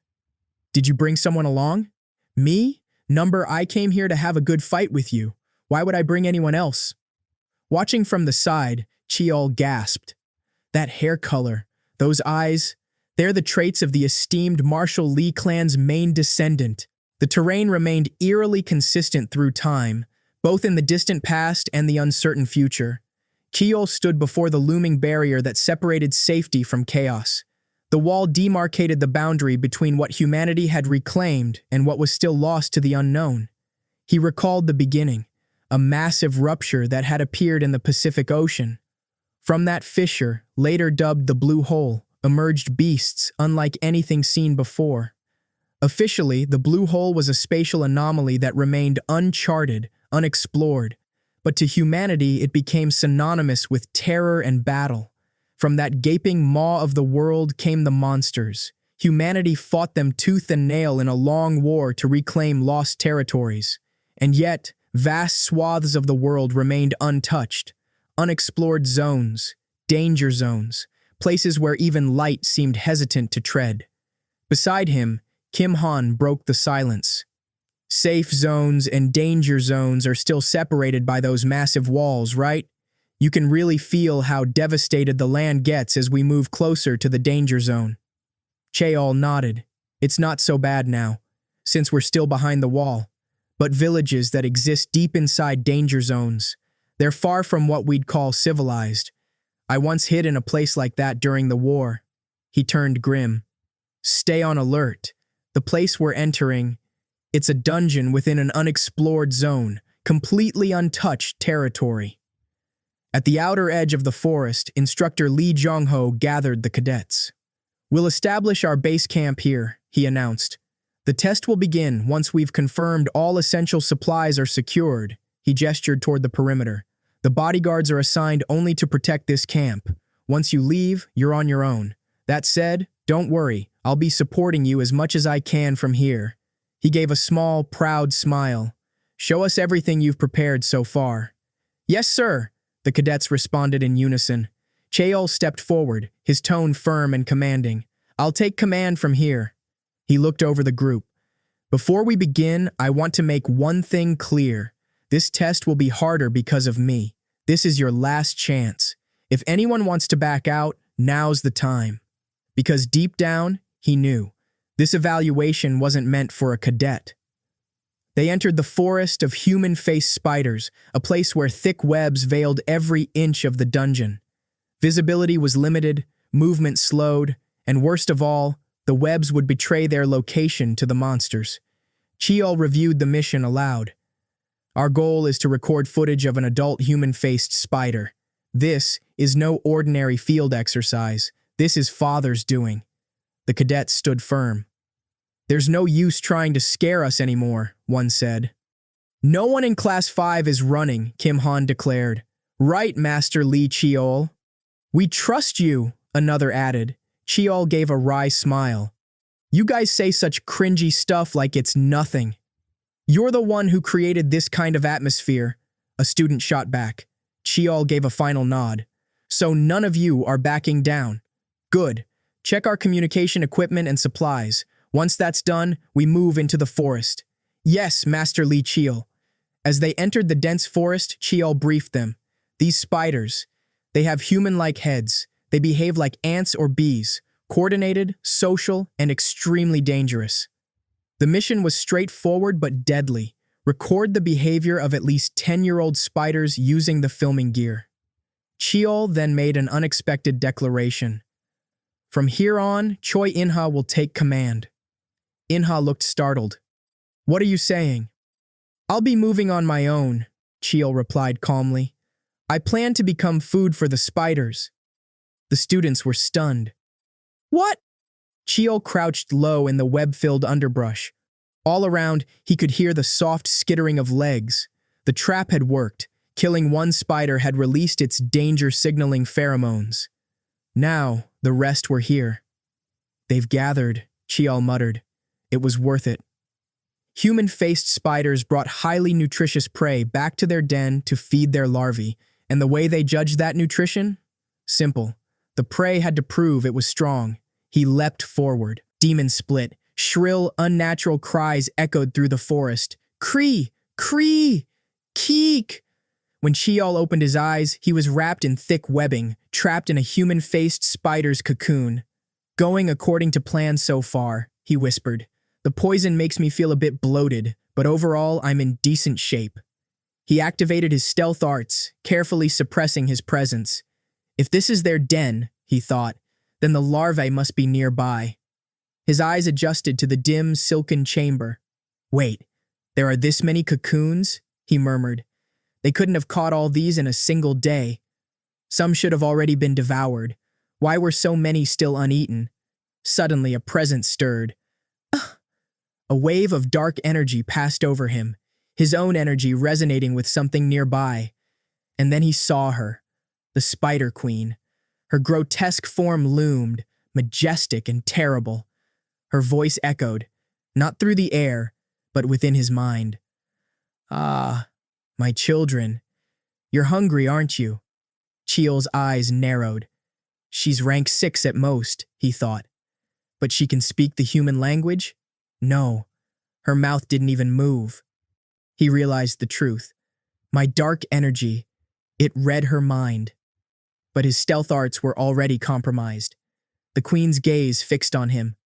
Did you bring someone along? Me? Number, I came here to have a good fight with you. Why would I bring anyone else? Watching from the side, Cheol gasped. That hair color, those eyes, they're the traits of the esteemed Marshall Lee clan's main descendant. The terrain remained eerily consistent through time, both in the distant past and the uncertain future. Cheol stood before the looming barrier that separated safety from chaos. The wall demarcated the boundary between what humanity had reclaimed and what was still lost to the unknown. He recalled the beginning, a massive rupture that had appeared in the Pacific Ocean. From that fissure, later dubbed the Blue Hole, emerged beasts unlike anything seen before. Officially, the Blue Hole was a spatial anomaly that remained uncharted, unexplored, but to humanity it became synonymous with terror and battle. From that gaping maw of the world came the monsters. Humanity fought them tooth and nail in a long war to reclaim lost territories. And yet, vast swaths of the world remained untouched. Unexplored zones, danger zones, places where even light seemed hesitant to tread. Beside him, Kim Han broke the silence. Safe zones and danger zones are still separated by those massive walls, right? You can really feel how devastated the land gets as we move closer to the danger zone. Cheol nodded. It's not so bad now, since we're still behind the wall. But villages that exist deep inside danger zones, they're far from what we'd call civilized. I once hid in a place like that during the war. He turned grim. Stay on alert. The place we're entering, it's a dungeon within an unexplored zone, completely untouched territory. At the outer edge of the forest, Instructor Lee Jong-ho gathered the cadets. We'll establish our base camp here, he announced. The test will begin once we've confirmed all essential supplies are secured. He gestured toward the perimeter. The bodyguards are assigned only to protect this camp. Once you leave, you're on your own. That said, don't worry, I'll be supporting you as much as I can from here. He gave a small, proud smile. Show us everything you've prepared so far. Yes, sir, the cadets responded in unison. Cheol stepped forward, his tone firm and commanding. I'll take command from here. He looked over the group. Before we begin, I want to make one thing clear. This test will be harder because of me. This is your last chance. If anyone wants to back out, now's the time. Because deep down, he knew. This evaluation wasn't meant for a cadet. They entered the forest of human-faced spiders, a place where thick webs veiled every inch of the dungeon. Visibility was limited, movement slowed, and worst of all, the webs would betray their location to the monsters. Cheol reviewed the mission aloud. Our goal is to record footage of an adult human-faced spider. This is no ordinary field exercise. This is Father's doing. The cadets stood firm. There's no use trying to scare us anymore, one said. No one in Class 5 is running, Kim Han declared. Right, Master Lee Cheol. We trust you, another added. Cheol gave a wry smile. You guys say such cringy stuff like it's nothing. You're the one who created this kind of atmosphere, a student shot back. Cheol gave a final nod. So none of you are backing down. Good. Check our communication equipment and supplies. Once that's done, we move into the forest. Yes, Master Lee Cheol. As they entered the dense forest, Cheol briefed them. These spiders, they have human-like heads. They behave like ants or bees, coordinated, social, and extremely dangerous. The mission was straightforward but deadly. Record the behavior of at least 10-year-old spiders using the filming gear. Cheol then made an unexpected declaration. From here on, Choi In-ha will take command. In-ha looked startled. What are you saying? I'll be moving on my own, Cheol replied calmly. I plan to become food for the spiders. The students were stunned. What? Cheol crouched low in the web-filled underbrush. All around, he could hear the soft skittering of legs. The trap had worked. Killing one spider had released its danger-signaling pheromones. Now, the rest were here. They've gathered, Cheol muttered. It was worth it. Human-faced spiders brought highly nutritious prey back to their den to feed their larvae, and the way they judged that nutrition? Simple. The prey had to prove it was strong. He leapt forward. Demons split. Shrill, unnatural cries echoed through the forest. Kree! Kree! Keek! When Chiol opened his eyes, he was wrapped in thick webbing, trapped in a human-faced spider's cocoon. Going according to plan so far, he whispered. The poison makes me feel a bit bloated, but overall I'm in decent shape. He activated his stealth arts, carefully suppressing his presence. If this is their den, he thought, then the larvae must be nearby. His eyes adjusted to the dim, silken chamber. Wait, there are this many cocoons? He murmured. They couldn't have caught all these in a single day. Some should have already been devoured. Why were so many still uneaten? Suddenly, a presence stirred. A wave of dark energy passed over him, his own energy resonating with something nearby. And then he saw her, the Spider Queen. Her grotesque form loomed, majestic and terrible. Her voice echoed, not through the air, but within his mind. Ah, my children, you're hungry, aren't you? Chiol's eyes narrowed. She's rank 6 at most, he thought. But she can speak the human language? No, her mouth didn't even move. He realized the truth. My dark energy, it read her mind. But his stealth arts were already compromised. The queen's gaze fixed on him.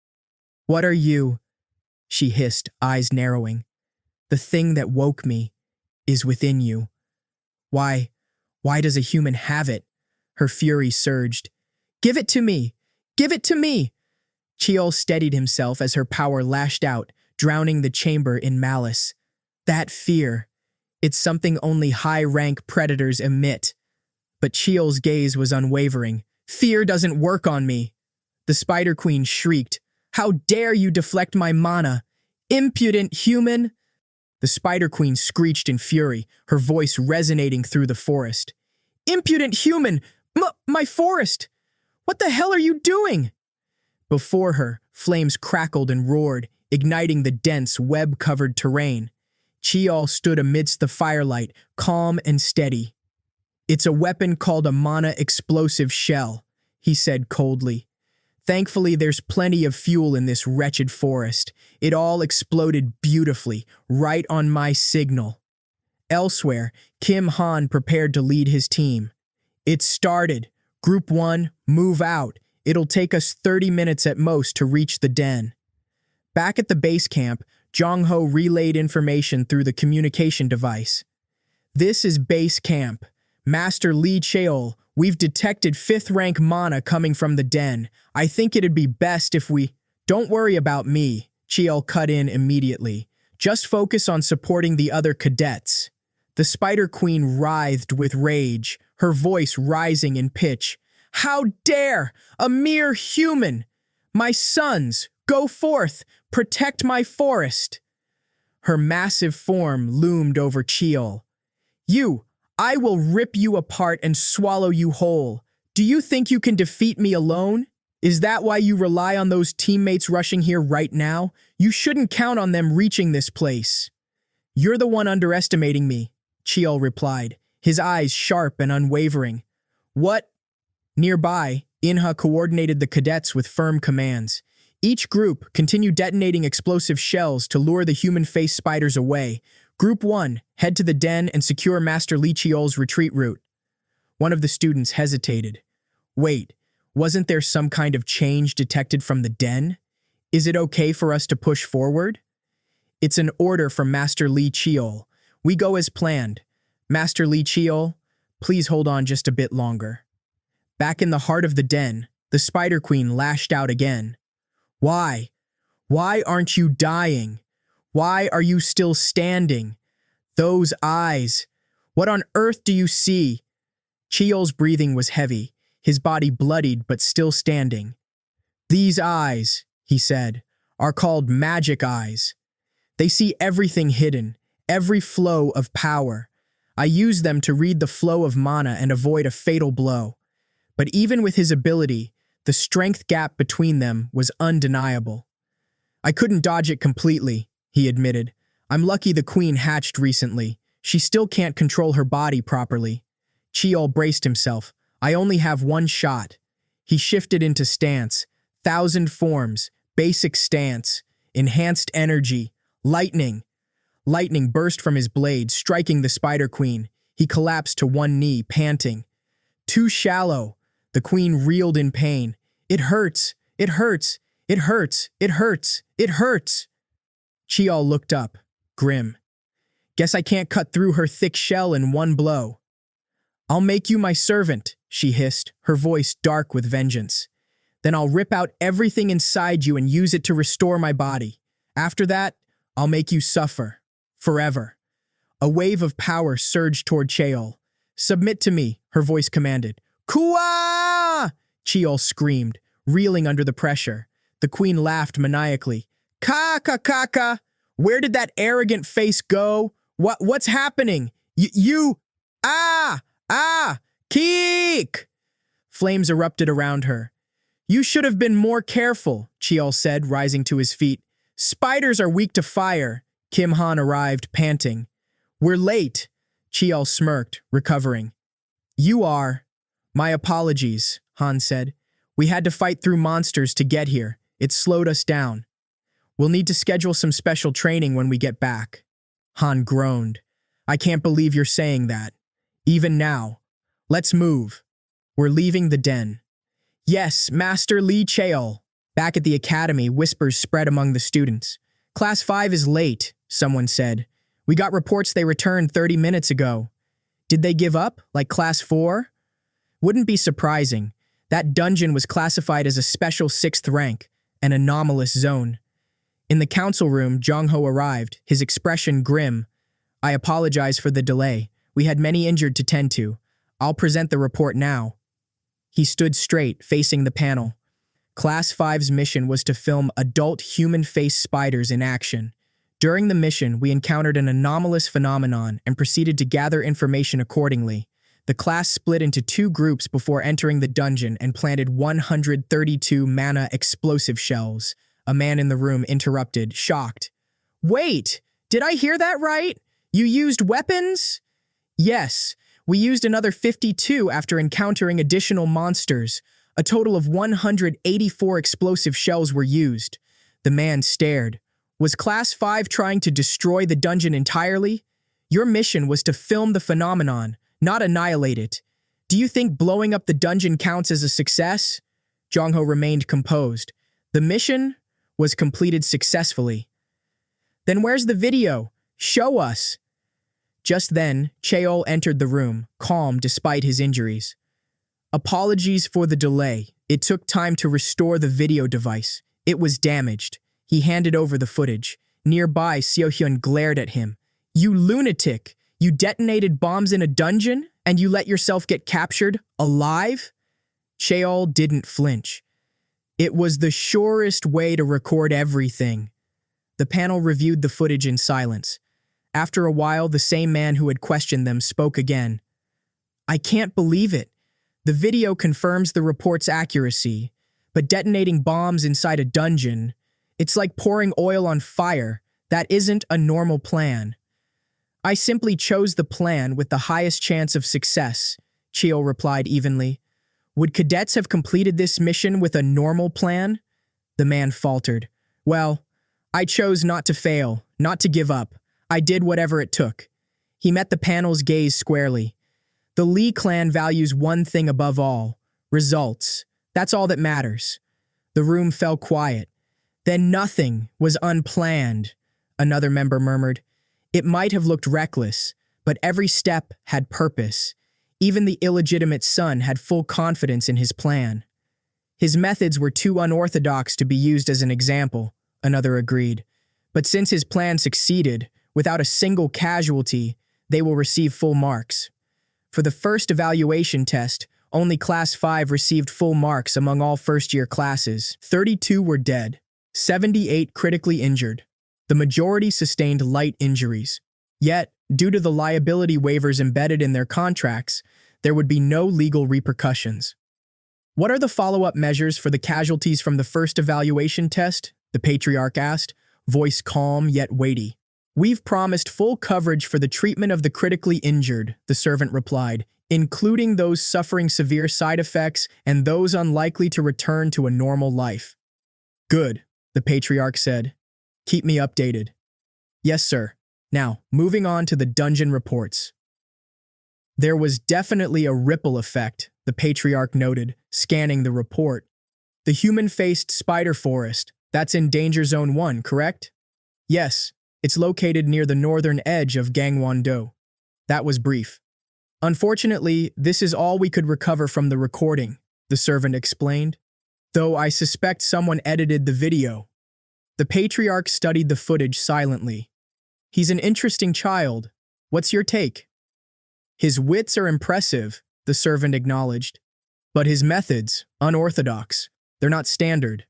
What are you? She hissed, eyes narrowing. The thing that woke me is within you. Why does a human have it? Her fury surged. Give it to me! Give it to me! Chiol steadied himself as her power lashed out, drowning the chamber in malice. That fear. It's something only high-rank predators emit. But Chiol's gaze was unwavering. Fear doesn't work on me. The Spider Queen shrieked. How dare you deflect my mana? Impudent human! The Spider Queen screeched in fury, her voice resonating through the forest. Impudent human! My forest! What the hell are you doing? Before her, flames crackled and roared, igniting the dense, web-covered terrain. Chiol stood amidst the firelight, calm and steady. It's a weapon called a mana explosive shell, he said coldly. Thankfully, there's plenty of fuel in this wretched forest. It all exploded beautifully, right on my signal. Elsewhere, Kim Han prepared to lead his team. It's started. Group 1, move out. It'll take us 30 minutes at most to reach the den. Back at the base camp, Jong-ho relayed information through the communication device. This is base camp. Master Lee Cheol, we've detected 5th rank mana coming from the den. I think it'd be best if we... Don't worry about me, Cheol cut in immediately. Just focus on supporting the other cadets. The Spider Queen writhed with rage, her voice rising in pitch. How dare! A mere human! My sons, go forth! Protect my forest! Her massive form loomed over Cheol. I will rip you apart and swallow you whole. Do you think you can defeat me alone? Is that why you rely on those teammates rushing here right now? You shouldn't count on them reaching this place. You're the one underestimating me, Cheol replied, his eyes sharp and unwavering. What? Nearby, Inha coordinated the cadets with firm commands. Each group continued detonating explosive shells to lure the human-faced spiders away. Group 1, head to the den and secure Master Lee Cheol's retreat route. One of the students hesitated. Wait, wasn't there some kind of change detected from the den? Is it okay for us to push forward? It's an order from Master Lee Cheol. We go as planned. Master Lee Cheol, please hold on just a bit longer. Back in the heart of the den, the Spider Queen lashed out again. Why? Why aren't you dying? Why are you still standing? Those eyes. What on earth do you see? Cheol's breathing was heavy, his body bloodied but still standing. These eyes, he said, are called magic eyes. They see everything hidden, every flow of power. I use them to read the flow of mana and avoid a fatal blow. But even with his ability, the strength gap between them was undeniable. I couldn't dodge it completely, he admitted. I'm lucky the queen hatched recently. She still can't control her body properly. Cheol braced himself. I only have one shot. He shifted into stance. 1,000 forms, basic stance, enhanced energy, lightning. Lightning burst from his blade, striking the Spider Queen. He collapsed to one knee, panting. Too shallow. The queen reeled in pain. It hurts. It hurts. It hurts. It hurts. It hurts. Chiol looked up, grim. Guess I can't cut through her thick shell in one blow. I'll make you my servant, she hissed, her voice dark with vengeance. Then I'll rip out everything inside you and use it to restore my body. After that, I'll make you suffer. Forever. A wave of power surged toward Cheol. Submit to me, her voice commanded. Kua! Cheol screamed, reeling under the pressure. The queen laughed maniacally. Ka! Where did that arrogant face go? What's happening? You! Keek! Flames erupted around her. You should have been more careful, Cheol said, rising to his feet. Spiders are weak to fire. Kim Han arrived, panting. We're late, Cheol smirked, recovering. You are. My apologies, Han said. We had to fight through monsters to get here. It slowed us down. We'll need to schedule some special training when we get back. Han groaned. I can't believe you're saying that. Even now. Let's move. We're leaving the den. Yes, Master Lee Cheol. Back at the academy, whispers spread among the students. Class 5 is late, someone said. We got reports they returned 30 minutes ago. Did they give up, like Class 4? Wouldn't be surprising. That dungeon was classified as a special 6th rank, an anomalous zone. In the council room, Jong-ho arrived, his expression grim. I apologize for the delay. We had many injured to tend to. I'll present the report now. He stood straight, facing the panel. Class 5's mission was to film adult human-face spiders in action. During the mission, we encountered an anomalous phenomenon and proceeded to gather information accordingly. The class split into 2 groups before entering the dungeon and planted 132 mana explosive shells. A man in the room interrupted, shocked. Wait, did I hear that right? You used weapons? Yes, we used another 52 after encountering additional monsters. A total of 184 explosive shells were used. The man stared. Was Class 5 trying to destroy the dungeon entirely? Your mission was to film the phenomenon, not annihilate it. Do you think blowing up the dungeon counts as a success? Jong-ho remained composed. The mission was completed successfully. Then where's the video? Show us. Just then, Cheol entered the room, calm despite his injuries. Apologies for the delay. It took time to restore the video device. It was damaged. He handed over the footage. Nearby, Seo-hyun glared at him. You lunatic! You detonated bombs in a dungeon, and you let yourself get captured, alive? Cheol didn't flinch. It was the surest way to record everything. The panel reviewed the footage in silence. After a while, the same man who had questioned them spoke again. I can't believe it. The video confirms the report's accuracy, but detonating bombs inside a dungeon, it's like pouring oil on fire. That isn't a normal plan. I simply chose the plan with the highest chance of success, Cheol replied evenly. Would cadets have completed this mission with a normal plan? The man faltered. Well, I chose not to fail, not to give up. I did whatever it took. He met the panel's gaze squarely. The Lee clan values one thing above all, results. That's all that matters. The room fell quiet. Then nothing was unplanned, another member murmured. It might have looked reckless, but every step had purpose. Even the illegitimate son had full confidence in his plan. His methods were too unorthodox to be used as an example, another agreed. But since his plan succeeded, without a single casualty, they will receive full marks. For the first evaluation test, only Class 5 received full marks among all first-year classes. 32 were dead, 78 critically injured. The majority sustained light injuries. Yet, due to the liability waivers embedded in their contracts, there would be no legal repercussions. What are the follow-up measures for the casualties from the first evaluation test? The patriarch asked, voice calm yet weighty. We've promised full coverage for the treatment of the critically injured, the servant replied, including those suffering severe side effects and those unlikely to return to a normal life. Good. the patriarch said. Keep me updated. Yes, sir. Now, moving on to the dungeon reports. There was definitely a ripple effect, the patriarch noted, scanning the report. The human-faced spider forest, that's in Danger Zone 1, correct? Yes, it's located near the northern edge of Gangwon-do. That was brief. Unfortunately, this is all we could recover from the recording, the servant explained. Though I suspect someone edited the video. The patriarch studied the footage silently. He's an interesting child. What's your take? His wits are impressive, the servant acknowledged. But his methods, unorthodox. They're not standard.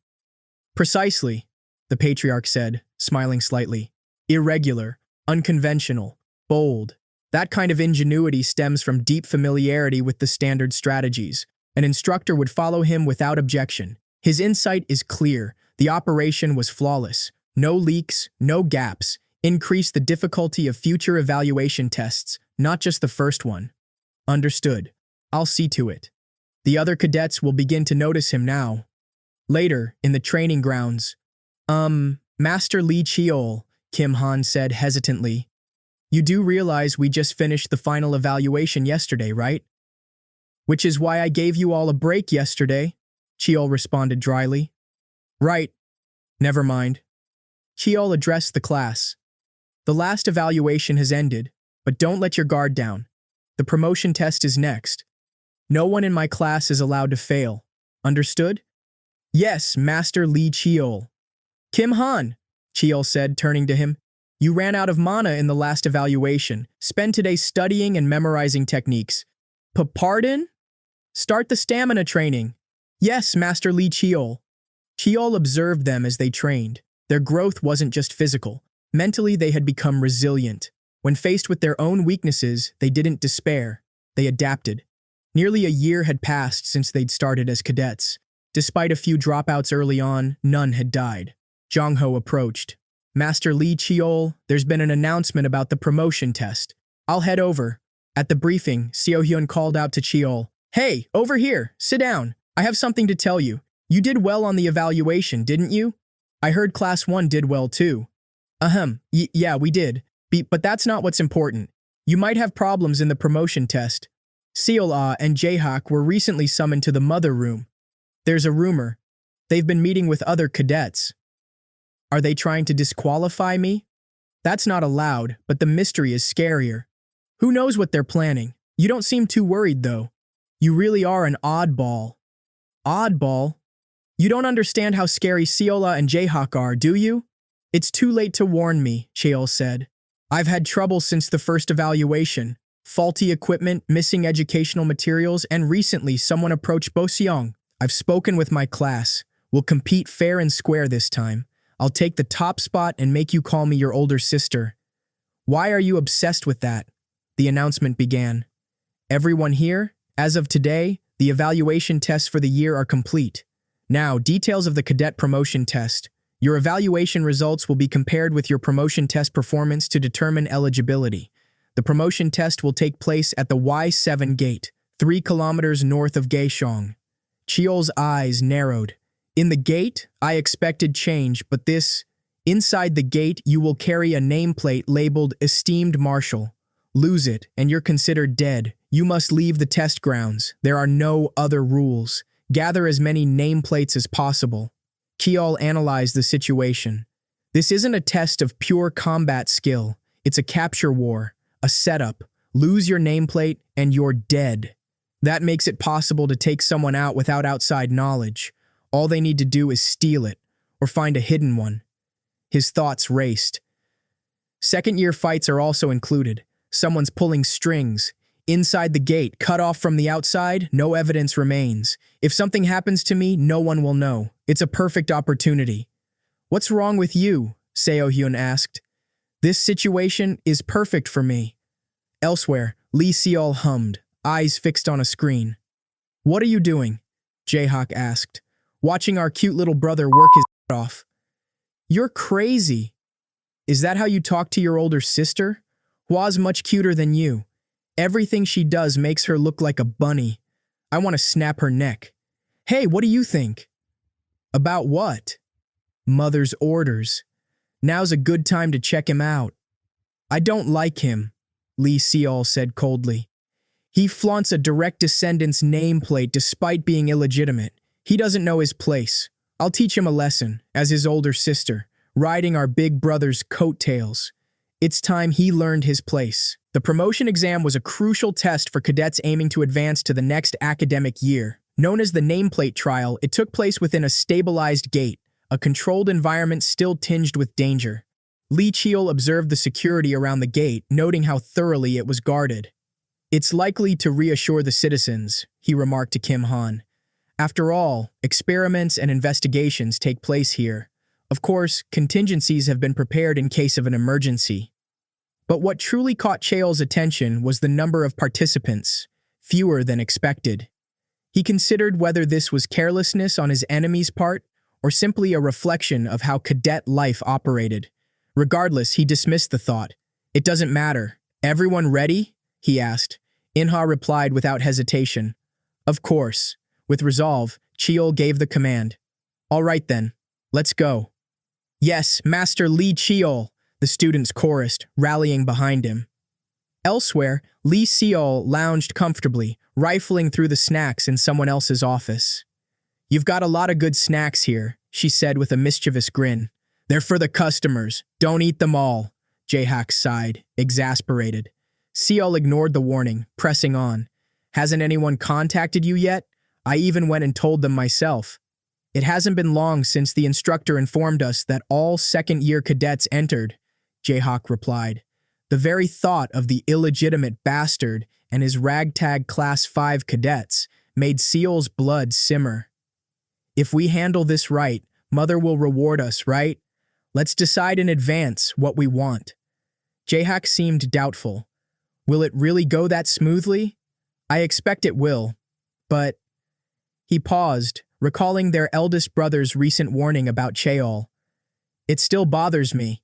Precisely, the patriarch said, smiling slightly. Irregular, unconventional, bold. That kind of ingenuity stems from deep familiarity with the standard strategies. An instructor would follow him without objection. His insight is clear. The operation was flawless. No leaks, no gaps. Increase the difficulty of future evaluation tests, not just the first one. Understood. I'll see to it. The other cadets will begin to notice him now. Later, in the training grounds. Master Lee Cheol, Kim Han said hesitantly. You do realize we just finished the final evaluation yesterday, right? Which is why I gave you all a break yesterday, Cheol responded dryly. Right. Never mind. Cheol addressed the class. The last evaluation has ended, but don't let your guard down. The promotion test is next. No one in my class is allowed to fail. Understood? Yes, Master Lee Cheol. Kim Han, Cheol said, turning to him. You ran out of mana in the last evaluation. Spend today studying and memorizing techniques. Pardon? Start the stamina training. Yes, Master Lee Cheol. Cheol observed them as they trained. Their growth wasn't just physical. Mentally, they had become resilient. When faced with their own weaknesses, they didn't despair. They adapted. Nearly a year had passed since they'd started as cadets. Despite a few dropouts early on, none had died. Jong-ho approached. Master Lee Cheol, there's been an announcement about the promotion test. I'll head over. At the briefing, Seo-hyun called out to Cheol. Hey, over here, sit down. I have something to tell you. You did well on the evaluation, didn't you? I heard Class 1 did well too. Yeah, we did. But that's not what's important. You might have problems in the promotion test. Seol-ah and Jae-hak were recently summoned to the mother room. There's a rumor. They've been meeting with other cadets. Are they trying to disqualify me? That's not allowed, but the mystery is scarier. Who knows what they're planning? You don't seem too worried, though. You really are an oddball. Oddball? You don't understand how scary Seol-ah and Jae-hak are, do you? It's too late to warn me, Cheol said. I've had trouble since the first evaluation. Faulty equipment, missing educational materials, and recently someone approached Boseong. I've spoken with my class. We'll compete fair and square this time. I'll take the top spot and make you call me your older sister. Why are you obsessed with that? The announcement began. Everyone here, as of today, the evaluation tests for the year are complete. Now, details of the cadet promotion test. Your evaluation results will be compared with your promotion test performance to determine eligibility. The promotion test will take place at the Y7 gate, 3 kilometers north of Gaeshong. Cheol's eyes narrowed. In the gate, I expected change, but inside the gate, you will carry a nameplate labeled Esteemed Marshal. Lose it, and you're considered dead. You must leave the test grounds. There are no other rules. Gather as many nameplates as possible. Cheol analyzed the situation. This isn't a test of pure combat skill. It's a capture war, a setup. Lose your nameplate, and you're dead. That makes it possible to take someone out without outside knowledge. All they need to do is steal it, or find a hidden one. His thoughts raced. Second-year fights are also included. Someone's pulling strings. Inside the gate, cut off from the outside, no evidence remains. If something happens to me, no one will know. It's a perfect opportunity. What's wrong with you? Seo-hyun asked. This situation is perfect for me. Elsewhere, Lee Seol hummed, eyes fixed on a screen. What are you doing? Jae-hak asked. Watching our cute little brother work his off. You're crazy. Is that how you talk to your older sister? Hwa's much cuter than you. Everything she does makes her look like a bunny. I want to snap her neck. Hey, what do you think? About what? Mother's orders. Now's a good time to check him out. I don't like him, Lee Seol said coldly. He flaunts a direct descendant's nameplate despite being illegitimate. He doesn't know his place. I'll teach him a lesson, as his older sister, riding our big brother's coattails. It's time he learned his place. The promotion exam was a crucial test for cadets aiming to advance to the next academic year. Known as the nameplate trial, it took place within a stabilized gate, a controlled environment still tinged with danger. Lee Cheol observed the security around the gate, noting how thoroughly it was guarded. It's likely to reassure the citizens, he remarked to Kim Han. After all, experiments and investigations take place here. Of course, contingencies have been prepared in case of an emergency. But what truly caught Cheol's attention was the number of participants, fewer than expected. He considered whether this was carelessness on his enemy's part or simply a reflection of how cadet life operated. Regardless, he dismissed the thought. It doesn't matter. Everyone ready? He asked. Inha replied without hesitation. Of course. With resolve, Cheol gave the command. All right then, let's go. Yes, Master Lee Cheol, the students chorused, rallying behind him. Elsewhere, Lee Seol lounged comfortably, rifling through the snacks in someone else's office. You've got a lot of good snacks here, she said with a mischievous grin. They're for the customers. Don't eat them all. Jae-hak sighed, exasperated. Seol ignored the warning, pressing on. Hasn't anyone contacted you yet? I even went and told them myself. It hasn't been long since the instructor informed us that all second-year cadets entered, Jae-hak replied. The very thought of the illegitimate bastard and his ragtag Class 5 cadets made Seol's blood simmer. If we handle this right, Mother will reward us, right? Let's decide in advance what we want. Jae-hak seemed doubtful. Will it really go that smoothly? I expect it will, but... He paused, recalling their eldest brother's recent warning about Cheol. It still bothers me.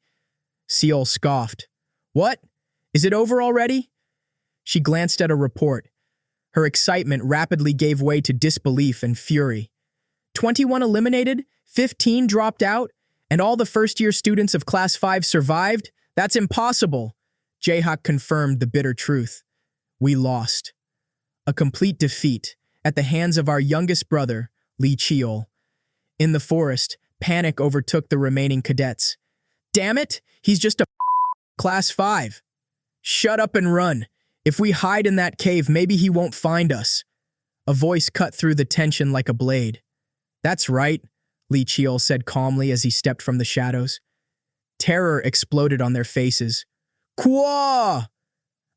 Seol scoffed. What? Is it over already? She glanced at a report. Her excitement rapidly gave way to disbelief and fury. 21 eliminated, 15 dropped out, and all the first-year students of Class 5 survived? That's impossible. Jae-hak confirmed the bitter truth. We lost. A complete defeat at the hands of our youngest brother, Lee Cheol. In the forest, panic overtook the remaining cadets. Damn it! He's just a Class 5. Shut up and run. If we hide in that cave, maybe he won't find us. A voice cut through the tension like a blade. That's right, Lee Cheol said calmly as he stepped from the shadows. Terror exploded on their faces. Kwa!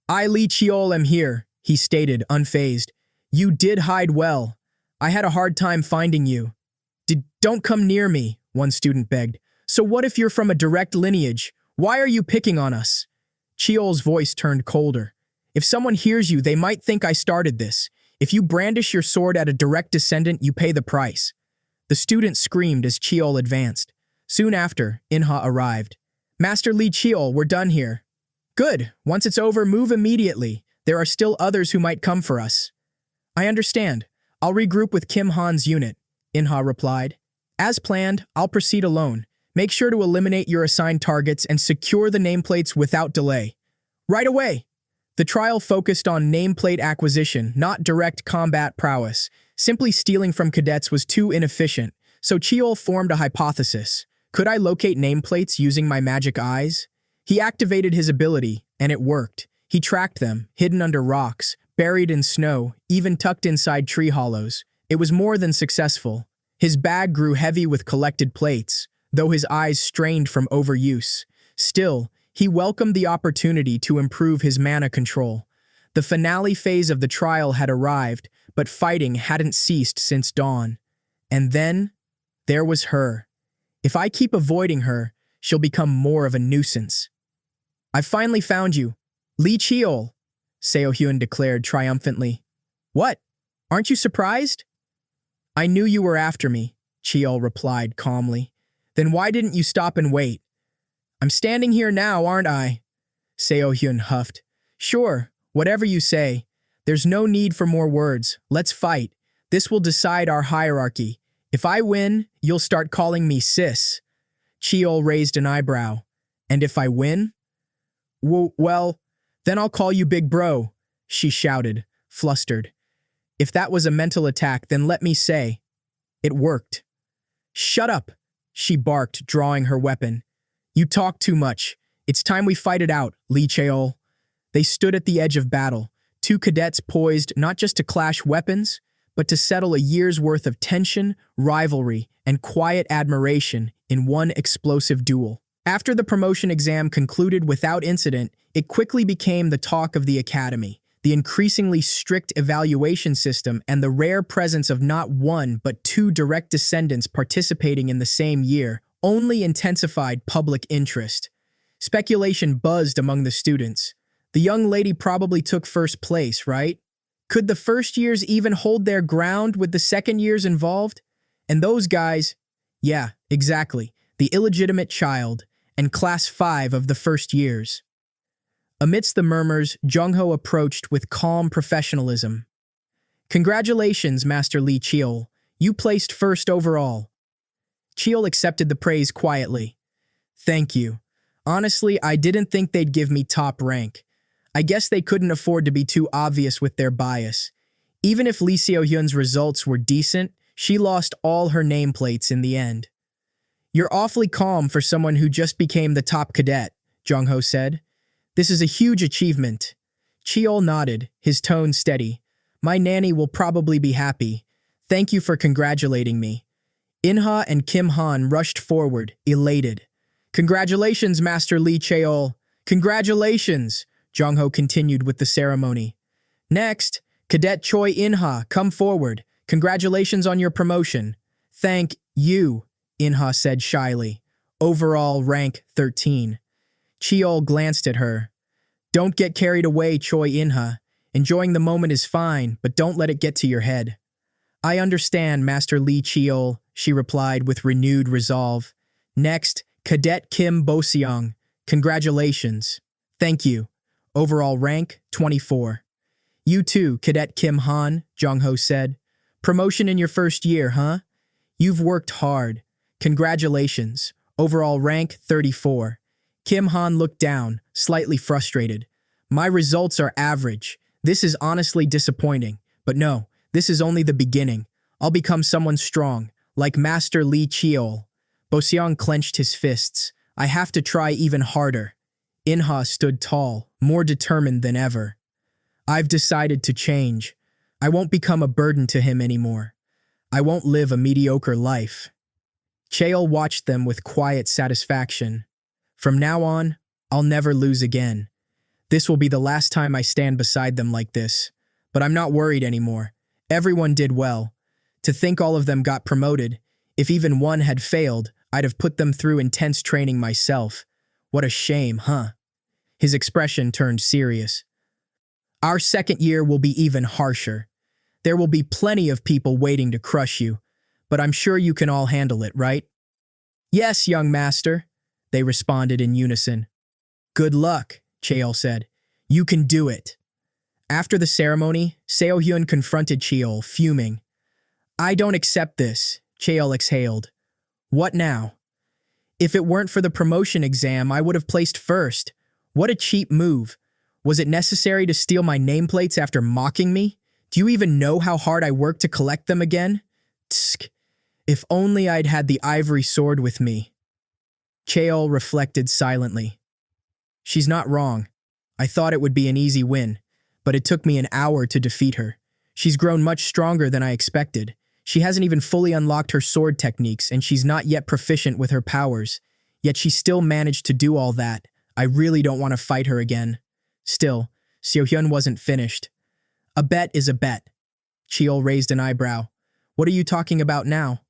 I, Lee Cheol, am here, he stated, unfazed. You did hide well. I had a hard time finding you. Don't come near me, one student begged. So what if you're from a direct lineage? Why are you picking on us? Cheol's voice turned colder. If someone hears you, they might think I started this. If you brandish your sword at a direct descendant, you pay the price. The student screamed as Cheol advanced. Soon after, Inha arrived. Master Lee Cheol, we're done here. Good. Once it's over, move immediately. There are still others who might come for us. I understand. I'll regroup with Kim Han's unit, Inha replied. As planned, I'll proceed alone. Make sure to eliminate your assigned targets and secure the nameplates without delay. Right away! The trial focused on nameplate acquisition, not direct combat prowess. Simply stealing from cadets was too inefficient, so Cheol formed a hypothesis. Could I locate nameplates using my magic eyes? He activated his ability, and it worked. He tracked them, hidden under rocks, buried in snow, even tucked inside tree hollows. It was more than successful. His bag grew heavy with collected plates, though his eyes strained from overuse. Still, he welcomed the opportunity to improve his mana control. The finale phase of the trial had arrived, but fighting hadn't ceased since dawn. And then, there was her. If I keep avoiding her, she'll become more of a nuisance. I've finally found you. Lee Cheol, Seo-hyun declared triumphantly. What? Aren't you surprised? I knew you were after me, Cheol replied calmly. Then why didn't you stop and wait? I'm standing here now, aren't I? Seo-hyun huffed. Sure, whatever you say. There's no need for more words. Let's fight. This will decide our hierarchy. If I win, you'll start calling me sis. Cheol raised an eyebrow. And if I win? Well, then I'll call you Big Bro, she shouted, flustered. If that was a mental attack, then let me say, it worked. Shut up, she barked, drawing her weapon. You talk too much. It's time we fight it out, Lee Cheol. They stood at the edge of battle, two cadets poised not just to clash weapons, but to settle a year's worth of tension, rivalry, and quiet admiration in one explosive duel. After the promotion exam concluded without incident, it quickly became the talk of the academy. The increasingly strict evaluation system and the rare presence of not one but two direct descendants participating in the same year only intensified public interest. Speculation buzzed among the students. The young lady probably took first place, right? Could the first years even hold their ground with the second years involved? And those guys, yeah, exactly, the illegitimate child and class 5 of the first years. Amidst the murmurs, Jung-ho approached with calm professionalism. Congratulations, Master Lee Cheol. You placed first overall. Cheol accepted the praise quietly. Thank you. Honestly, I didn't think they'd give me top rank. I guess they couldn't afford to be too obvious with their bias. Even if Lee Seo-hyun's results were decent, she lost all her nameplates in the end. You're awfully calm for someone who just became the top cadet, Jung-ho said. This is a huge achievement. Cheol nodded, his tone steady. My nanny will probably be happy. Thank you for congratulating me. In-ha and Kim-han rushed forward, elated. Congratulations, Master Lee Cheol. Congratulations, Jung-ho continued with the ceremony. Next, Cadet Choi In-ha, come forward. Congratulations on your promotion. Thank you, In-ha said shyly. Overall rank 13. Cheol glanced at her. Don't get carried away, Choi In-ha. Enjoying the moment is fine, but don't let it get to your head. I understand, Master Lee Cheol, she replied with renewed resolve. Next, Cadet Kim Bo-seong. Congratulations. Thank you. Overall rank 24. You too, Cadet Kim Han, Jung-ho said. Promotion in your first year, huh? You've worked hard. Congratulations. Overall rank 34. Kim Han looked down, slightly frustrated. My results are average. This is honestly disappointing. But no, this is only the beginning. I'll become someone strong, like Master Lee Cheol. Bo-seong clenched his fists. I have to try even harder. In-ha stood tall, more determined than ever. I've decided to change. I won't become a burden to him anymore. I won't live a mediocre life. Cheol watched them with quiet satisfaction. From now on, I'll never lose again. This will be the last time I stand beside them like this. But I'm not worried anymore. Everyone did well. To think all of them got promoted, if even one had failed, I'd have put them through intense training myself. What a shame, huh? His expression turned serious. Our second year will be even harsher. There will be plenty of people waiting to crush you, but I'm sure you can all handle it, right? Yes, young master, they responded in unison. Good luck, Cheol said. You can do it. After the ceremony, Seo-hyun confronted Cheol, fuming. I don't accept this, Cheol exhaled. What now? If it weren't for the promotion exam, I would have placed first. What a cheap move. Was it necessary to steal my nameplates after mocking me? Do you even know how hard I worked to collect them again? Tsk. If only I'd had the ivory sword with me. Cheol reflected silently. She's not wrong. I thought it would be an easy win, but it took me an hour to defeat her. She's grown much stronger than I expected. She hasn't even fully unlocked her sword techniques, and she's not yet proficient with her powers. Yet she still managed to do all that. I really don't want to fight her again. Still, Seo-hyun wasn't finished. A bet is a bet. Cheol raised an eyebrow. What are you talking about now?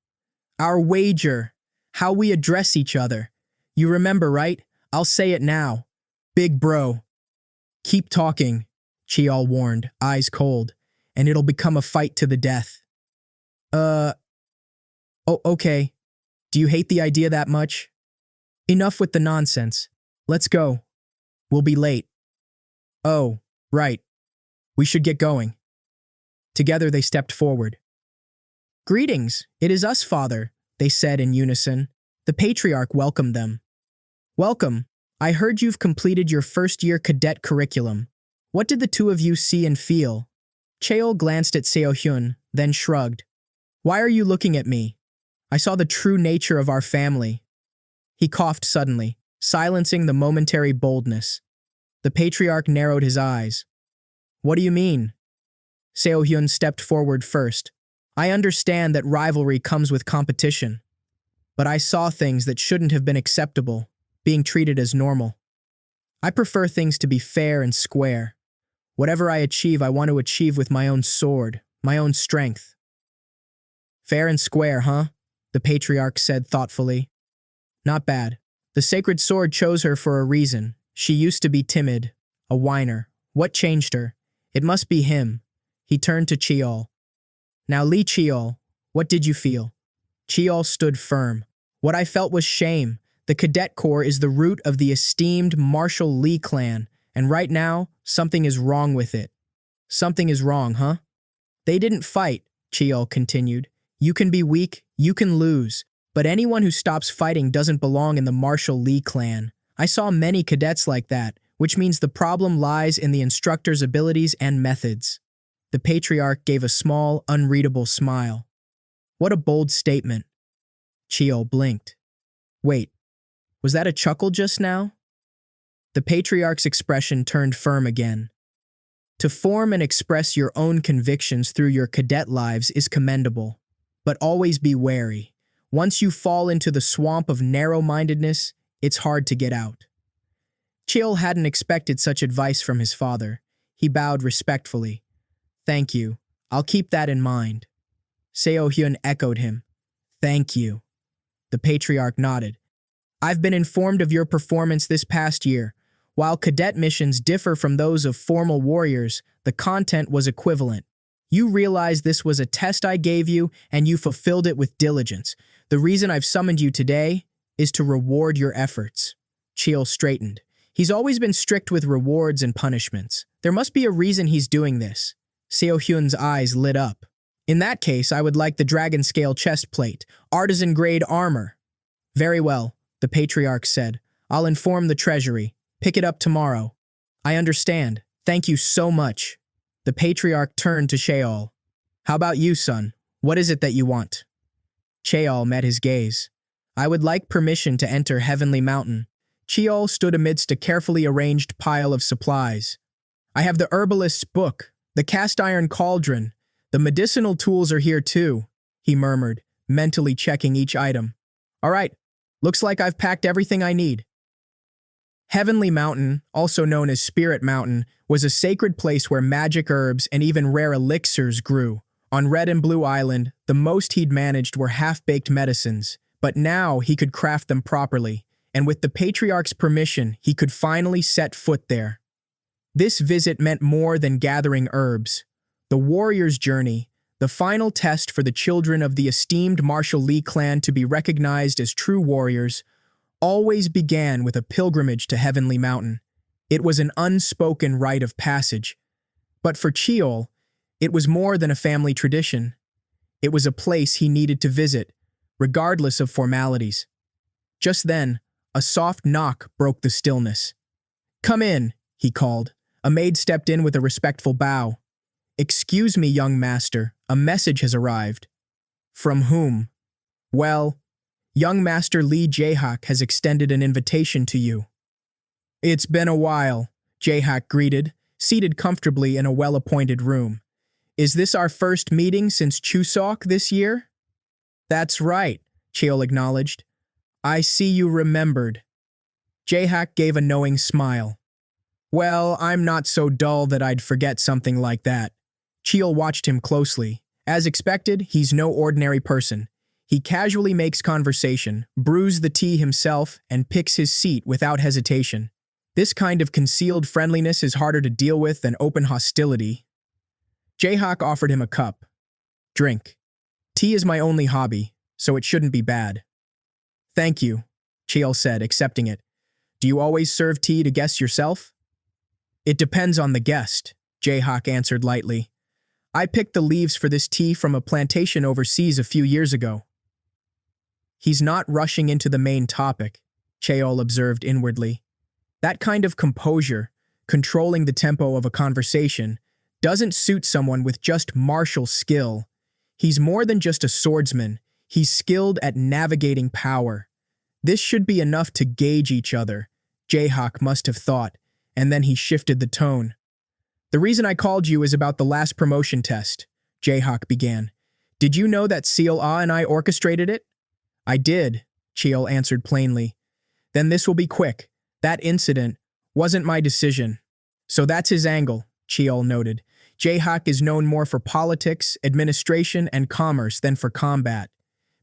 Our wager. How we address each other. You remember, right? I'll say it now. Big bro. Keep talking, Cheol warned, eyes cold, and it'll become a fight to the death. Oh, okay. Do you hate the idea that much? Enough with the nonsense. Let's go. We'll be late. Oh, right. We should get going. Together they stepped forward. Greetings, it is us, father, they said in unison. The patriarch welcomed them. Welcome. I heard you've completed your first-year cadet curriculum. What did the two of you see and feel? Cheol glanced at Seo-hyun, then shrugged. Why are you looking at me? I saw the true nature of our family. He coughed suddenly, silencing the momentary boldness. The patriarch narrowed his eyes. What do you mean? Seo-hyun stepped forward first. I understand that rivalry comes with competition. But I saw things that shouldn't have been acceptable, being treated as normal. I prefer things to be fair and square. Whatever I achieve, I want to achieve with my own sword, my own strength. Fair and square, huh? The patriarch said thoughtfully. Not bad. The sacred sword chose her for a reason. She used to be timid, a whiner. What changed her? It must be him. He turned to Cheol. Now Lee Cheol, what did you feel? Cheol stood firm. What I felt was shame. The Cadet Corps is the root of the esteemed Marshall Lee clan, and right now, something is wrong with it. Something is wrong, huh? They didn't fight, Cheol continued. You can be weak, you can lose, but anyone who stops fighting doesn't belong in the Marshall Lee clan. I saw many cadets like that, which means the problem lies in the instructor's abilities and methods. The patriarch gave a small, unreadable smile. What a bold statement. Cheol blinked. Wait, was that a chuckle just now? The patriarch's expression turned firm again. To form and express your own convictions through your cadet lives is commendable, but always be wary. Once you fall into the swamp of narrow-mindedness, it's hard to get out. Cheol hadn't expected such advice from his father. He bowed respectfully. Thank you. I'll keep that in mind. Seo-hyun echoed him. Thank you. The patriarch nodded. I've been informed of your performance this past year. While cadet missions differ from those of formal warriors, the content was equivalent. You realize this was a test I gave you, and you fulfilled it with diligence. The reason I've summoned you today is to reward your efforts. Cheol straightened. He's always been strict with rewards and punishments. There must be a reason he's doing this. Seo-hyun's eyes lit up. In that case, I would like the dragon scale chest plate, artisan-grade armor. Very well, the patriarch said. I'll inform the treasury. Pick it up tomorrow. I understand. Thank you so much. The patriarch turned to Cheol. How about you, son? What is it that you want? Cheol met his gaze. I would like permission to enter Heavenly Mountain. Cheol stood amidst a carefully arranged pile of supplies. I have the herbalist's book, the cast-iron cauldron. The medicinal tools are here too, he murmured, mentally checking each item. All right, looks like I've packed everything I need. Heavenly Mountain, also known as Spirit Mountain, was a sacred place where magic herbs and even rare elixirs grew. On Red and Blue Island, the most he'd managed were half-baked medicines, but now he could craft them properly, and with the patriarch's permission, he could finally set foot there. This visit meant more than gathering herbs. The warrior's journey, the final test for the children of the esteemed Marshall Lee clan to be recognized as true warriors, always began with a pilgrimage to Heavenly Mountain. It was an unspoken rite of passage. But for Cheol, it was more than a family tradition. It was a place he needed to visit, regardless of formalities. Just then, a soft knock broke the stillness. Come in, he called. A maid stepped in with a respectful bow. Excuse me, young master, a message has arrived. From whom? Well, young Master Lee Jae-hak has extended an invitation to you. It's been a while, Jae-hak greeted, seated comfortably in a well-appointed room. Is this our first meeting since Chuseok this year? That's right, Cheol acknowledged. I see you remembered. Jae-hak gave a knowing smile. Well, I'm not so dull that I'd forget something like that. Cheol watched him closely. As expected, he's no ordinary person. He casually makes conversation, brews the tea himself, and picks his seat without hesitation. This kind of concealed friendliness is harder to deal with than open hostility. Jae-hak offered him a cup. Drink. Tea is my only hobby, so it shouldn't be bad. Thank you, Cheol said, accepting it. Do you always serve tea to guests yourself? It depends on the guest, Jae-hak answered lightly. I picked the leaves for this tea from a plantation overseas a few years ago. He's not rushing into the main topic, Cheol observed inwardly. That kind of composure, controlling the tempo of a conversation, doesn't suit someone with just martial skill. He's more than just a swordsman. He's skilled at navigating power. This should be enough to gauge each other, Jayhawk must have thought, and then he shifted the tone. The reason I called you is about the last promotion test, Jayhawk began. Did you know that Seal Ah and I orchestrated it? I did, Cheol answered plainly. Then this will be quick. That incident wasn't my decision. So that's his angle, Cheol noted. Jayhawk is known more for politics, administration, and commerce than for combat.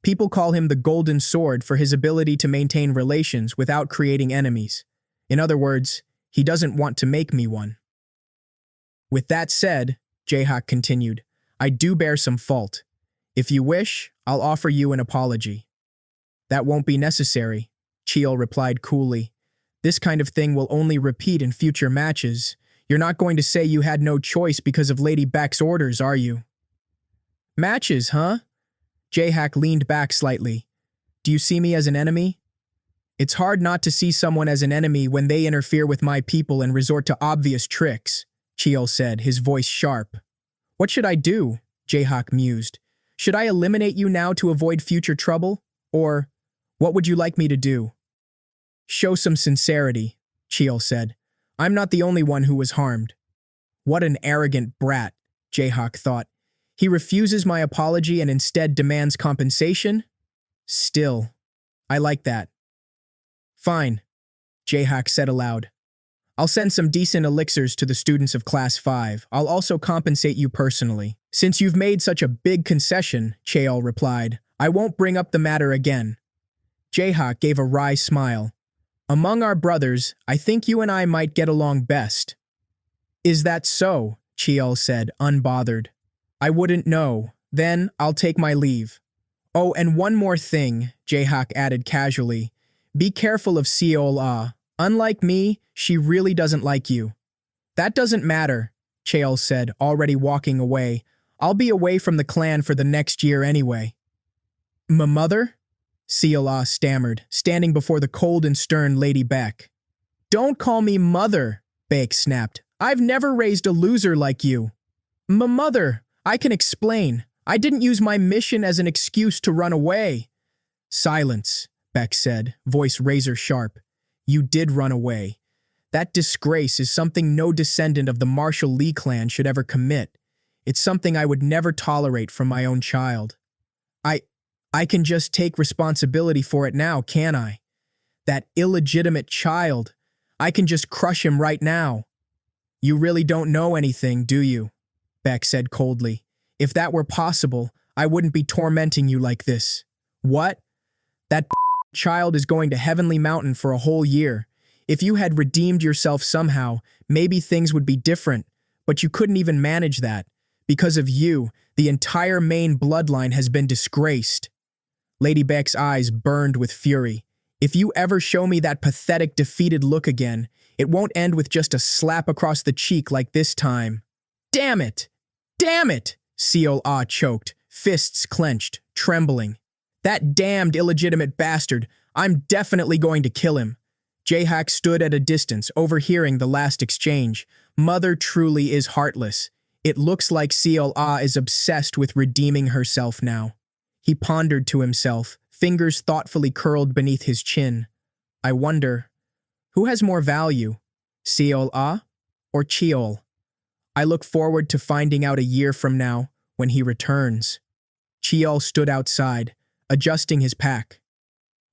People call him the Golden Sword for his ability to maintain relations without creating enemies. In other words, he doesn't want to make me one. With that said, Jayhawk continued, I do bear some fault. If you wish, I'll offer you an apology. That won't be necessary, Cheol replied coolly. This kind of thing will only repeat in future matches. You're not going to say you had no choice because of Lady Beck's orders, are you? Matches, huh? Jayhawk leaned back slightly. Do you see me as an enemy? It's hard not to see someone as an enemy when they interfere with my people and resort to obvious tricks, Cheol said, his voice sharp. What should I do? Jayhawk mused. Should I eliminate you now to avoid future trouble? Or, what would you like me to do? Show some sincerity, Cheol said. I'm not the only one who was harmed. What an arrogant brat, Jayhawk thought. He refuses my apology and instead demands compensation? Still, I like that. Fine, Jayhawk said aloud. I'll send some decent elixirs to the students of Class 5. I'll also compensate you personally. Since you've made such a big concession, Cheol replied, I won't bring up the matter again. Jayhawk gave a wry smile. Among our brothers, I think you and I might get along best. Is that so? Cheol said, unbothered. I wouldn't know. Then I'll take my leave. Oh, and one more thing, Jayhawk added casually. Be careful of Seol Ah. Unlike me, she really doesn't like you. That doesn't matter, Cheol said, already walking away. I'll be away from the clan for the next year anyway. Mother? Seol Ah stammered, standing before the cold and stern Lady Beck. Don't call me mother, Beck snapped. I've never raised a loser like you. Mother, I can explain. I didn't use my mission as an excuse to run away. Silence, Beck said, voice razor sharp. You did run away. That disgrace is something no descendant of the Marshall Lee clan should ever commit. It's something I would never tolerate from my own child. I can just take responsibility for it now, can't I? That illegitimate child. I can just crush him right now. You really don't know anything, do you? Beck said coldly. If that were possible, I wouldn't be tormenting you like this. What? That child is going to Heavenly Mountain for a whole year. If you had redeemed yourself somehow, maybe things would be different, but you couldn't even manage that. Because of you, the entire main bloodline has been disgraced. Lady Beck's eyes burned with fury. If you ever show me that pathetic, defeated look again, it won't end with just a slap across the cheek like this time. Damn it! Damn it! Seol Ah choked, fists clenched, trembling. That damned illegitimate bastard, I'm definitely going to kill him. Jayhawk stood at a distance, overhearing the last exchange. Mother truly is heartless. It looks like Seol Ah is obsessed with redeeming herself now. He pondered to himself, fingers thoughtfully curled beneath his chin. I wonder, who has more value, Seol Ah or Cheol? I look forward to finding out a year from now when he returns. Cheol stood outside, adjusting his pack.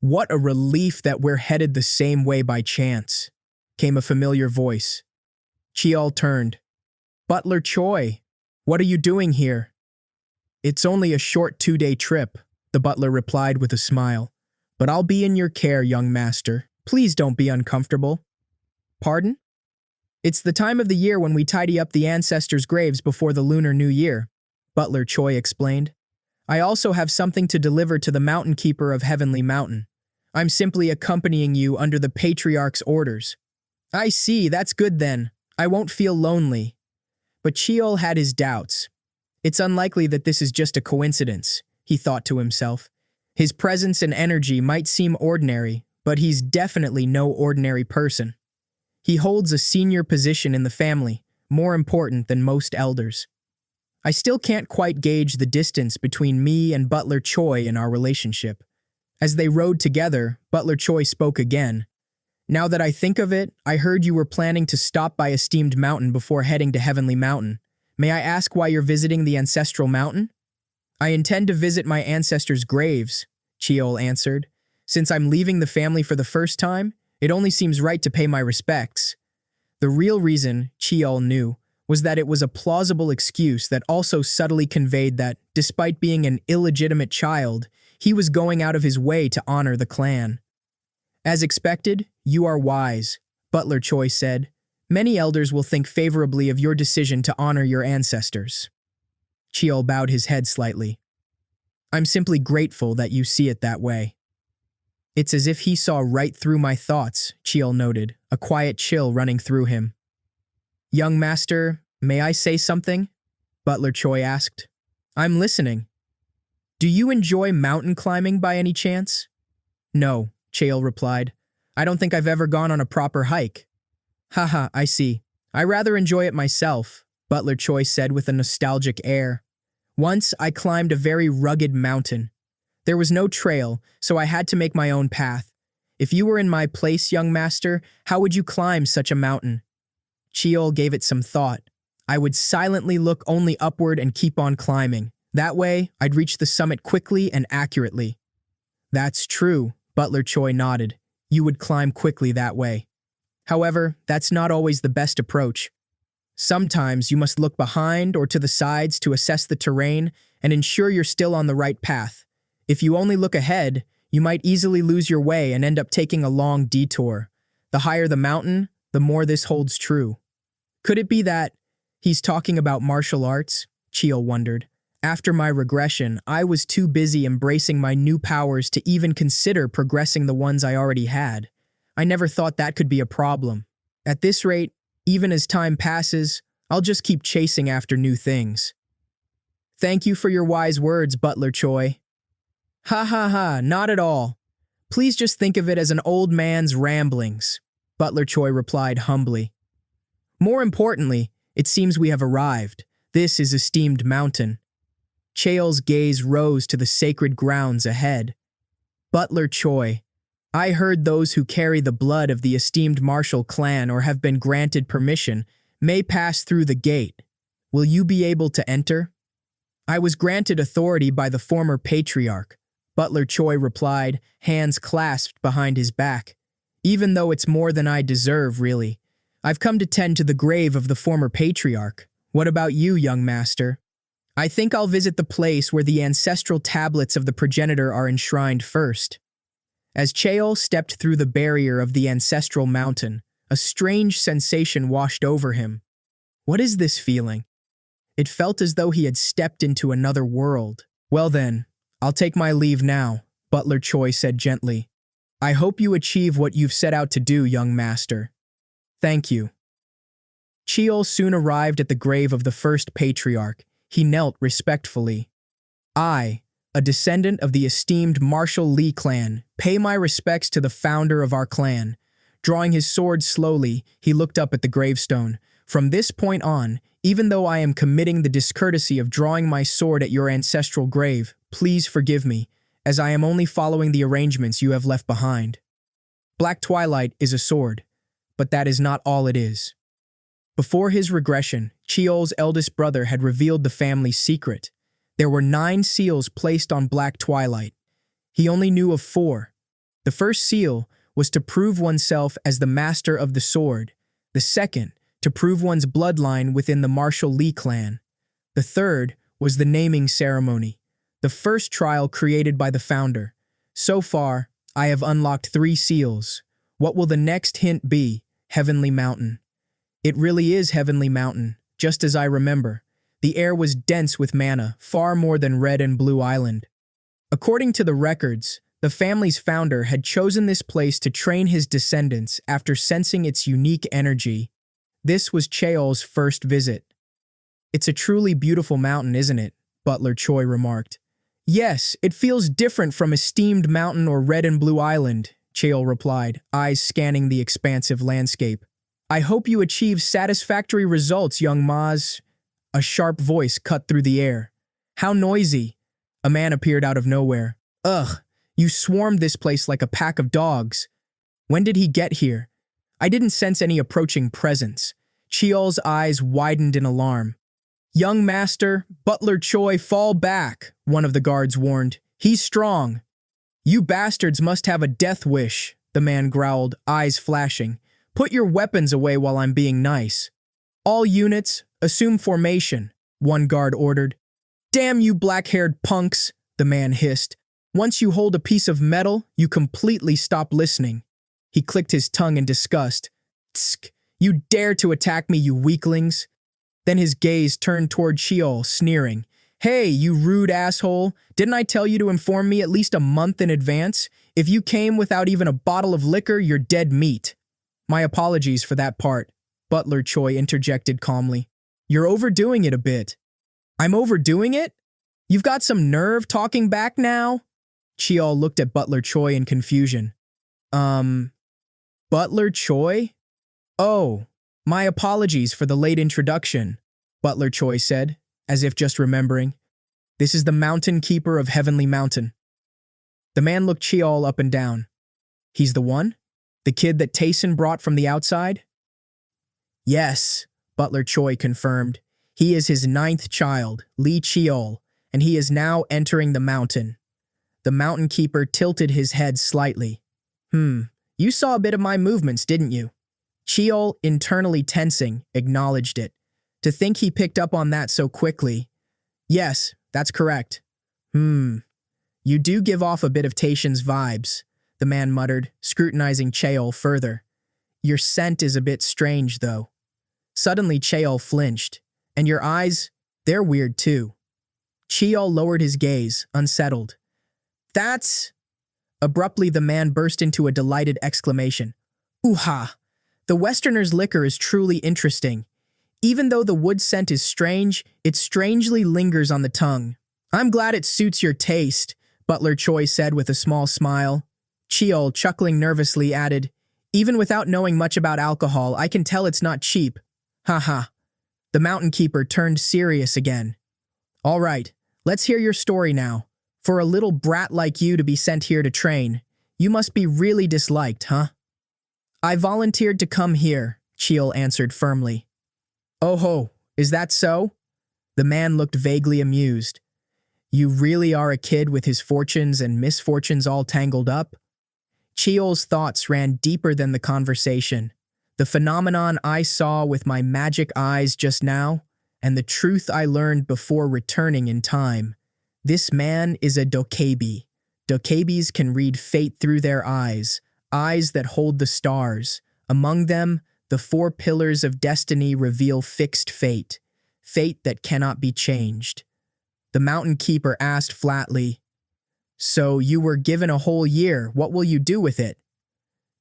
What a relief that we're headed the same way by chance, came a familiar voice. Cheol turned. Butler Choi, what are you doing here? It's only a short 2-day trip, the butler replied with a smile. But I'll be in your care, young master. Please don't be uncomfortable. Pardon? It's the time of the year when we tidy up the ancestors' graves before the Lunar New Year, Butler Choi explained. I also have something to deliver to the Mountain Keeper of Heavenly Mountain. I'm simply accompanying you under the Patriarch's orders. I see, that's good then. I won't feel lonely. But Cheol had his doubts. It's unlikely that this is just a coincidence, he thought to himself. His presence and energy might seem ordinary, but he's definitely no ordinary person. He holds a senior position in the family, more important than most elders. I still can't quite gauge the distance between me and Butler Choi in our relationship. As they rode together, Butler Choi spoke again. Now that I think of it, I heard you were planning to stop by Esteemed Mountain before heading to Heavenly Mountain. May I ask why you're visiting the ancestral mountain? I intend to visit my ancestors' graves, Cheol answered. Since I'm leaving the family for the first time, it only seems right to pay my respects. The real reason, Cheol knew, was that it was a plausible excuse that also subtly conveyed that, despite being an illegitimate child, he was going out of his way to honor the clan. As expected, you are wise, Butler Choi said. Many elders will think favorably of your decision to honor your ancestors. Cheol bowed his head slightly. I'm simply grateful that you see it that way. It's as if he saw right through my thoughts, Cheol noted, a quiet chill running through him. Young master, may I say something? Butler Choi asked. I'm listening. Do you enjoy mountain climbing by any chance? No, Cheol replied. I don't think I've ever gone on a proper hike. Haha, I see. I rather enjoy it myself, Butler Choi said with a nostalgic air. Once I climbed a very rugged mountain. There was no trail, so I had to make my own path. If you were in my place, young master, how would you climb such a mountain? Cheol gave it some thought. I would silently look only upward and keep on climbing. That way, I'd reach the summit quickly and accurately. That's true, Butler Choi nodded. You would climb quickly that way. However, that's not always the best approach. Sometimes you must look behind or to the sides to assess the terrain and ensure you're still on the right path. If you only look ahead, you might easily lose your way and end up taking a long detour. The higher the mountain, the more this holds true. Could it be that he's talking about martial arts? Cheol wondered. After my regression, I was too busy embracing my new powers to even consider progressing the ones I already had. I never thought that could be a problem. At this rate, even as time passes, I'll just keep chasing after new things. Thank you for your wise words, Butler Choi. Ha ha ha, not at all. Please just think of it as an old man's ramblings, Butler Choi replied humbly. More importantly, it seems we have arrived. This is Esteemed Mountain. Cheol's gaze rose to the sacred grounds ahead. Butler Choi, I heard those who carry the blood of the esteemed martial clan or have been granted permission may pass through the gate. Will you be able to enter? I was granted authority by the former patriarch, Butler Choi replied, hands clasped behind his back. Even though it's more than I deserve, really. I've come to tend to the grave of the former patriarch. What about you, young master? I think I'll visit the place where the ancestral tablets of the progenitor are enshrined first. As Cheol stepped through the barrier of the ancestral mountain, a strange sensation washed over him. What is this feeling? It felt as though he had stepped into another world. Well then, I'll take my leave now, Butler Choi said gently. I hope you achieve what you've set out to do, young master. Thank you. Cheol soon arrived at the grave of the first patriarch. He knelt respectfully. I, a descendant of the esteemed Marshall Lee clan, pay my respects to the founder of our clan. Drawing his sword slowly, he looked up at the gravestone. From this point on, even though I am committing the discourtesy of drawing my sword at your ancestral grave, please forgive me, as I am only following the arrangements you have left behind. Black Twilight is a sword, but that is not all it is. Before his regression, Cheol's eldest brother had revealed the family's secret. There were 9 seals placed on Black Twilight. He only knew of 4. The first seal was to prove oneself as the master of the sword. The second, to prove one's bloodline within the Marshall Lee clan. The third was the naming ceremony, the first trial created by the founder. So far, I have unlocked 3 seals. What will the next hint be? Heavenly Mountain. It really is Heavenly Mountain, just as I remember. The air was dense with mana, far more than Red and Blue Island. According to the records, the family's founder had chosen this place to train his descendants after sensing its unique energy. This was Cheol's first visit. It's a truly beautiful mountain, isn't it? Butler Choi remarked. Yes, it feels different from a steamed mountain or red and blue island, Cheol replied, eyes scanning the expansive landscape. I hope you achieve satisfactory results, young Maz. A sharp voice cut through the air. How noisy. A man appeared out of nowhere. Ugh, you swarmed this place like a pack of dogs. When did he get here? I didn't sense any approaching presence. Cheol's eyes widened in alarm. Young master, Butler Choi, fall back, one of the guards warned. He's strong. You bastards must have a death wish, the man growled, eyes flashing. Put your weapons away while I'm being nice. All units, assume formation, one guard ordered. Damn you black-haired punks, the man hissed. Once you hold a piece of metal, you completely stop listening. He clicked his tongue in disgust. Tsk, you dare to attack me, you weaklings. Then his gaze turned toward Cheol, sneering. Hey, you rude asshole, didn't I tell you to inform me at least a month in advance? If you came without even a bottle of liquor, you're dead meat. My apologies for that part, Butler Choi interjected calmly. You're overdoing it a bit. I'm overdoing it? You've got some nerve talking back now? Cheol looked at Butler Choi in confusion. Butler Choi? Oh, my apologies for the late introduction, Butler Choi said, as if just remembering. This is the Mountain Keeper of Heavenly Mountain. The man looked Cheol up and down. He's the one? The kid that Tayson brought from the outside? Yes, Butler Choi confirmed. He is his 9th child, Lee Cheol, and he is now entering the mountain. The Mountain Keeper tilted his head slightly. You saw a bit of my movements, didn't you? Cheol, internally tensing, acknowledged it. To think he picked up on that so quickly. Yes, that's correct. You do give off a bit of Tayson's vibes, the man muttered, scrutinizing Cheol further. Your scent is a bit strange, though. Suddenly Cheol flinched. And your eyes, they're weird too. Cheol lowered his gaze, unsettled. That's... Abruptly the man burst into a delighted exclamation. Ooh-ha! The Westerner's liquor is truly interesting. Even though the wood scent is strange, it strangely lingers on the tongue. I'm glad it suits your taste, Butler Choi said with a small smile. Cheol, chuckling nervously, added, Even without knowing much about alcohol, I can tell it's not cheap. Ha. The Mountain Keeper turned serious again. All right, let's hear your story now. For a little brat like you to be sent here to train, you must be really disliked, huh? I volunteered to come here, Cheol answered firmly. Oh ho, is that so? The man looked vaguely amused. You really are a kid with his fortunes and misfortunes all tangled up? Cheol's thoughts ran deeper than the conversation. The phenomenon I saw with my magic eyes just now, and the truth I learned before returning in time. This man is a dokebi. Dokebis can read fate through their eyes that hold the stars. Among them, the 4 pillars of destiny reveal fixed fate that cannot be changed. The Mountain Keeper asked flatly, So you were given a whole year, what will you do with it?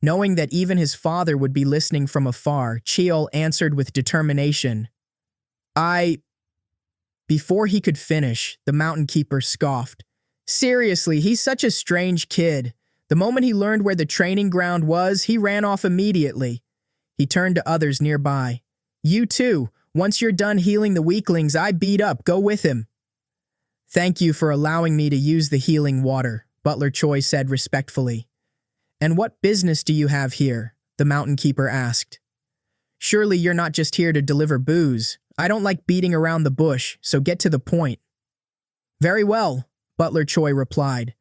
Knowing that even his father would be listening from afar, Cheol answered with determination, Before he could finish, the Mountain Keeper scoffed. Seriously, he's such a strange kid. The moment he learned where the training ground was, he ran off immediately. He turned to others nearby. You too. Once you're done healing the weaklings I beat up, go with him. Thank you for allowing me to use the healing water, Butler Choi said respectfully. And what business do you have here? The Mountain Keeper asked. Surely you're not just here to deliver booze. I don't like beating around the bush, so get to the point. Very well, Butler Choi replied.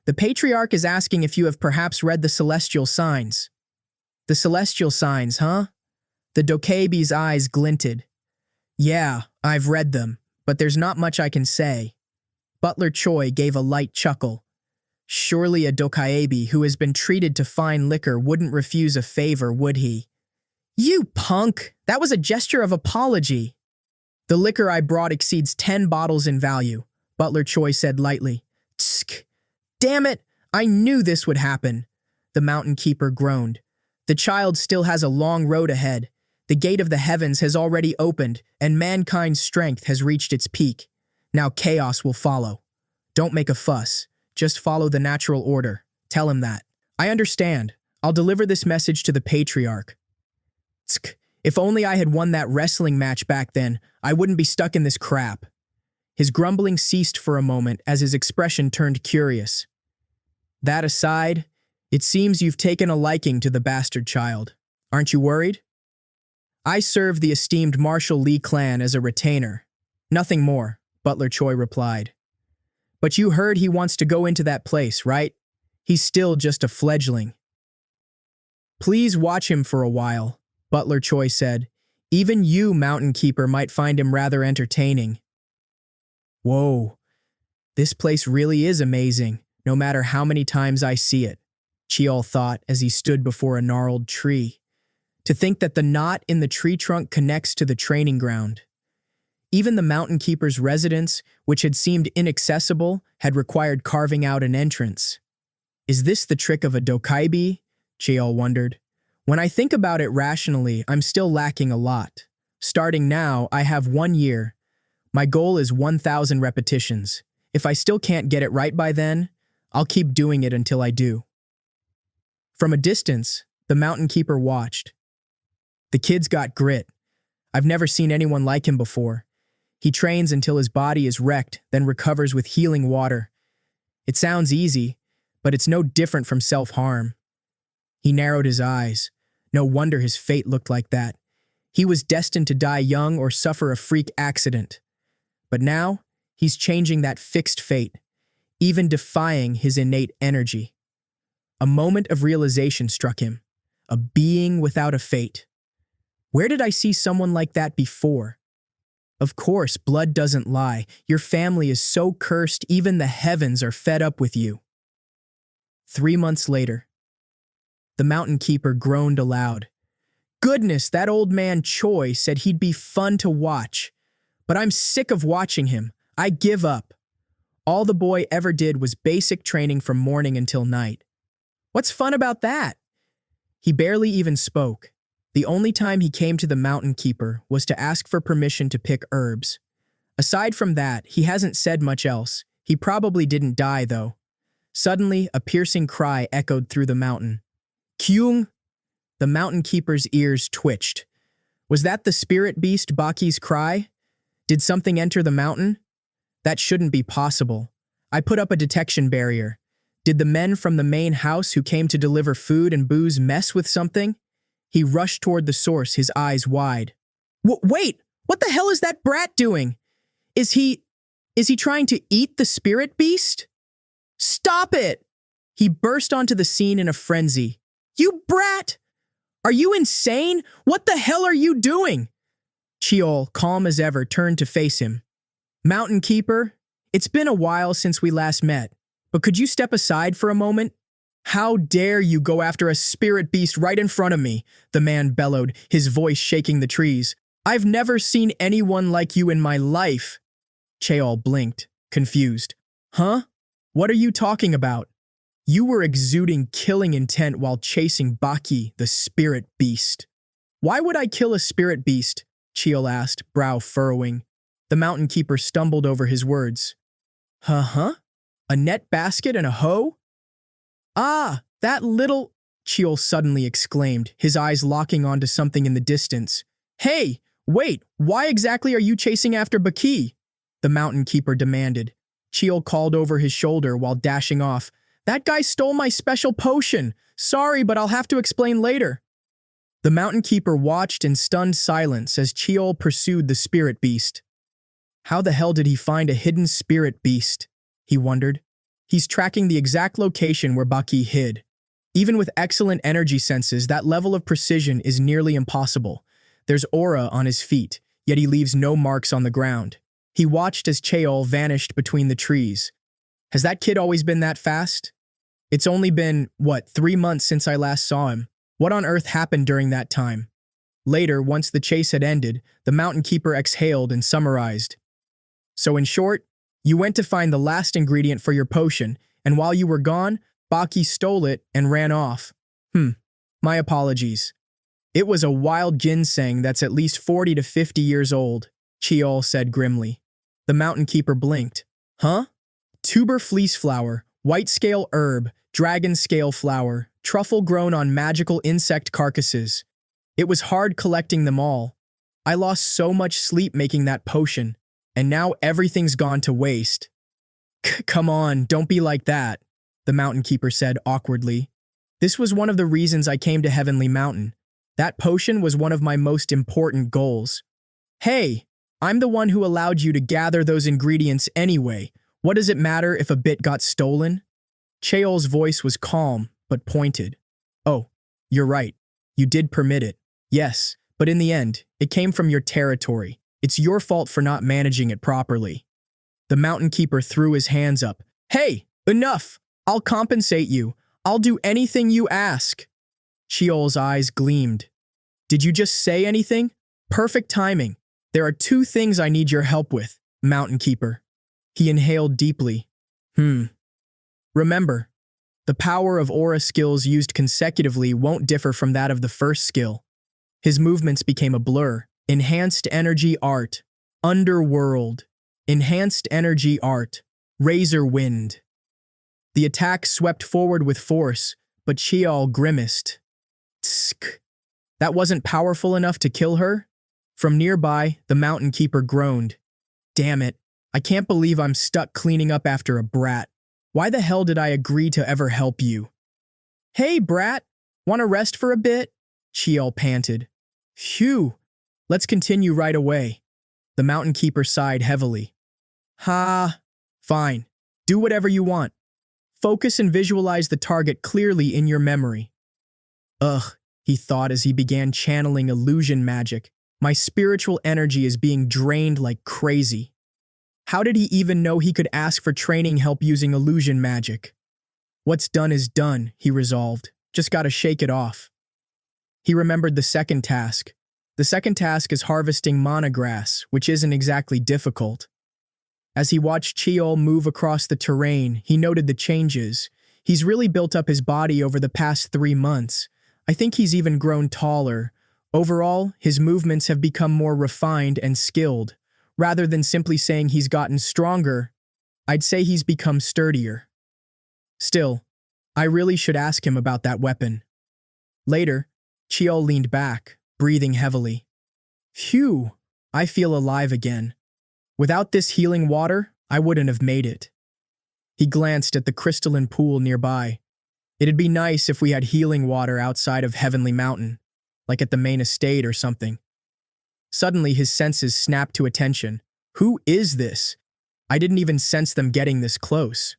The Patriarch is asking if you have perhaps read the celestial signs. The celestial signs, huh? The dokebi's eyes glinted. Yeah, I've read them, but there's not much I can say. Butler Choi gave a light chuckle. Surely a dokebi who has been treated to fine liquor wouldn't refuse a favor, would he? You punk! That was a gesture of apology. The liquor I brought exceeds 10 bottles in value, Butler Choi said lightly. Tsk! Damn it! I knew this would happen. The Mountain Keeper groaned. The child still has a long road ahead. The gate of the heavens has already opened, and mankind's strength has reached its peak. Now chaos will follow. Don't make a fuss. Just follow the natural order. Tell him that. I understand. I'll deliver this message to the patriarch. Tsk. If only I had won that wrestling match back then, I wouldn't be stuck in this crap. His grumbling ceased for a moment as his expression turned curious. That aside, it seems you've taken a liking to the bastard child. Aren't you worried? I serve the esteemed Marshall Lee clan as a retainer. Nothing more, Butler Choi replied. But you heard he wants to go into that place, right? He's still just a fledgling. Please watch him for a while, Butler Choi said. Even you, Mountain Keeper, might find him rather entertaining. Whoa, this place really is amazing, no matter how many times I see it, Cheol thought as he stood before a gnarled tree. To think that the knot in the tree trunk connects to the training ground. Even the Mountain Keeper's residence, which had seemed inaccessible, had required carving out an entrance. Is this the trick of a dokaibi? Cheol wondered. When I think about it rationally, I'm still lacking a lot. Starting now, I have 1 year. My goal is 1,000 repetitions. If I still can't get it right by then, I'll keep doing it until I do. From a distance, the Mountain Keeper watched. The kid's got grit. I've never seen anyone like him before. He trains until his body is wrecked, then recovers with healing water. It sounds easy, but it's no different from self-harm. He narrowed his eyes. No wonder his fate looked like that. He was destined to die young or suffer a freak accident. But now, he's changing that fixed fate, even defying his innate energy. A moment of realization struck him. A being without a fate. Where did I see someone like that before? Of course, blood doesn't lie. Your family is so cursed, even the heavens are fed up with you. 3 months later, the Mountain Keeper groaned aloud. Goodness, that old man Choi said he'd be fun to watch. But I'm sick of watching him. I give up. All the boy ever did was basic training from morning until night. What's fun about that? He barely even spoke. The only time he came to the Mountain Keeper was to ask for permission to pick herbs. Aside from that, he hasn't said much else. He probably didn't die, though. Suddenly, a piercing cry echoed through the mountain. Kyung! The Mountain Keeper's ears twitched. Was that the spirit beast Baki's cry? Did something enter the mountain? That shouldn't be possible. I put up a detection barrier. Did the men from the main house who came to deliver food and booze mess with something? He rushed toward the source, his eyes wide. Wait! What the hell is that brat doing? Is he trying to eat the spirit beast? Stop it! He burst onto the scene in a frenzy. You brat! Are you insane? What the hell are you doing? Cheol, calm as ever, turned to face him. Mountain Keeper, it's been a while since we last met, but could you step aside for a moment? How dare you go after a spirit beast right in front of me? The man bellowed, his voice shaking the trees. I've never seen anyone like you in my life. Cheol blinked, confused. Huh? What are you talking about? You were exuding killing intent while chasing Baki, the spirit beast. Why would I kill a spirit beast? Cheol asked, brow furrowing. The Mountain Keeper stumbled over his words. Huh? A net basket and a hoe? Ah, that little... Cheol suddenly exclaimed, his eyes locking onto something in the distance. Hey, wait, why exactly are you chasing after Baki? The Mountain Keeper demanded. Cheol called over his shoulder while dashing off. That guy stole my special potion. Sorry, but I'll have to explain later. The Mountain Keeper watched in stunned silence as Cheol pursued the spirit beast. How the hell did he find a hidden spirit beast? He wondered. He's tracking the exact location where Baki hid. Even with excellent energy senses, that level of precision is nearly impossible. There's aura on his feet, yet he leaves no marks on the ground. He watched as Cheol vanished between the trees. Has that kid always been that fast? It's only been, 3 months since I last saw him. What on earth happened during that time? Later, once the chase had ended, the Mountain Keeper exhaled and summarized. So in short, you went to find the last ingredient for your potion, and while you were gone, Baki stole it and ran off. My apologies. It was a wild ginseng that's at least 40 to 50 years old, Cheol said grimly. The Mountain Keeper blinked. Huh? tuber fleece flower, white scale herb, dragon scale flower, truffle grown on magical insect carcasses. It was hard collecting them all. I lost so much sleep making that potion, and now everything's gone to waste. Come on, don't be like that, the Mountain Keeper said awkwardly. This was one of the reasons I came to Heavenly Mountain. That potion was one of my most important goals. Hey, I'm the one who allowed you to gather those ingredients anyway. What does it matter if a bit got stolen? Cheol's voice was calm, but pointed. Oh, you're right. You did permit it. Yes, but in the end, it came from your territory. It's your fault for not managing it properly. The Mountain Keeper threw his hands up. Hey, enough! I'll compensate you. I'll do anything you ask. Cheol's eyes gleamed. Did you just say anything? Perfect timing. There are 2 things I need your help with, Mountain Keeper. He inhaled deeply. Remember, the power of aura skills used consecutively won't differ from that of the first skill. His movements became a blur. Enhanced energy art. Underworld. Enhanced energy art. Razor wind. The attack swept forward with force, but Cheol grimaced. Tsk. That wasn't powerful enough to kill her? From nearby, the Mountain Keeper groaned. Damn it, I can't believe I'm stuck cleaning up after a brat. Why the hell did I agree to ever help you? Hey, brat, want to rest for a bit? Cheol panted. Phew, let's continue right away. The Mountain Keeper sighed heavily. Fine, do whatever you want. Focus and visualize the target clearly in your memory. Ugh, he thought as he began channeling illusion magic. My spiritual energy is being drained like crazy. How did he even know he could ask for training help using illusion magic? What's done is done, he resolved. Just gotta shake it off. He remembered the second task. The second task is harvesting mana grass, which isn't exactly difficult. As he watched Cheol move across the terrain, he noted the changes. He's really built up his body over the past 3 months. I think he's even grown taller. Overall, his movements have become more refined and skilled. Rather than simply saying he's gotten stronger, I'd say he's become sturdier. Still, I really should ask him about that weapon. Later, Cheol leaned back, breathing heavily. Phew, I feel alive again. Without this healing water, I wouldn't have made it. He glanced at the crystalline pool nearby. It'd be nice if we had healing water outside of Heavenly Mountain, like at the main estate or something. Suddenly, his senses snapped to attention. Who is this? I didn't even sense them getting this close.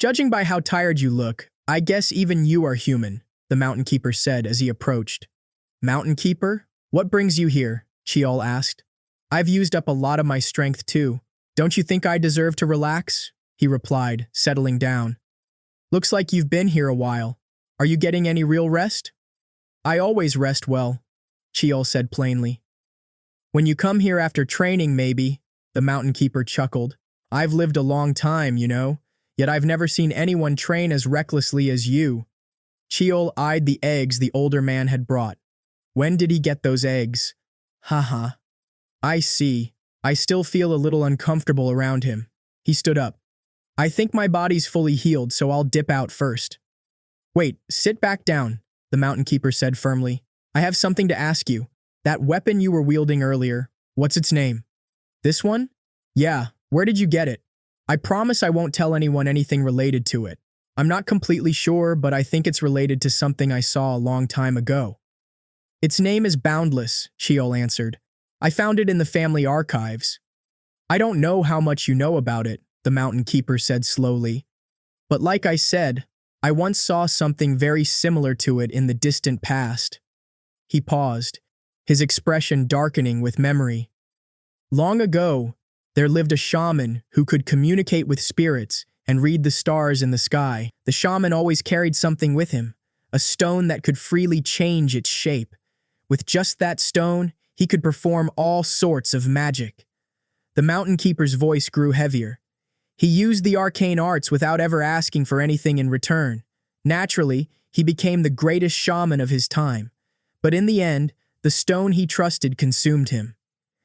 Judging by how tired you look, I guess even you are human, the Mountain Keeper said as he approached. Mountain Keeper? What brings you here? Cheol asked. I've used up a lot of my strength too. Don't you think I deserve to relax? He replied, settling down. Looks like you've been here a while. Are you getting any real rest? I always rest well, Cheol said plainly. When you come here after training, maybe, the Mountain Keeper chuckled. I've lived a long time, you know, yet I've never seen anyone train as recklessly as you. Cheol eyed the eggs the older man had brought. When did he get those eggs? Haha. I see. I still feel a little uncomfortable around him. He stood up. I think my body's fully healed, so I'll dip out first. Wait, sit back down, the Mountain Keeper said firmly. I have something to ask you. That weapon you were wielding earlier, what's its name? This one? Yeah, where did you get it? I promise I won't tell anyone anything related to it. I'm not completely sure, but I think it's related to something I saw a long time ago. Its name is Boundless, Cheol answered. I found it in the family archives. I don't know how much you know about it, the Mountain Keeper said slowly. But like I said, I once saw something very similar to it in the distant past. He paused, his expression darkening with memory. Long ago, there lived a shaman who could communicate with spirits and read the stars in the sky. The shaman always carried something with him, a stone that could freely change its shape. With just that stone, he could perform all sorts of magic. The Mountain Keeper's voice grew heavier. He used the arcane arts without ever asking for anything in return. Naturally, he became the greatest shaman of his time. But in the end, the stone he trusted consumed him.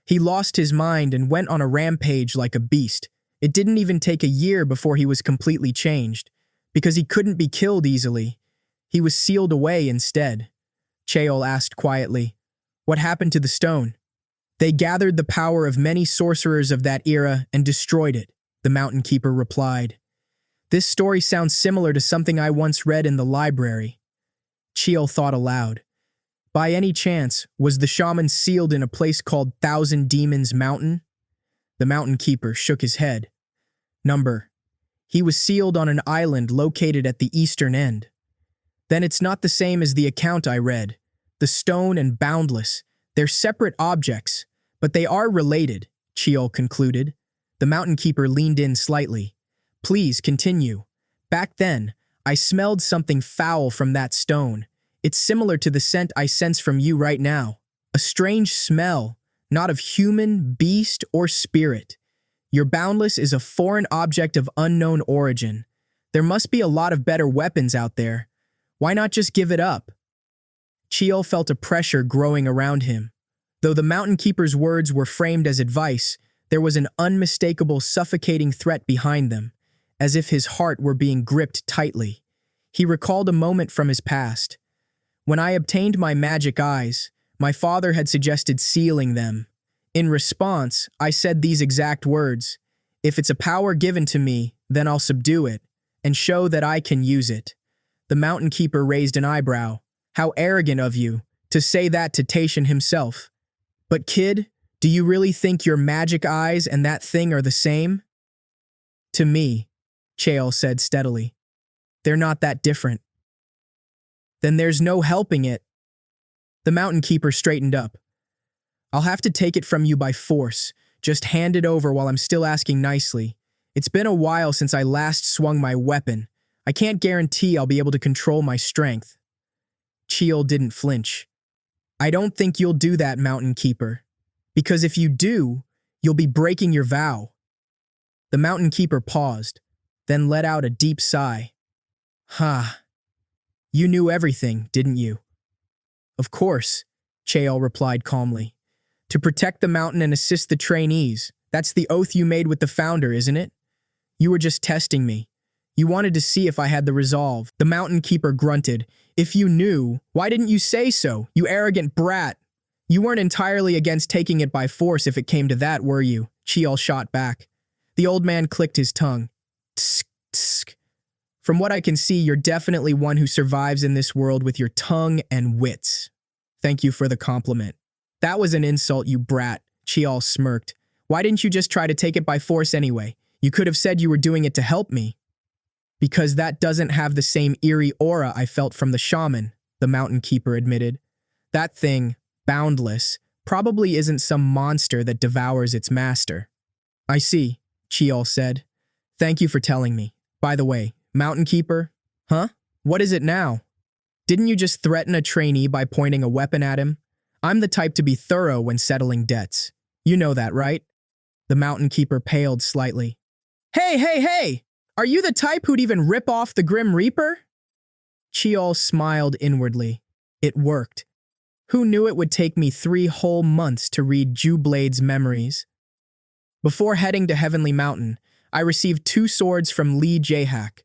He lost his mind and went on a rampage like a beast, It didn't even take a year before he was completely changed. Because he couldn't be killed easily, he was sealed away instead. Cheol asked quietly, "What happened to the stone?" "They gathered the power of many sorcerers of that era and destroyed it," the Mountain Keeper replied. "This story sounds similar to something I once read in the library." Cheol thought aloud. By any chance, was the shaman sealed in a place called Thousand Demons Mountain? The Mountain Keeper shook his head. He was sealed on an island located at the eastern end. Then it's not the same as the account I read. The stone and Boundless, they're separate objects, but they are related, Cheol concluded. The Mountain Keeper leaned in slightly. "Please continue. Back then, I smelled something foul from that stone. It's similar to the scent I sense from you right now. A strange smell, not of human, beast, or spirit. Your Boundless is a foreign object of unknown origin. There must be a lot of better weapons out there. Why not just give it up?" Cheol felt a pressure growing around him. Though the Mountain Keeper's words were framed as advice, there was an unmistakable suffocating threat behind them, as if his heart were being gripped tightly. He recalled a moment from his past. "When I obtained my magic eyes, my father had suggested sealing them. In response, I said these exact words: 'If it's a power given to me, then I'll subdue it, and show that I can use it.'" The Mountain Keeper raised an eyebrow. "How arrogant of you, to say that to Taishan himself. But kid, do you really think your magic eyes and that thing are the same?" "To me," Cheol said steadily, "they're not that different." "Then there's no helping it." The Mountain Keeper straightened up. "I'll have to take it from you by force. Just hand it over while I'm still asking nicely. It's been a while since I last swung my weapon. I can't guarantee I'll be able to control my strength." Cheol didn't flinch. "I don't think you'll do that, Mountain Keeper. Because if you do, you'll be breaking your vow." The Mountain Keeper paused, then let out a deep sigh. You knew everything, didn't you?" "Of course," Cheol replied calmly. "To protect the mountain and assist the trainees. That's the oath you made with the founder, isn't it? You were just testing me. You wanted to see if I had the resolve." The Mountain Keeper grunted. "If you knew, why didn't you say so, you arrogant brat? You weren't entirely against taking it by force if it came to that, were you?" Cheol shot back. The old man clicked his tongue. "Tsk, tsk. From what I can see, you're definitely one who survives in this world with your tongue and wits. Thank you for the compliment." "That was an insult, you brat," Cheol smirked. "Why didn't you just try to take it by force anyway? You could have said you were doing it to help me." "Because that doesn't have the same eerie aura I felt from the shaman," the Mountain Keeper admitted. "That thing, Boundless, probably isn't some monster that devours its master." "I see," Cheol said. "Thank you for telling me. By the way, Mountain Keeper? Huh? What is it now? Didn't you just threaten a trainee by pointing a weapon at him? I'm the type to be thorough when settling debts. You know that, right?" The Mountain Keeper paled slightly. Hey! Are you the type who'd even rip off the Grim Reaper?" Cheol smiled inwardly. It worked. Who knew it would take me 3 whole months to read Jewblade's memories? Before heading to Heavenly Mountain, I received 2 swords from Lee Jahak.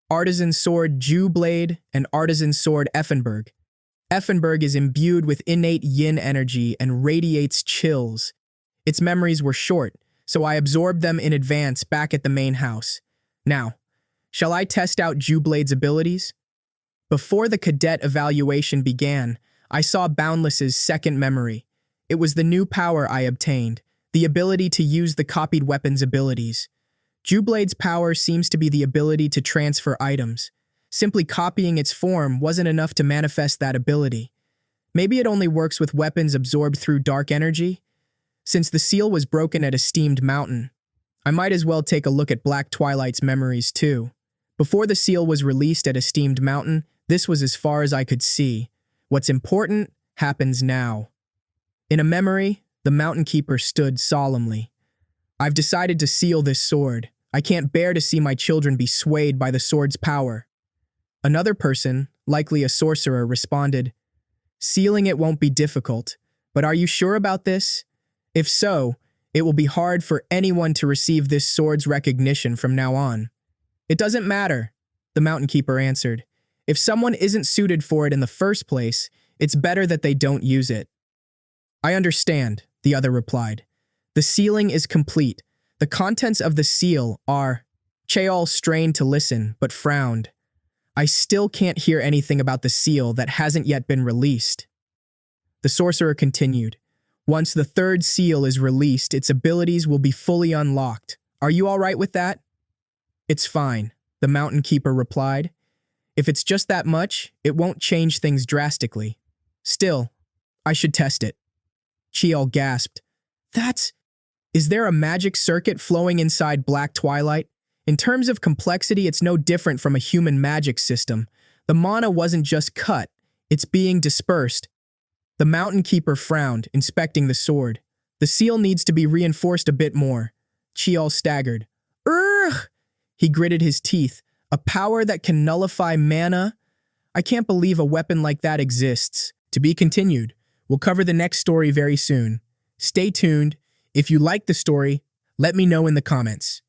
Artisan Sword Jewblade and Artisan Sword Effenberg. Effenberg is imbued with innate yin energy and radiates chills. Its memories were short, so I absorbed them in advance back at the main house. Now, shall I test out Jewblade's abilities? Before the cadet evaluation began, I saw Boundless's second memory. It was the new power I obtained, the ability to use the copied weapon's abilities. Jewblade's power seems to be the ability to transfer items. Simply copying its form wasn't enough to manifest that ability. Maybe it only works with weapons absorbed through dark energy? Since the seal was broken at Esteemed Mountain, I might as well take a look at Black Twilight's memories too. Before the seal was released at Esteemed Mountain, this was as far as I could see. What's important happens now. In a memory, the Mountain Keeper stood solemnly. I've decided to seal this sword. I can't bear to see my children be swayed by the sword's power. Another person, likely a sorcerer, responded, Sealing it won't be difficult, but are you sure about this? If so, It will be hard for anyone to receive this sword's recognition from now on. It doesn't matter, the Mountain Keeper answered. If someone isn't suited for it in the first place, it's better that they don't use it. I understand, the other replied. The sealing is complete. The contents of the seal are… Cheol strained to listen, but frowned. I still can't hear anything about the seal that hasn't yet been released. The sorcerer continued. Once the third seal is released, its abilities will be fully unlocked. Are you all right with that? It's fine, the Mountain Keeper replied. If it's just that much, it won't change things drastically. Still, I should test it. Cheol gasped. Is there a magic circuit flowing inside Black Twilight? In terms of complexity, it's no different from a human magic system. The mana wasn't just cut, it's being dispersed. The Mountain Keeper frowned, inspecting the sword. The seal needs to be reinforced a bit more. Cheol staggered. Urgh! He gritted his teeth. A power that can nullify mana? I can't believe a weapon like that exists. To be continued. We'll cover the next story very soon. Stay tuned. If you like the story, let me know in the comments.